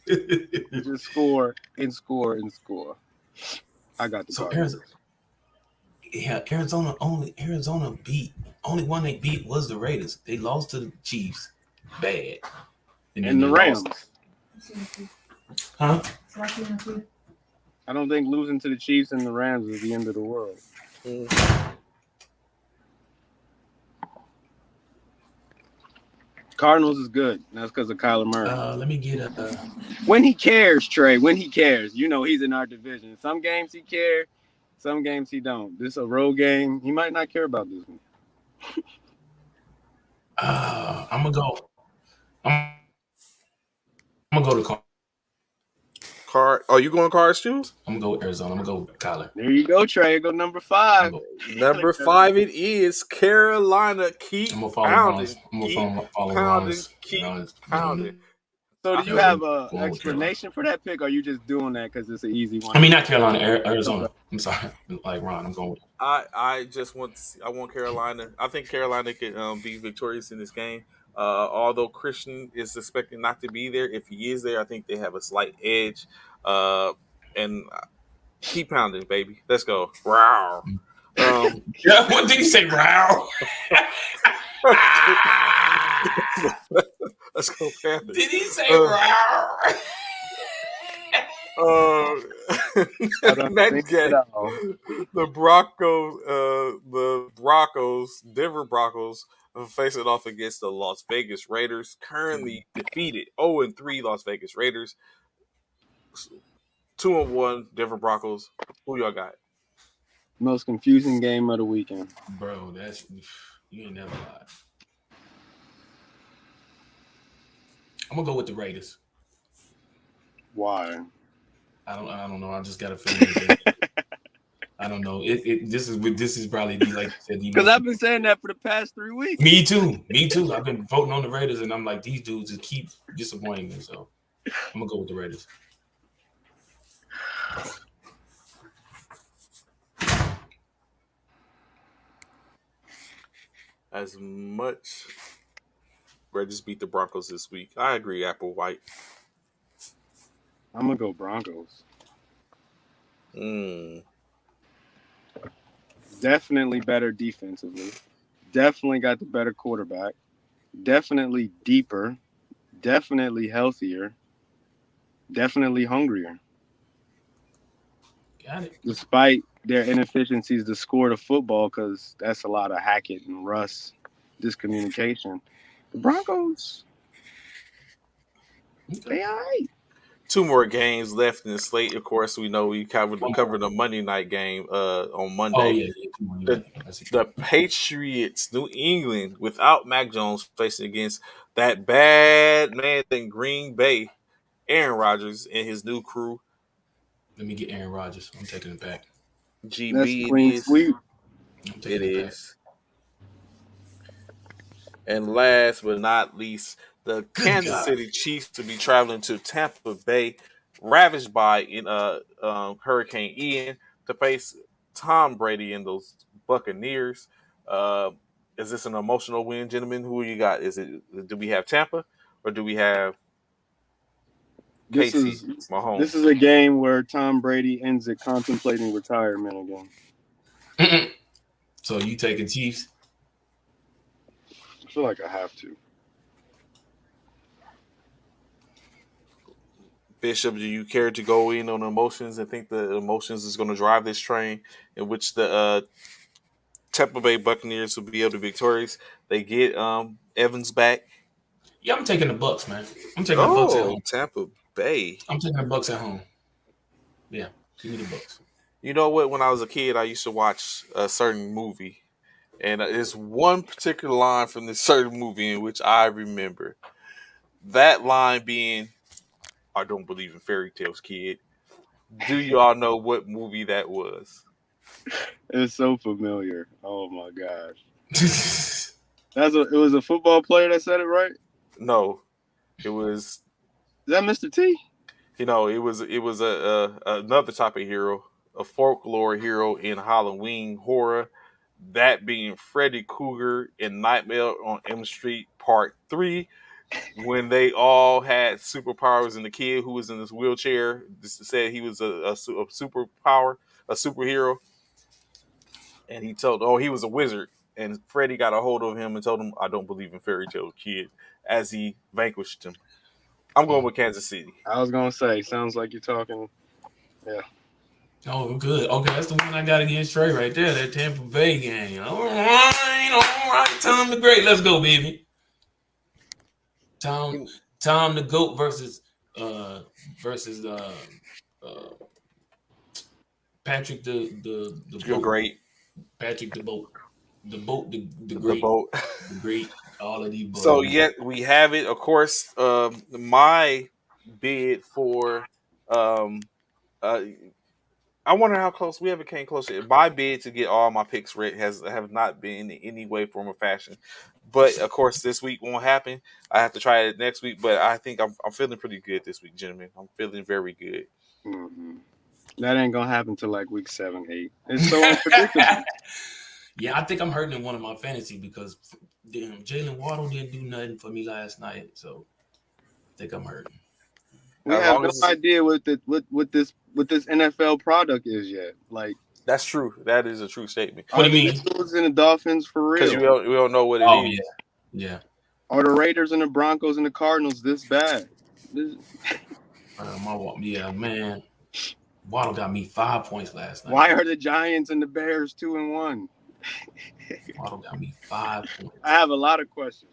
Raiders. Just score. I got the Cardinals. Arizona beat. Only one they beat was the Raiders. They lost to the Chiefs. Bad. And the Rams. Huh? I don't think losing to the Chiefs and the Rams is the end of the world. Cardinals is good. That's because of Kyler Murray. Let me get when he cares, Trey. When he cares, he's in our division. Some games he cares, some games he don't. This is a road game. He might not care about this one. I'm gonna go. I'm gonna go to Card. Oh, you going Cards too? I'm gonna go with Arizona. I'm gonna go with Kyler. There you go, Trey. Go number 5. Number 5 it is. Carolina. Keep pounding. Keep pounding. So do you have an explanation for that pick, or are you just doing that because it's an easy one? I mean, not Carolina, Arizona. I'm sorry. Like Ron, I'm going with I just want Carolina. I think Carolina could be victorious in this game. Although Christian is expected not to be there, if he is there, I think they have a slight edge. And keep pounding, baby. Let's go. Wow. Yeah, what did he say? Wow. Let's go, Panthers. Did he say wow? I don't That think game, at all. the Broncos, Denver Broncos, are facing off against the Las Vegas Raiders, currently defeated 0-3 Las Vegas Raiders, 2-1 Denver Broncos. Who y'all got? Most confusing game of the weekend. Bro, that's you ain't never lied. I'm gonna go with the Raiders. Why? I don't know. I just got a feeling that I don't know. This is probably the like you said. Because I've been saying that for the past 3 weeks. Me too. Me too. I've been voting on the Raiders, and I'm like, these dudes just keep disappointing me. So I'm gonna go with the Raiders. As much Raiders beat the Broncos this week. I agree, Apple White. I'm gonna go Broncos. Definitely better defensively. Definitely got the better quarterback. Definitely deeper. Definitely healthier. Definitely hungrier. Got it. Despite their inefficiencies to score the football, because that's a lot of Hackett and Russ discommunication. The Broncos, they all right. 2 more games left in the slate. Of course, we know we covered the Monday night game on Monday. Oh yeah. Come on, The Patriots, New England, without Mac Jones, facing against that bad man in Green Bay, Aaron Rodgers and his new crew. Let me get Aaron Rodgers. I'm taking it back. That's GB, clean sweep. I'm taking it it back. is. And last but not least, the Kansas City Chiefs to be traveling to Tampa Bay, ravaged by Hurricane Ian, to face Tom Brady and those Buccaneers. Is this an emotional win, gentlemen? Who you got? Do we have Tampa or do we have This Casey is Mahomes? this is a game where Tom Brady ends up contemplating retirement again. So you taking Chiefs? I feel like I have to. Bishop, do you care to go in on emotions and think the emotions is going to drive this train in which the Tampa Bay Buccaneers will be able to be victorious? They get Evans back. Yeah, I'm taking the Bucks, man. I'm taking the Bucks at home. Tampa Bay. I'm taking the Bucks at home. Yeah, give me the Bucks. You know what? When I was a kid, I used to watch a certain movie, and there's one particular line from this certain movie in which I remember. That line being, "I don't believe in fairy tales, kid." Do y'all know what movie that was? It's so familiar. Oh my gosh. It was a football player that said it, right? No, it was. Is that Mr. T? It was another type of hero, a folklore hero in Halloween horror. That being Freddy Krueger in Nightmare on Elm Street Part 3, when they all had superpowers, and the kid who was in this wheelchair said he was a superhero, and he was a wizard, and Freddy got a hold of him and told him, "I don't believe in fairy tales, kid," as he vanquished him. I'm going with Kansas City. I was gonna say, sounds like you're talking. Yeah. Oh, good. Okay, that's the one I got against Trey right there. That Tampa Bay game. All right. Tom the Great. Let's go, baby. Tom the Goat versus Patrick the You're Boat. great. Patrick the Boat. The Boat, the The Great. boat. The Great. All of these. So yet we have it. Of course, my bid for I wonder how close we haven't came close yet. My bid to get all my picks right have not been in any way, form, or fashion. But of course, this week won't happen. I have to try it next week. But I think I'm feeling pretty good this week, gentlemen. I'm feeling very good. Mm-hmm. That ain't gonna happen till like week 7, 8. It's so unpredictable. Yeah, I think I'm hurting in one of my fantasy because Jalen Waddle didn't do nothing for me last night, so I think I'm hurting. We have no idea what this NFL product is yet. Like, that's true. That is a true statement. What do you mean? The Eagles and the Dolphins for real? Because we don't know what it is. Yeah. Are the Raiders and the Broncos and the Cardinals this bad? Yeah, man. Waddle got me 5 points last night. Why are the Giants and the Bears 2-1? Waddle got me 5 points. I have a lot of questions.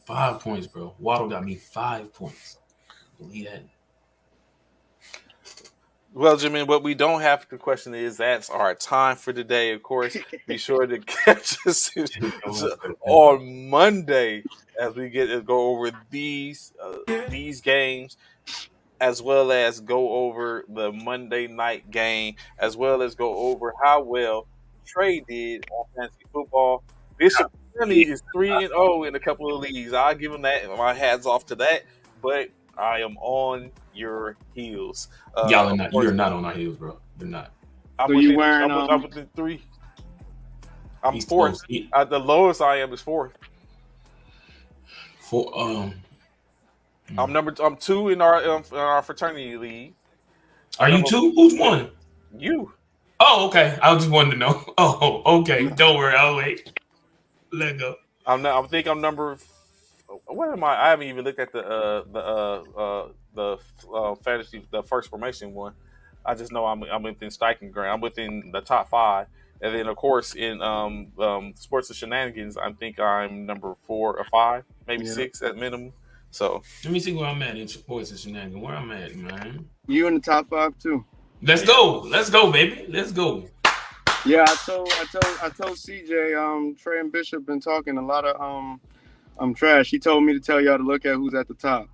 5 points, bro. Waddle got me 5 points. Believe that. Well, Jimmy, what we don't have to question is that's our time for today. Of course, be sure to catch us on Monday as we get to go over these games, as well as go over the Monday night game, as well as go over how well Trey did on fantasy football. Bishop Curly is 3-0 in a couple of leagues. I'll give him that. My hats off to that. But I am on your heels. Y'all are not. You're not on our heels, bro. You're not. So you wearing I'm within 3. I'm He's 4th. The lowest I am is 4th. I'm 2 in our fraternity league. Are you 2? Who's 1? You. Oh, okay. I just wanted to know. Oh, okay. Don't worry. I'll wait. Let go. I think I'm number. What am I? I haven't even looked at the fantasy, the first formation one. I just know I'm within striking ground. I'm within the top 5, and then of course in sports and shenanigans, I think I'm number 4 or 5, maybe 6 at minimum. So let me see where I'm at in sports and shenanigans. Where I'm at, man. You in the top 5 too. Let's go, baby. Let's go. Yeah, I told CJ, Trey and Bishop been talking a lot of trash. He told me to tell y'all to look at who's at the top.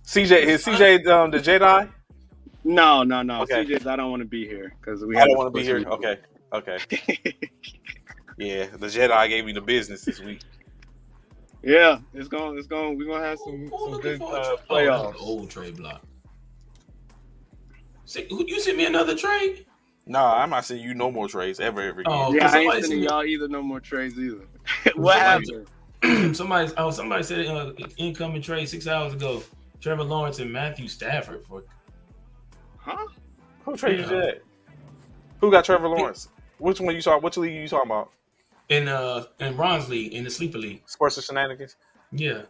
CJ is CJ the Jedi? No. Okay. CJ's I don't want to be here because I don't want to be here. Okay. Yeah, the Jedi gave me the business this week. Yeah, we're gonna have some good playoffs. Old trade block. See, you sent me another trade? Nah, I'm not sending you no more trades ever again. Oh, yeah, I ain't sending y'all either no more trades either. What happened? Somebody said incoming trade 6 hours ago. Trevor Lawrence and Matthew Stafford for. Huh? Who traded that? Who got Trevor Lawrence? Which one you saw? Which league you talking about? In Ron's league, in the sleeper league. Sports and shenanigans. Yeah.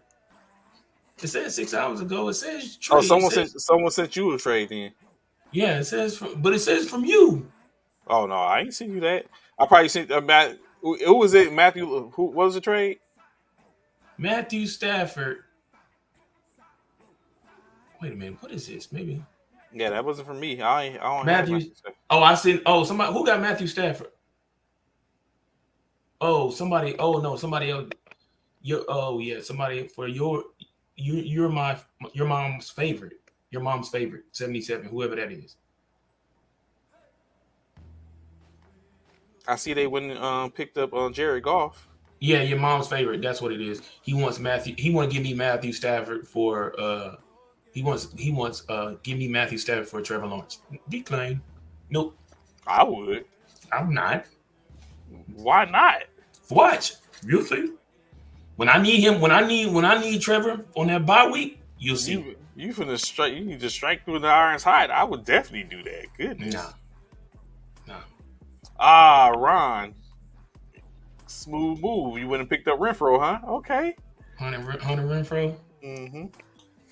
It says 6 hours ago. It says trade. Oh, someone sent you a trade then. Yeah, it says from you. Oh no, I ain't seen you that. I probably sent Matt. Who was it? Matthew. Who what was the trade? Matthew Stafford. Wait a minute. What is this? Maybe. Yeah, that wasn't for me. I don't Matthew. I sent. Oh, somebody who got Matthew Stafford. Oh, somebody. Oh no, somebody else. Somebody for you're mom's favorite. Your mom's favorite, 77, whoever that is. I see they went and picked up Jared Goff. Yeah, your mom's favorite. That's what it is. He wants Matthew. He want to give me Matthew Stafford for. He wants. Give me Matthew Stafford for Trevor Lawrence. Decline. Nope. I would. I'm not. Why not? Watch. You'll see. When I need him. When I need Trevor on that bye week, you'll see. You finna strike. You need to strike through the iron's hide. I would definitely do that. Goodness. Nah. Ron. Smooth move. You went and picked up Renfro, huh? Okay. Hunter Renfro. Mm-hmm.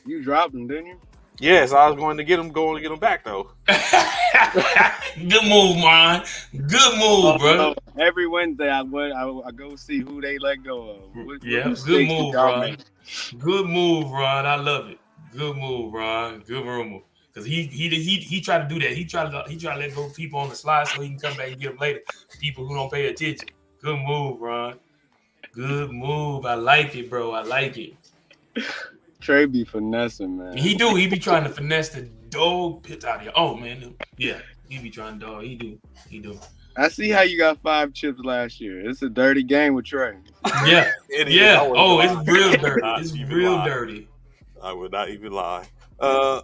You dropped him, didn't you? Yes, I was going to get him back though. Good move, man. Good move, bro. Every Wednesday I go see who they let go of. Good move, Ron. Good move, Ron. I love it. Good move, Ron. Good move. Because he tried to do that. He tried to let go of people on the slide so he can come back and get them later. People who don't pay attention. Good move, Ron. Good move. I like it, bro. I like it. Trey be finessing, man. He do. He be trying to finesse the dog pit out of here. Oh man, yeah. He be trying to dog. He do. I see how you got 5 chips last year. It's a dirty game with Trey. Yeah. Oh, it's real dirty. It's real dirty. I would not even lie.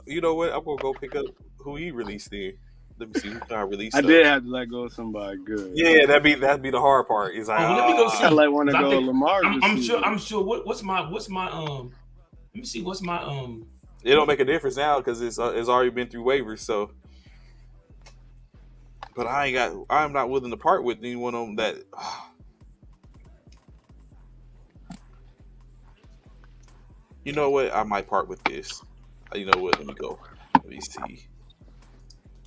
You know what? I'm gonna go pick up who he released there. Let me see who I released. I did have to let go of somebody good. Yeah, that'd be the hard part. Is like, let me go see. I like want to go Lamar. I'm sure. What's my Let me see. What's my It don't make a difference now because it's already been through waivers. So, but I'm not willing to part with anyone on that. You know what? I might part with this. You know what? Let me go. Let me see.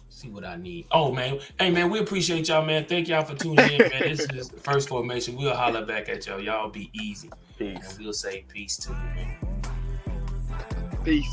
See what I need. Oh man, hey man, we appreciate y'all, man. Thank y'all for tuning in, man. This is First Formation. We'll holler back at y'all. Y'all be easy, and Peace. we'll say peace to you, man. Peace.